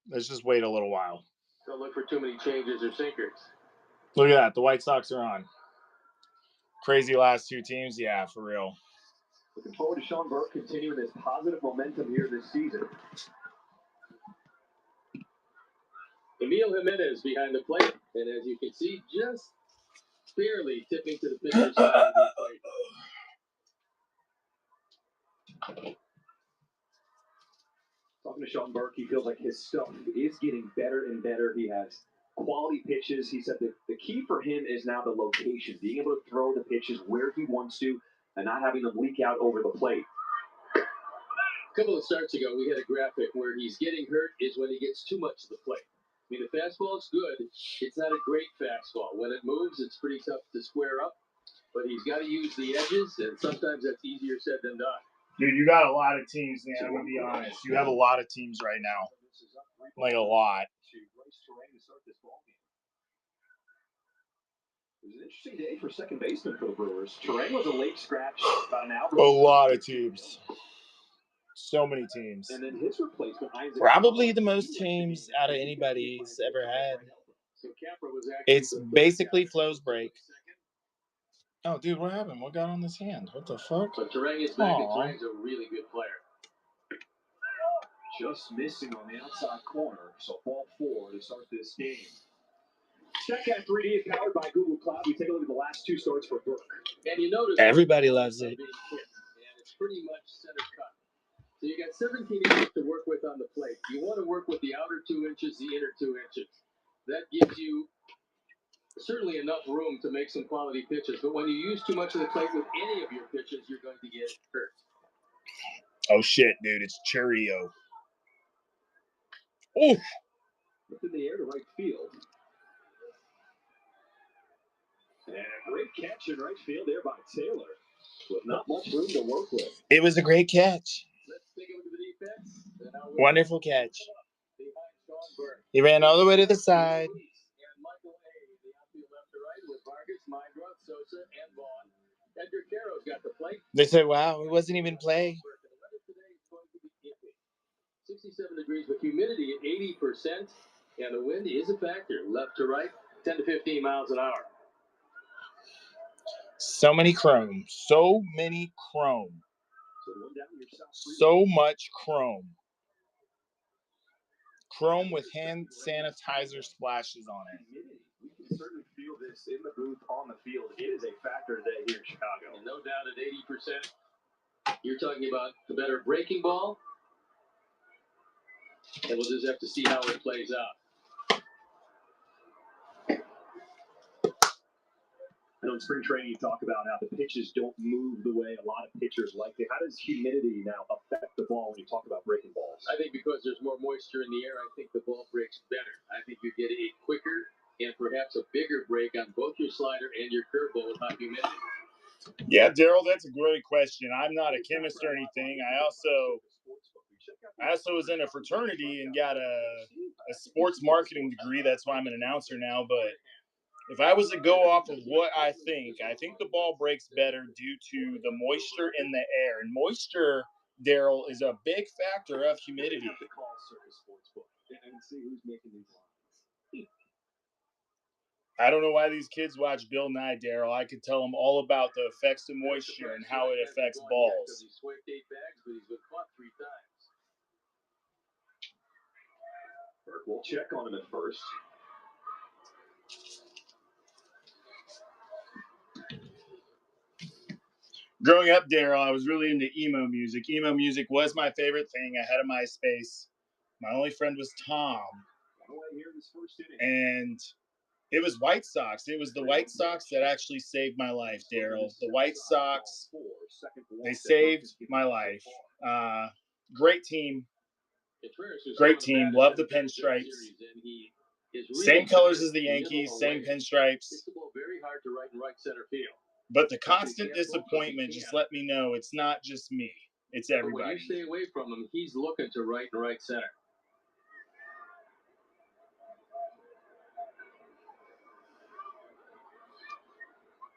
Let's just wait a little while. Don't look for too many changes or sinkers. Look at that. The White Sox are on. Crazy last two teams. Yeah, for real. Looking forward to Sean Burke continuing this positive momentum here this season. Emil Jimenez behind the plate, and as you can see, just barely tipping to the pitcher's side of the plate. Talking to Sean Burke, he feels like his stuff is getting better and better. He has quality pitches. He said that the key for him is now the location, being able to throw the pitches where he wants to and not having them leak out over the plate. A couple of starts ago, we had a graphic where he's getting hurt is when he gets too much to the plate. I mean, the fastball's good. It's not a great fastball. When it moves, it's pretty tough to square up. But he's got to use the edges, and sometimes that's easier said than done. Dude, you got a lot of teams, man. I'm going to be honest. You have a lot of teams right now. Like a lot. It was an interesting day for second baseman for the Brewers. Terrain was a late scratch, about an hour. A lot of teams. So many teams. And then his replacement, probably the most teams out of anybody's ever had. It's basically Flo's break. Oh, dude, what happened? What got on this hand? What the fuck? But Terrain is back, and Terrain's a really good player. Just missing on the outside corner, so ball 4 to start this game. StatCast 3D is powered by Google Cloud. We take a look at the last two starts for Burke. And you notice everybody loves it. And it's pretty much center cut. So you got 17 inches to work with on the plate. You want to work with the outer 2 inches, the inner 2 inches. That gives you certainly enough room to make some quality pitches. But when you use too much of the plate with any of your pitches, you're going to get hurt. Oh, shit, dude. It's Cheerio. Oh. Up in the air to right field. And a great catch in right field there by Taylor, with not much room to work with. It was a great catch. Let's take a look at the defense. Wonderful catch. He ran all the way to the side. And Michael A., the outfield left to right with Vargas, Mindra, Sosa, and Vaughn. Edgar Carroll's got the plate. They said, wow, it wasn't even play. 67 degrees with humidity at 80%, and the wind is a factor. Left to right, 10 to 15 miles an hour. So many chrome. So many chrome. So much chrome. Chrome with hand sanitizer splashes on it. We can certainly feel this in the booth, on the field. It is a factor today here in Chicago. And no doubt at 80%. You're talking about the better breaking ball. And we'll just have to see how it plays out. I know in spring training you talk about how the pitches don't move the way a lot of pitchers like to. How does humidity now affect the ball when you talk about breaking balls? I think because there's more moisture in the air, I think the ball breaks better. I think you get a quicker and perhaps a bigger break on both your slider and your curveball with high humidity. Yeah, Daryl, that's a great question. I'm not a chemist or anything. I also was in a fraternity and got a sports marketing degree. That's why I'm an announcer now. But if I was to go off of what I think the ball breaks better due to the moisture in the air. And moisture, Daryl, is a big factor of humidity. I don't know why these kids watch Bill Nye, Daryl. I could tell them all about the effects of moisture and how it affects balls. He swiped 8 bags, but he's been caught 3 times. Burke will check on him at first. Growing up, Daryl, I was really into emo music. Emo music was my favorite thing. I had a MySpace. My only friend was Tom. And it was White Sox. It was the White Sox that actually saved my life, Daryl. The White Sox, they saved my life. Great team. Great team. Love the pinstripes. Same colors as the Yankees, same pinstripes. Very hard to right in right center field. But the constant disappointment just let me know it's not just me. It's everybody. But when you stay away from him, he's looking to right and right center.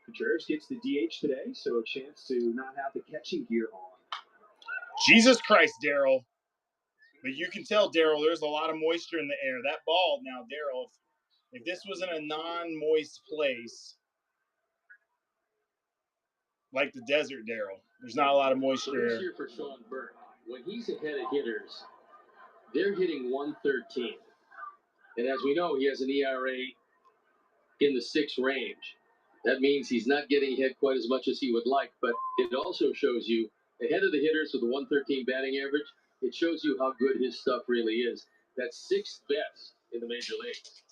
Contreras gets the DH today, so a chance to not have the catching gear on. Jesus Christ, Daryl. But you can tell, Daryl, there's a lot of moisture in the air. That ball, now, Daryl, if this was in a non-moist place, like the desert, Daryl, there's not a lot of moisture. This year for Sean Burke, when he's ahead of hitters, they're hitting 113. And as we know, he has an ERA in the 6 range. That means he's not getting ahead quite as much as he would like, but it also shows you, ahead of the hitters with a 113 batting average, it shows you how good his stuff really is. That's 6th best in the major leagues.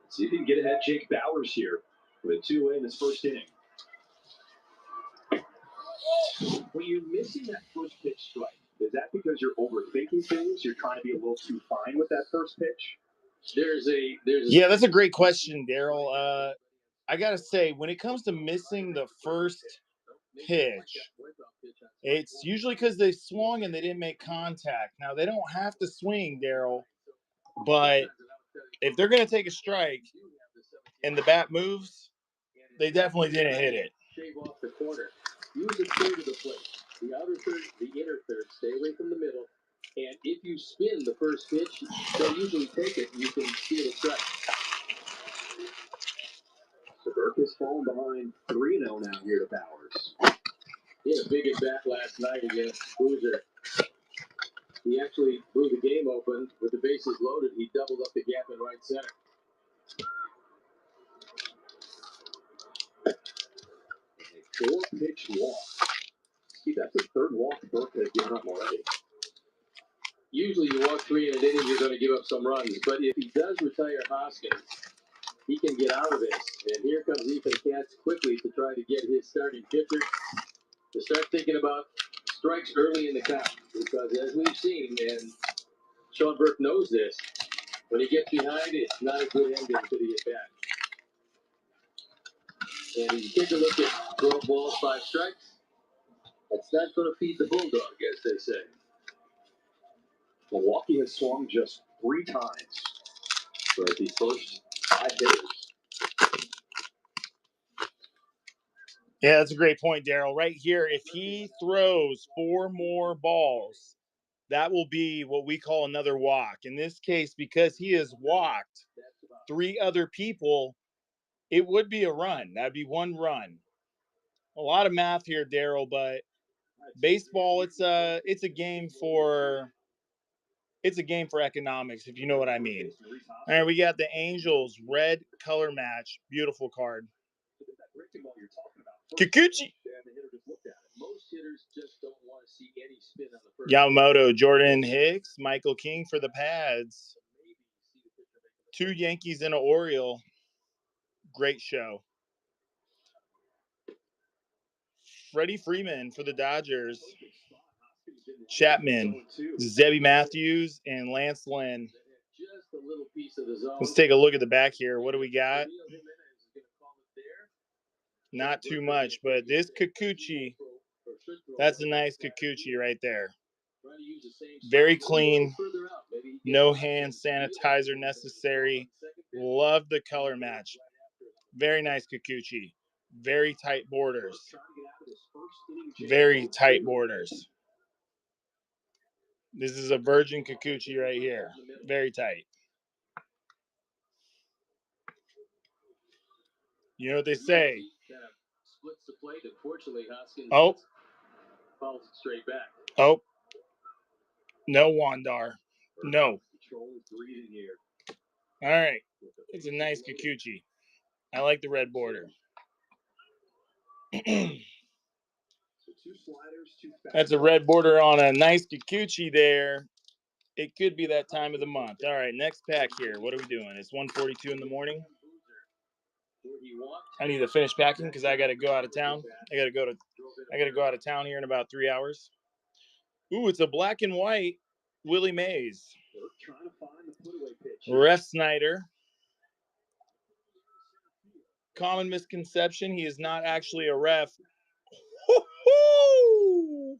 Let's see if he can get ahead Jake Bauers here with a 2-away in this first inning. When you're missing that first pitch strike, is that because you're overthinking things? You're trying to be a little too fine with that first pitch? Yeah, that's a great question, Daryl. I got to say, when it comes to missing the first pitch, it's usually because they swung and they didn't make contact. Now, they don't have to swing, Daryl, but if they're going to take a strike and the bat moves, they definitely didn't hit it. Shave off the corner. Use a third of the plate. The outer third, the inner third. Stay away from the middle. And if you spin the first pitch, they'll usually take it and you can steal a strike. So Burke has fallen behind 3-0 now here to Bauers. He had a big at bat last night against Boozer. He actually blew the game open with the bases loaded. He doubled up the gap in right center. A 4-pitch walk. See, that's the 3rd walk Burke has given up already. Usually you walk 3 in an inning, you're going to give up some runs. But if he does retire Hoskins, he can get out of this. And here comes Ethan Katz quickly to try to get his starting pitcher to start thinking about strikes early in the count. Because as we've seen, and Sean Burke knows this, when he gets behind, it's not a good ending to the at-bat. And you take a look at 12 balls, 5 strikes. That's not going to feed the bulldog, as they say. Milwaukee has swung just 3 times for the first 5 hitters. Yeah, that's a great point, Daryl. Right here, if he throws 4 more balls, that will be what we call another walk. In this case, because he has walked 3 other people, it would be a run. That'd be 1 run. A lot of math here, Daryl, but baseball, it's a game for economics, if you know what I mean. All right, we got the Angels red color match. Beautiful card. Kikuchi. Most hitters just don't want to see any spin on the first. Yamamoto, Jordan Hicks, Michael King for the Pads. 2 Yankees and an Oriole. Great show. Freddie Freeman for the Dodgers. Chapman, Zebby Matthews, and Lance Lynn. Let's take a look at the back here. What do we got? Not too much, but this Kikuchi, that's a nice Kikuchi right there. Very clean. No hand sanitizer necessary. Love the color match. Very nice Kikuchi. Very tight borders. Very tight borders. This is a virgin Kikuchi right here. Very tight. You know what they say? Oh. Oh. No, Wandar. No. All right. It's a nice Kikuchi. I like the red border. That's a red border on a nice Kikuchi there. It could be that time of the month. All right, next pack here. What are we doing? It's 1:42 in the morning. I need to finish packing because I got to go out of town. I got to go out of town here in about 3 hours. Ooh, it's a black and white Willie Mays. Ref Snyder. Common misconception, he is not actually a ref. Woo-hoo!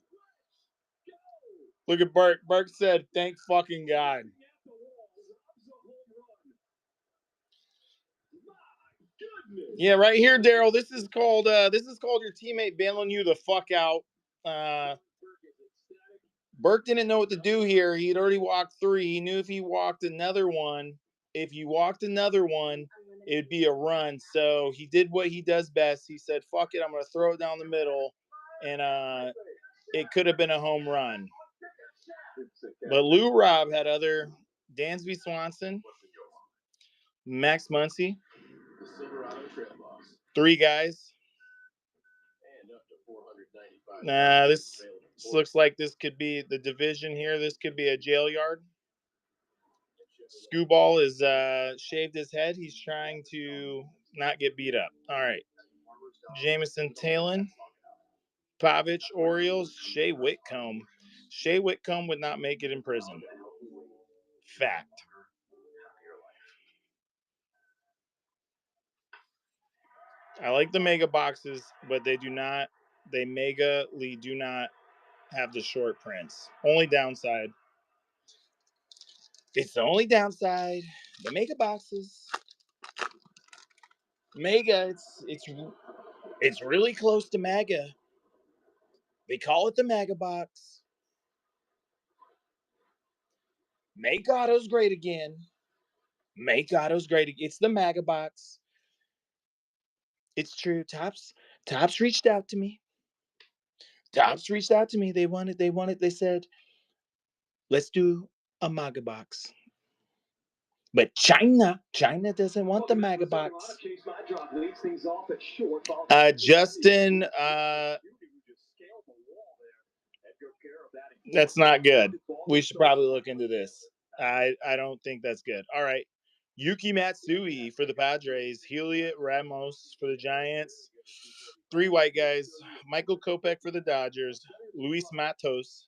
Look at Burke. Burke said, "Thank fucking God." Yeah, right here, Daryl. This is called your teammate bailing you the fuck out. Burke didn't know what to do here. He'd already walked 3. He knew if he walked another one, it'd be a run. So he did what he does best. He said, "Fuck it, I'm gonna throw it down the middle," and it could have been a home run. But Lou Robb had other Dansby Swanson, Max Muncy, 3 guys. This looks like this could be the division here. This could be a jail yard. Scooball is shaved his head. He's trying to not get beat up. All right. Jamison Talon, Pavich, Orioles, Shea Whitcomb. Shea Whitcomb would not make it in prison. Fact. I like the mega boxes, but they do not have the short prints. Only downside. It's the only downside. The mega boxes. Mega, it's really close to mega. They call it the mega box. Make autos great again. Make autos great again. It's the mega box. It's true. Tops reached out to me. They wanted. They said, let's do a mega box. But China doesn't want the mega box. Justin, that's not good. We should probably look into this. I don't think that's good. All right. Yuki Matsui for the Padres. Heliot Ramos for the Giants. 3 white guys. Michael Kopech for the Dodgers. Luis Matos.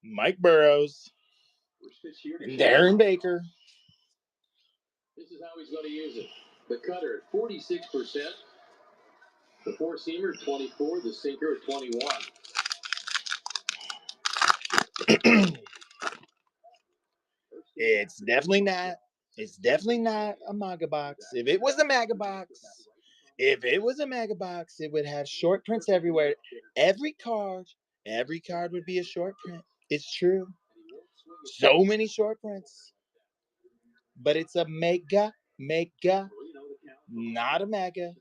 Mike Burrows. And Darren Baker. This is how he's going to use it. The cutter at 46%. The four-seamer, 24. The sinker, 21. It's definitely not. It's definitely not a MAGA box. If it was a MAGA box, it would have short prints everywhere. Every card would be a short print. It's true. So many short prints. But it's a mega, not a MAGA.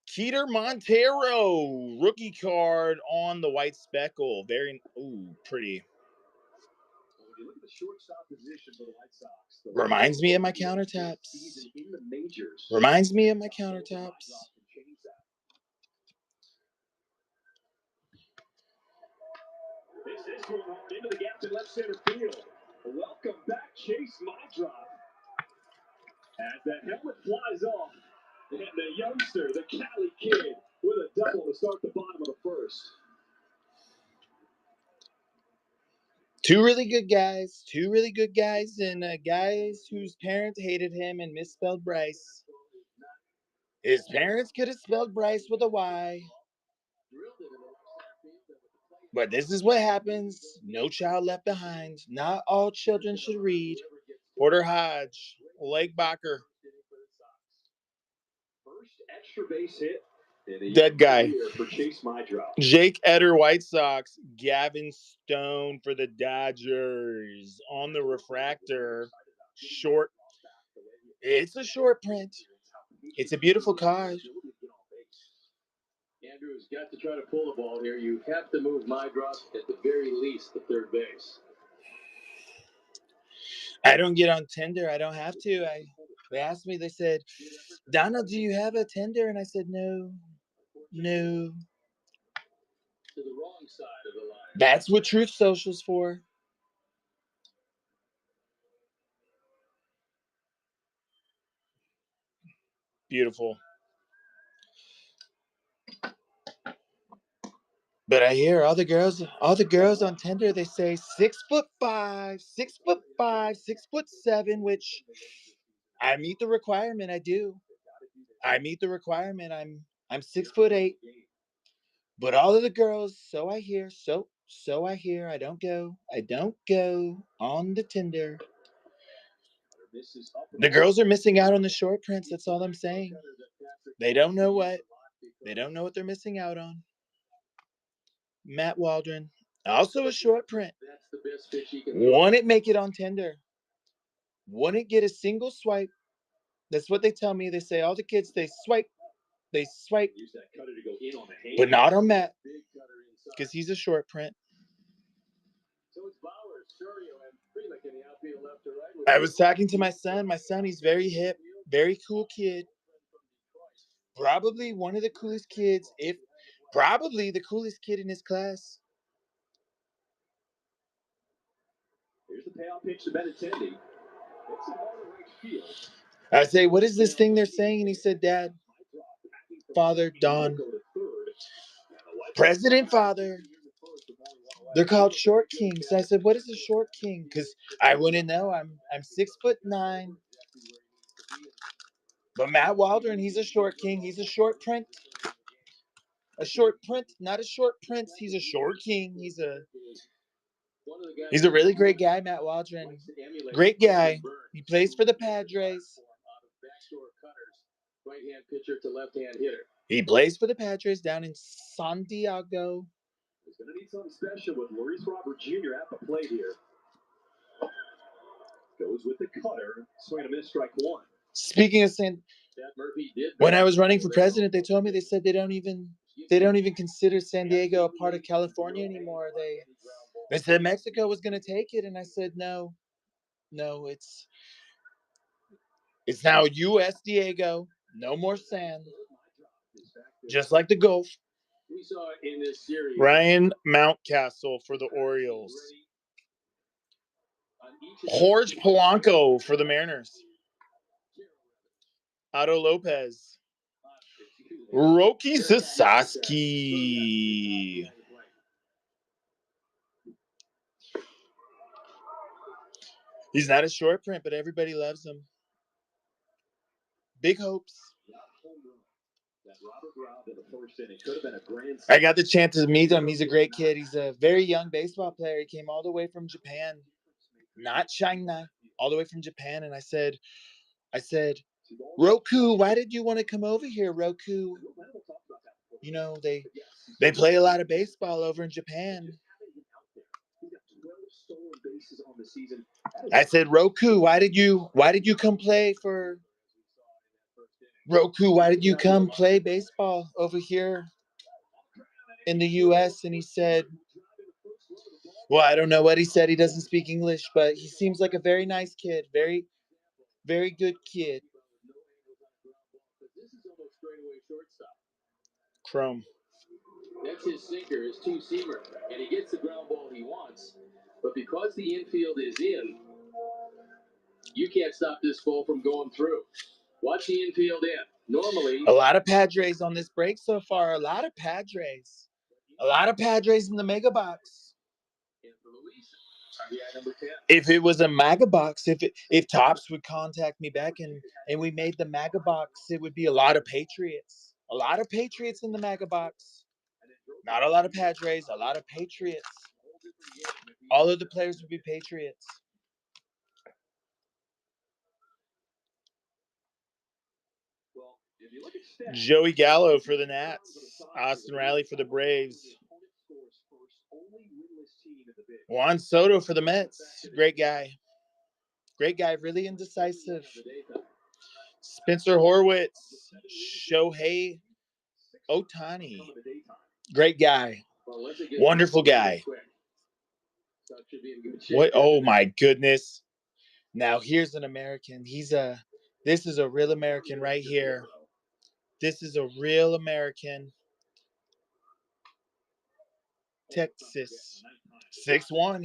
Keter Montero, rookie card on the white speckle. Very, pretty. Reminds me of my countertops. Reminds me of my countertops. This one hard into the gap to left center field. Welcome back, Chase Maudroff. As that helmet flies off, and the youngster, the Cali kid, with a double to start the bottom of the first. Two really good guys, and guys whose parents hated him and misspelled Bryce. His parents could have spelled Bryce with a Y. But this is what happens. No child left behind. Not all children should read. Porter Hodge, Lake Bacher. First extra base hit. Dead guy. For Chase Maudroff. Jake Eder, White Sox. Gavin Stone for the Dodgers. On the refractor. Short. It's a short print. It's a beautiful card. Andrew's got to try to pull the ball here. You have to move Maudroff at the very least to third base. I don't get on Tinder. I don't have to. They asked me, they said, Donald, do you have a Tinder? And I said, no. To the wrong side of the line. That's what Truth Social's for. Beautiful. But I hear all the girls on Tinder, they say 6'5", 6'5", 6'7", which I meet the requirement. I do. I meet the requirement. I'm 6'8". But all of the girls, so I hear, I don't go on the Tinder. The girls are missing out on the short prints. That's all I'm saying. They don't know what they're missing out on. Matt Waldron, also a short print. Wouldn't make it on Tinder. Wouldn't get a single swipe. That's what they tell me. They say all the kids, they swipe. But not on Matt, because he's a short print. I was talking to my son. He's very hip, very cool kid. Probably one of the coolest kids, probably the coolest kid in his class. Here's the payoff pitch to Benintendi. It's a ball to right field. I say, what is this thing they're saying? And he said, Dad, Father, Don, President Father. They're called short kings. I said, what is a short king? Because I wouldn't know. I'm 6'9". But Matt Waldron, he's a short king. He's a short print. A short print, not a short prince. He's a short king. He's a really great guy, Matt Waldron. Great guy. He plays for the Padres. Right-hand pitcher to left-hand hitter. He plays for the Padres down in Santiago. He's going to need something special with Maurice Robert Jr. at the plate here. Goes with the cutter. Swing and a miss, strike one. Speaking of when I was running for president, they told me, they said they don't even consider San Diego a part of California anymore. They said Mexico was going to take it, and I said no, it's now U.S. Diego. No more San. Just like the Gulf. We saw in this series. Ryan Mountcastle for the Orioles. Jorge Polanco for the Mariners. Otto Lopez. Roki Sasaki. He's not a short print, but everybody loves him. Big hopes. I got the chance to meet him. He's a great kid. He's a very young baseball player. He came all the way from Japan, not China, all the way from Japan. And I said, Roku, why did you want to come over here, Roku? You know, they play a lot of baseball over in Japan. I said, Roku, why did you come play for Roku? Why did you come play baseball over here in the U.S.? And he said, well, I don't know what he said. He doesn't speak English, but he seems like a very nice kid. Very, very good kid. Chrome. That's his sinker, his two-seamer, and he gets the ground ball he wants. But because the infield is in, you can't stop this ball from going through. Watch the infield in. Normally, a lot of Padres on this break so far. A lot of Padres. A lot of Padres in the mega box. If it was a mega box, if Tops would contact me back and we made the mega box, it would be a lot of Patriots. A lot of Patriots in the mega box. Not a lot of Padres, a lot of Patriots. All of the players would be Patriots. Joey Gallo for the Nats. Austin Riley for the Braves. Juan Soto for the Mets. Great guy. Great guy. Really indecisive. Spencer Horwitz. Shohei Ohtani. Great guy. Wonderful guy. What? Oh my goodness. Now here's an American. This is a real American right here. This is a real American. Texas. 6'1".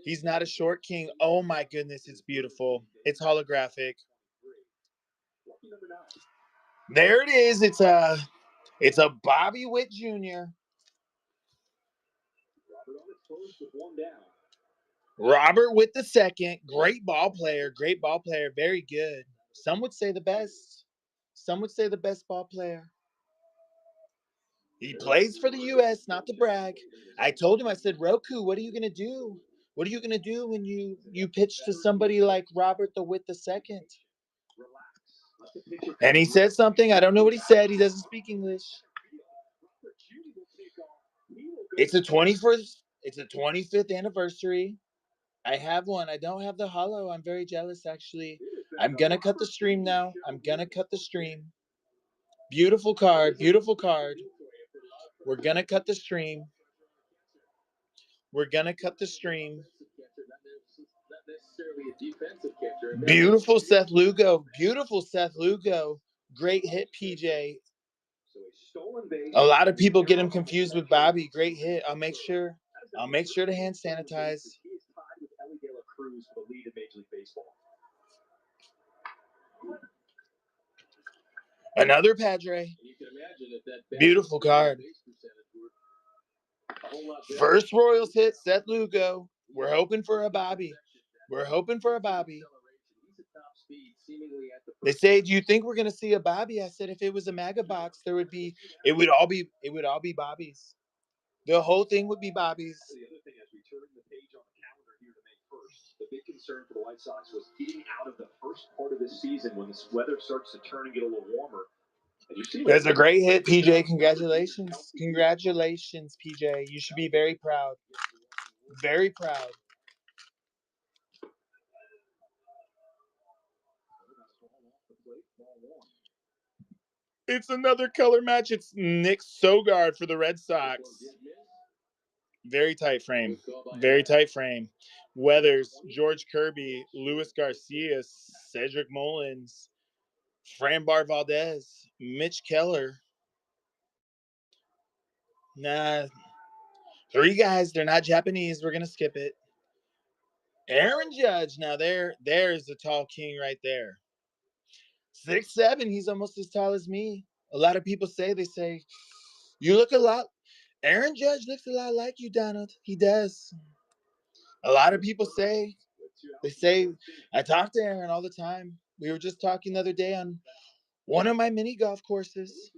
He's not a short king. Oh my goodness, it's beautiful. It's holographic. There it is. It's a Bobby Witt Jr. Robert Witt the second. Great ball player. Great ball player. Very good. Some would say the best. Some would say the best ball player. He plays for the U.S., not to brag. I told him, I said, Roku, what are you going to do? What are you going to do when you pitch to somebody like Robert the Witt the second? And he said something. I don't know what he said. He doesn't speak English. It's a 21st. It's a 25th anniversary. I have one. I don't have the holo. I'm very jealous, actually. I'm going to cut the stream now. I'm going to cut the stream. Beautiful card. Beautiful card. We're going to cut the stream. We're going to cut the stream. Beautiful Seth Lugo. Beautiful Seth Lugo. Great hit, PJ. A lot of people get him confused with Bobby. Great hit. I'll make sure to hand sanitize. Another Padre. Beautiful card. First Royals hit, Seth Lugo. We're hoping for a Bobby. We're hoping for a Bobby. They say, do you think we're gonna see a Bobby? I said, if it was a mega box, it would all be Bobbies. The whole thing would be Bobbies. The other thing, as we turn the page on the calendar here to May 1st, the big concern for the White Sox was getting out of the first part of this season when this weather starts to turn and get a little warmer. That's a great hit, PJ. Congratulations. Congratulations, PJ. You should be very proud. Very proud. It's another color match. It's Nick Sogard for the Red Sox. Very tight frame. Very tight frame. Weathers, George Kirby, Luis Garcia, Cedric Mullins, Frambar Valdez, Mitch Keller. Nah. 3 guys. They're not Japanese. We're going to skip it. Aaron Judge. Now, there's the tall king right there. 6'7". He's almost as tall as me. A lot of people say, you look a lot. Aaron Judge looks a lot like you, Donald. He does. A lot of people say, I talk to Aaron all the time. We were just talking the other day on one of my mini golf courses.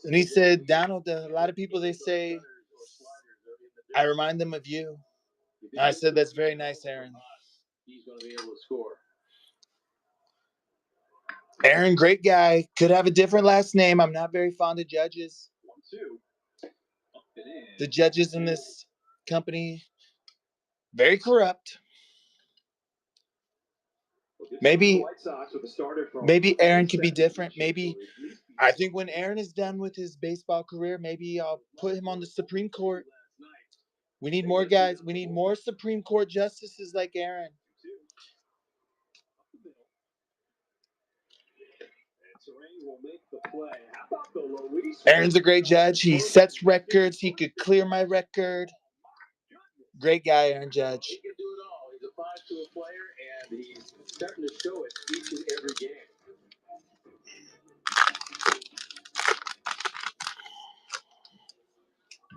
And he said, Donald, a lot of people, they say, I remind them of you. And I said, that's very nice, Aaron. He's going to be able to score. Aaron, great guy. Could have a different last name. I'm not very fond of judges. The judges in this company, very corrupt. Maybe Aaron could be different. Maybe I think when Aaron is done with his baseball career, maybe I'll put him on the Supreme Court. We need more guys. We need more Supreme Court justices like Aaron. Aaron's a great judge. He sets records. He could clear my record. Great guy, Aaron Judge. He can do it all. He's a 5-tool player, and he's starting to show it each and every game.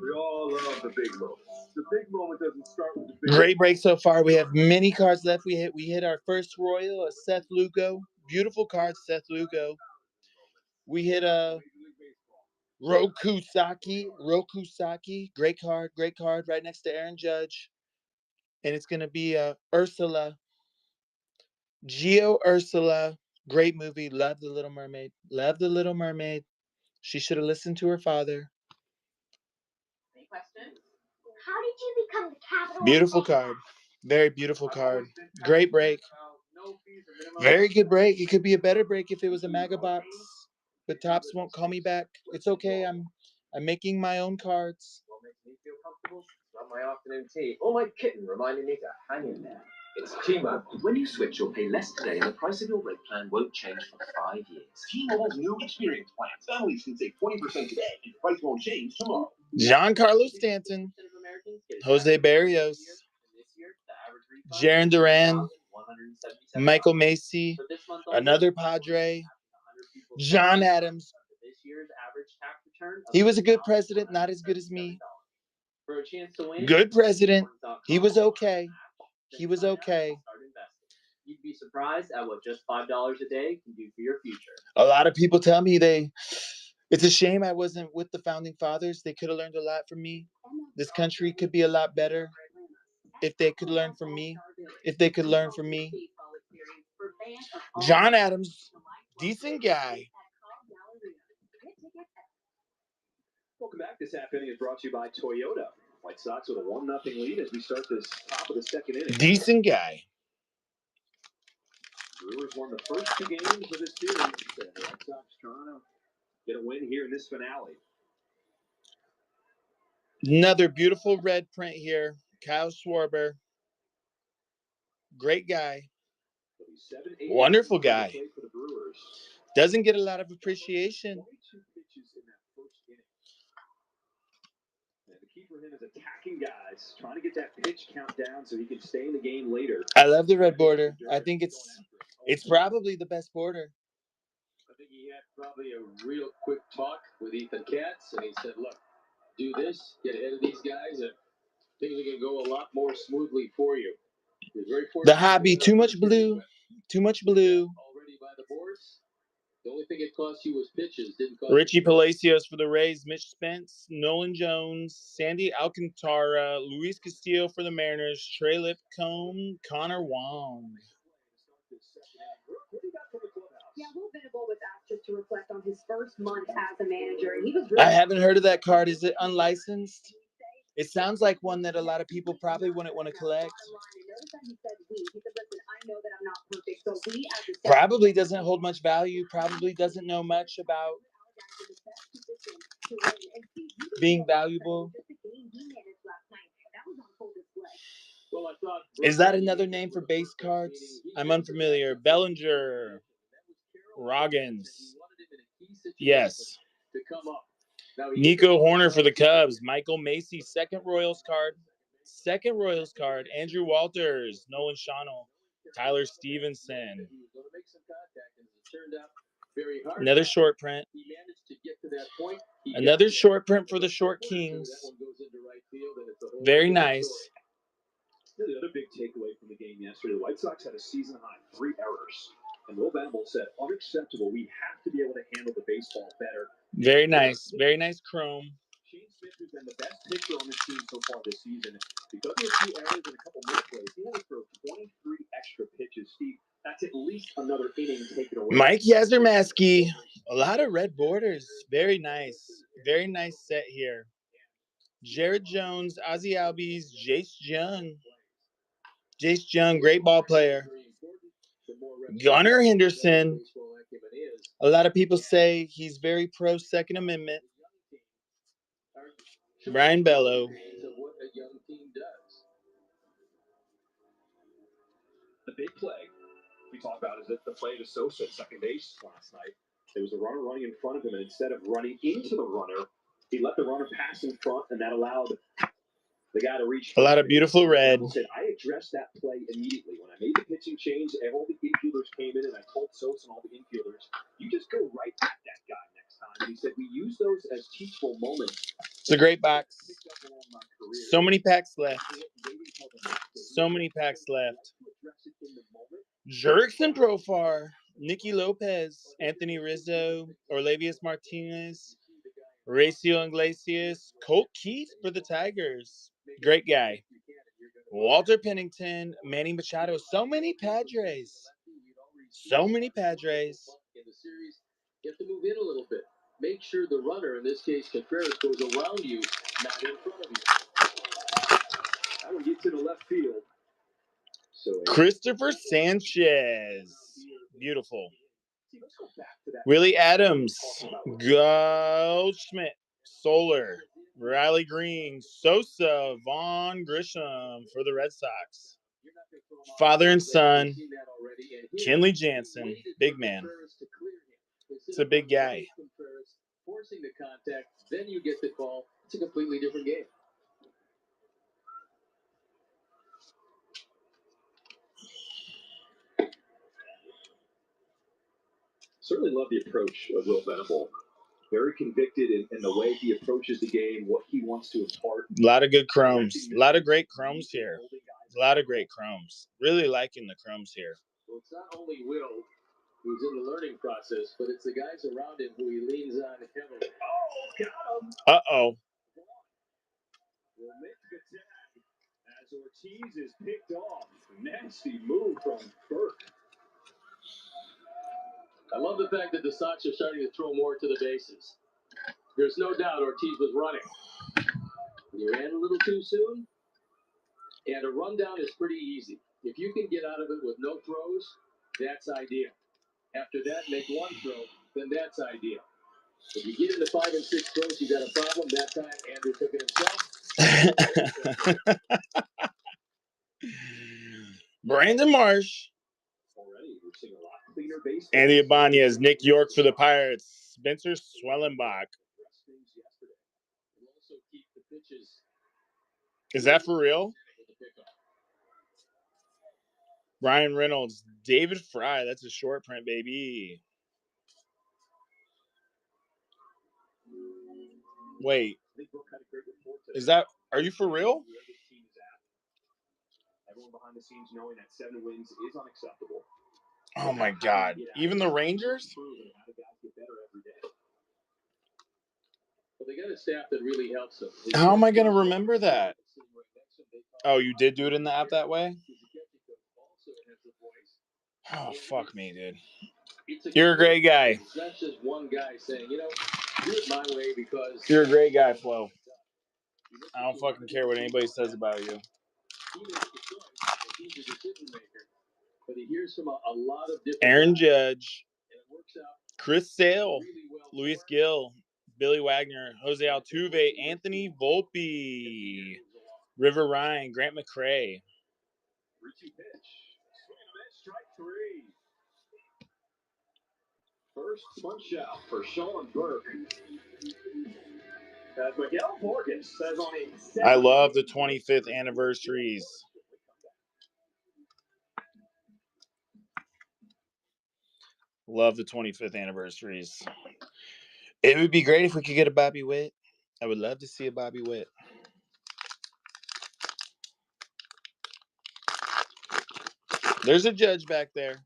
We all love the big moment. The big moment doesn't start with the big Great break so far. We have many cards left. We hit our first Royal, a Seth Lugo. Beautiful card, Seth Lugo. We hit a Rokusaki. Great card right next to Aaron Judge. And it's going to be Ursula. Geo Ursula. Great movie. Love The Little Mermaid. She should have listened to her father. Any questions? How did you become the capital? Beautiful card. Very beautiful card. Great break. Very good break. It could be a better break if it was a mega box. But Topps won't call me back. It's okay. I'm making my own cards. What makes me feel comfortable? Not my afternoon tea or my kitten reminding me to hang in there. It's T-Mobile. When you switch, you'll pay less today, and the price of your rate plan won't change for 5 years. T-Mobile's new experience plans. Families can save 20% today, and the price won't change tomorrow. Giancarlo Stanton, Jose Barrios, Jarren Duran, Michael Macy, another Padre, John Adams. He was a good president, not as good as me. Good president. He was okay. You'd be surprised at what just $5 a day can do for your future. A lot of people tell me it's a shame I wasn't with the founding fathers. They could have learned a lot from me. This country could be a lot better if they could learn from me. John Adams, decent guy. Welcome back. This half inning is brought to you by Toyota. White Sox with a 1-0 lead as we start this top of the second inning. Decent guy. Brewers won the first 2 games of this series. The White Sox trying to get a win here in this finale. Another beautiful red print here. Kyle Schwarber. Great guy. Wonderful guy. Doesn't get a lot of appreciation. The key for him is attacking guys, trying to get that pitch count down so he can stay in the game later. I love the red border. I think it's probably the best border. I think he had probably a real quick talk with Ethan Katz, and he said, look, do this, get ahead of these guys, and things are going to go a lot more smoothly for you. The hobby, too much blue. Already by the boards. The only thing it cost you was pitches. Didn't cost Richie Palacios for the Rays, Mitch Spence, Nolan Jones, Sandy Alcantara, Luis Castillo for the Mariners, Trey Lipcomb, Connor Wong. Yeah, Will Venable was asked to reflect on his first month as a manager, and he was really... I haven't heard of that card. Is it unlicensed? It sounds like one that a lot of people probably wouldn't want to collect. Probably doesn't hold much value. Probably doesn't know much about being valuable. Is that another name for base cards? I'm unfamiliar. Bellinger. Roggins. Yes. Nico Horner for the Cubs. Michael Macy, second Royals card. Andrew Walters, Nolan Schonnell, Tyler Stevenson. Another short print. Another short print for the Short Kings. Very nice. The other big takeaway from the game yesterday, the White Sox had a season-high 3 errors. And Will Venable said, unacceptable. We have to be able to handle the baseball better. Very nice. Very nice chrome. Shane Smith, who's been the best pitcher on this team so far this season, because of a few errors and a couple misplays, he had to throw 23 extra pitches. Steve, that's at least another inning taken away. Mike Yassermaski. A lot of red borders. Very nice. Very nice set here. Jared Jones, Ozzie Albies, Jace Jung. Jace Jung, great ball player. Gunnar Henderson. A lot of people say he's very pro Second Amendment. Brian Bello. The big play we talked about is that the play to Sosa at second base last night. There was a runner running in front of him, and instead of running into the runner, he let the runner pass in front, and that allowed the guy to reach. A lot of beautiful red. Said, I addressed that play immediately. When I made the pitching change, all the infielders came in, and I told Sosa and all the infielders, you just go right at that guy next time. And he said, we use those as teachable moments. It's a great box. So many packs left. So many packs left. Jurickson Profar, Nicky Lopez, Anthony Rizzo, Orlavius Martinez, Raciel Iglesias, Colt Keith for the Tigers. Great guy. Walter Pennington, Manny Machado. So many Padres. So many Padres. In the series, you have to move in a little bit. Make sure the runner, in this case Contreras, goes around you, not in front of you. That one gets to the left field. So Christopher Sanchez. Beautiful. Willie Adams. Goldschmidt. Solar. Riley Green. Sosa. Vaughn Grisham for the Red Sox. Father and son. Kenley Jansen. Big man. It's a big guy. Forcing the contact, then you get the call. It's a completely different game. Certainly love the approach of Will Venable. Very convicted in the way he approaches the game, what he wants to impart. A lot of good chromes. A lot of great chromes here. A lot of great chromes. Really liking the chromes here. Well, it's not only Will who's in the learning process, but it's the guys around him who he leans on heavily. Oh, got him. Uh-oh. Will make the tag as Ortiz is picked off. Nasty move from Burke. I love the fact that the Sox are starting to throw more to the bases. There's no doubt Ortiz was running. He ran a little too soon, and a rundown is pretty easy. If you can get out of it with no throws, that's ideal. After that, make one throw, then that's ideal. If you get into 5 and 6 throws, you got a problem. That time, Andrew took it himself. Brandon Marsh. Already, we're seeing a lot cleaner base. Andy Ibanez, Nick York for the Pirates. Spencer Swellenbach. Is that for real? Ryan Reynolds, David Fry. That's a short print, baby. Wait. Is that, are you for real? Everyone behind the scenes knowing that 7 wins is unacceptable. Oh my God. Even the Rangers? Well, they got a staff that really helps them. How am I going to remember that? Oh, you did do it in the app that way? Oh, fuck me, dude. You're a great guy. It's not just one guy saying, you know, do it my way because... You're a great guy, Flo. I don't fucking care what anybody says about you. He makes the choice, and he's a decision maker. But he hears from a lot of different... Aaron Judge. And it works out Chris Sale. really well. Luis Gill. Billy Wagner. Jose Altuve. Anthony Volpe. River Ryan. Grant McCrae. 3-2 pitch. Swing and a miss, strike 3. First punch out for Sean Burke. As Miguel Borges says on a... I love the 25th anniversaries. Love the 25th anniversaries. It would be great if we could get a Bobby Witt. I would love to see a Bobby Witt. There's a Judge back there.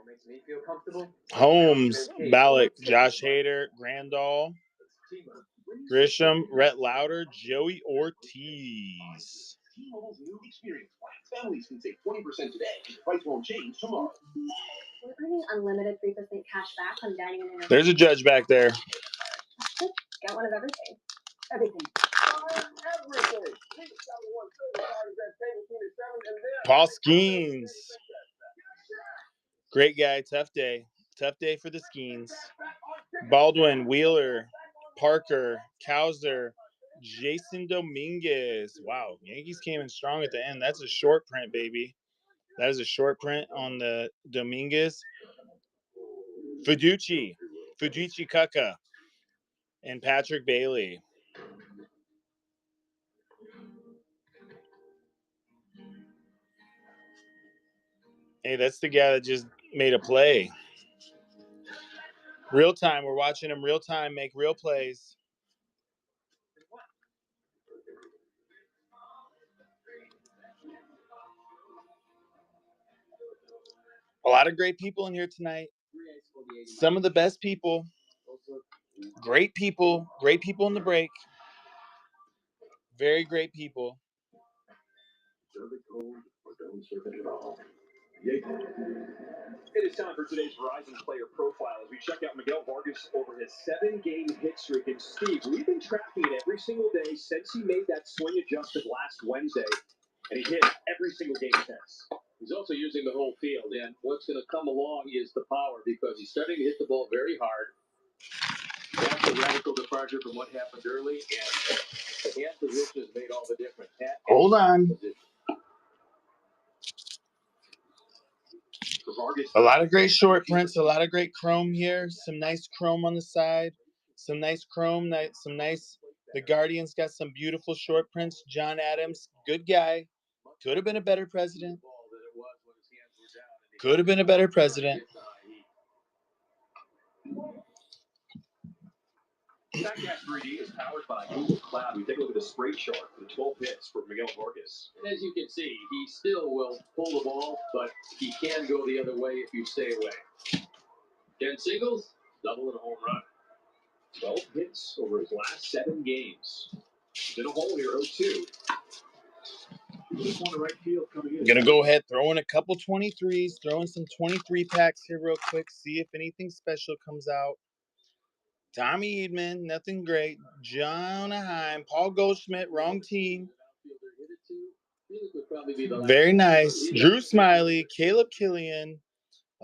makes me feel comfortable. Holmes, Ballack, Josh Hader, Grandal, Grisham, Rhett Lauder, Joey Ortiz. T-Mobile's new experience plan. Families can save 20% today. Price won't change tomorrow. We're earning unlimited 3% cash back on dining and entertainment. There's a judge back there. Get one of everything. Everything. Paul Skeens. Great guy. Tough day. Tough day for the Skeens. Baldwin, Wheeler, Parker, Cowser, Jason Dominguez. Wow. Yankees came in strong at the end. That's a short print, baby. That is a short print on the Dominguez. Fiducci Kaka, and Patrick Bailey. Hey, that's the guy that just made a play. Real time. We're watching him real time make real plays. A lot of great people in here tonight. Some of the best people. Great people. Great people in the break. Very great people. It is time for today's Verizon Player Profile as we check out Miguel Vargas over his 7-game hit streak. And Steve, we've been tracking it every single day since he made that swing adjusted last Wednesday, and he hit every single game since. He's also using the whole field, and what's going to come along is the power because he's starting to hit the ball very hard. That's a radical departure from what happened early, and the hand position has made all the difference. Hold on. A lot of great short prints, a lot of great chrome here. Some nice chrome on the side. Some nice chrome, some nice. The Guardians got some beautiful short prints. John Adams, good guy. Could have been a better president. Could have been a better president. StatCast 3D is powered by Google Cloud. We take a look at the spray chart for the 12 hits for Miguel Vargas. And as you can see, he still will pull the ball, but he can go the other way if you stay away. 10 singles, double and a home run. 12 hits over his last 7 games. He's in a hole here, 0-2. Right field coming in. Gonna go ahead, throw in a couple 23s, throw in some 23 packs here real quick, see if anything special comes out. Tommy Edman, nothing great. John Anaheim, Paul Goldschmidt, wrong team. Very nice. Drew Smiley, Caleb Killian,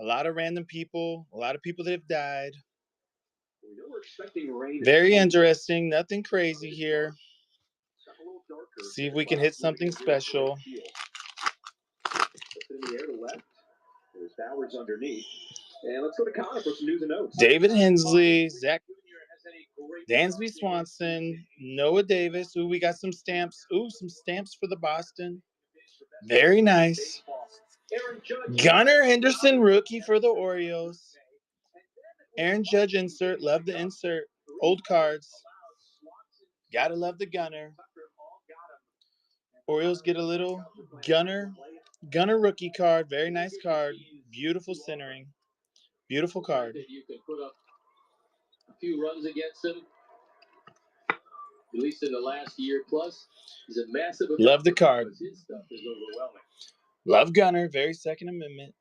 a lot of random people, a lot of people that have died. Very interesting, nothing crazy here. See if we can hit something special. There's Bowers underneath. And let's go to Connor for some news and notes. David Hensley, Zach Dansby Swanson, Noah Davis. Ooh, we got some stamps. Ooh, some stamps for the Boston. Very nice. Gunnar Henderson, rookie for the Orioles. Aaron Judge insert. Love the insert. Old cards. Gotta love the Gunnar. Orioles get a little Gunnar rookie card. Very nice card. Beautiful centering. Beautiful card. You can put up a few runs against him, at least in the last year plus. He's a massive. Love the card. His stuff is overwhelming. Love Gunnar. Very Second Amendment.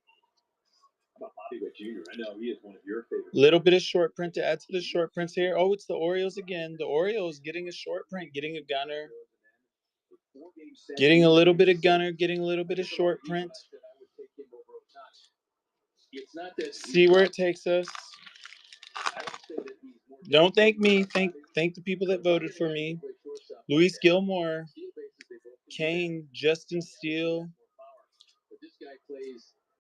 How about Bobby Witt Jr.? I know he is one of your favorites. Little bit of short print to add to the short prints here. Oh, it's the Orioles again. The Orioles getting a short print, getting a Gunnar. Getting a little bit of Gunnar, getting a little bit of short print. See where it takes us. Don't thank me. Thank the people that voted for me. Luis Gilmore, Kane, Justin Steele,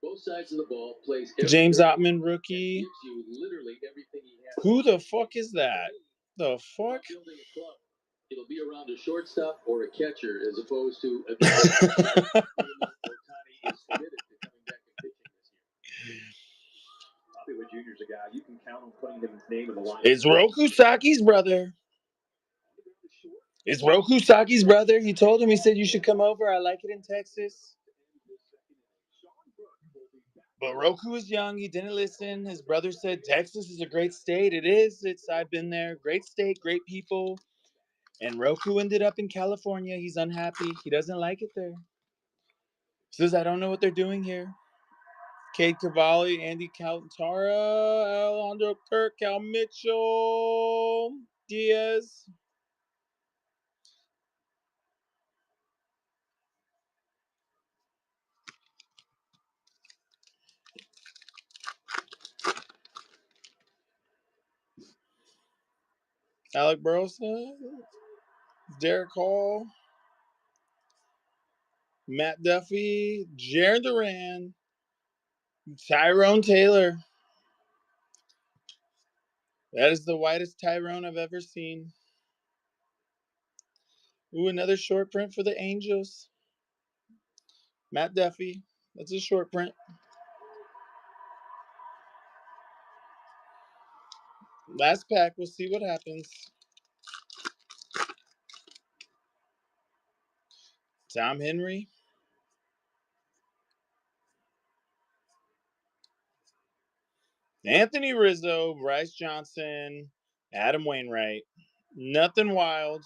both sides of the ball, plays James Ottman, rookie. Who the fuck is that? The fuck? It'll be around a shortstop or a catcher as opposed to a guy is committed to coming back and pitching this year. Bobby Witt Jr. is a guy you can count on putting his name in the line. It's Roku Saki's brother. It's Roku Saki's brother. He told him, he said, you should come over. I like it in Texas. But Roku was young. He didn't listen. His brother said, Texas is a great state. It is. I've been there. Great state, great people. And Roku ended up in California. He's unhappy. He doesn't like it there. He says, I don't know what they're doing here. Cade Cavalli, Andy Calantara, Alejandro Kirk, Cal Mitchell, Diaz. Alec Burleson, Derek Hall, Matt Duffy, Jaron Duran, Tyrone Taylor. That is the whitest Tyrone I've ever seen. Ooh, another short print for the Angels. Matt Duffy. That's a short print. Last pack. We'll see what happens. Tom Henry. Anthony Rizzo, Bryce Johnson, Adam Wainwright. Nothing wild.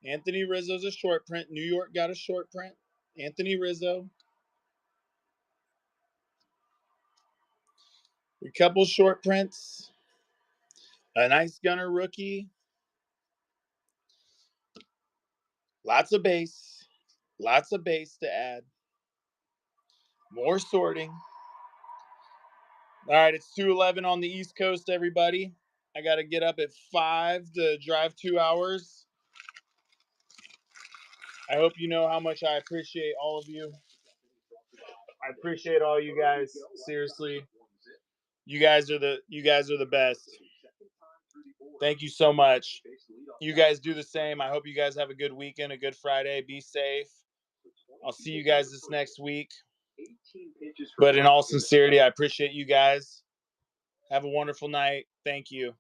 Anthony Rizzo's a short print. New York got a short print. Anthony Rizzo. A couple short prints. A nice gunner rookie. Lots of base. Lots of base to add. More sorting. All right, it's 2:11 on the East Coast, everybody. I got to get up at 5 to drive 2 hours. I hope you know how much I appreciate all of you. I appreciate all you guys. Seriously. You guys are the best. Thank you so much. You guys do the same. I hope you guys have a good weekend, a good Friday. Be safe. I'll see you guys this next week. But in all sincerity, I appreciate you guys. Have a wonderful night. Thank you.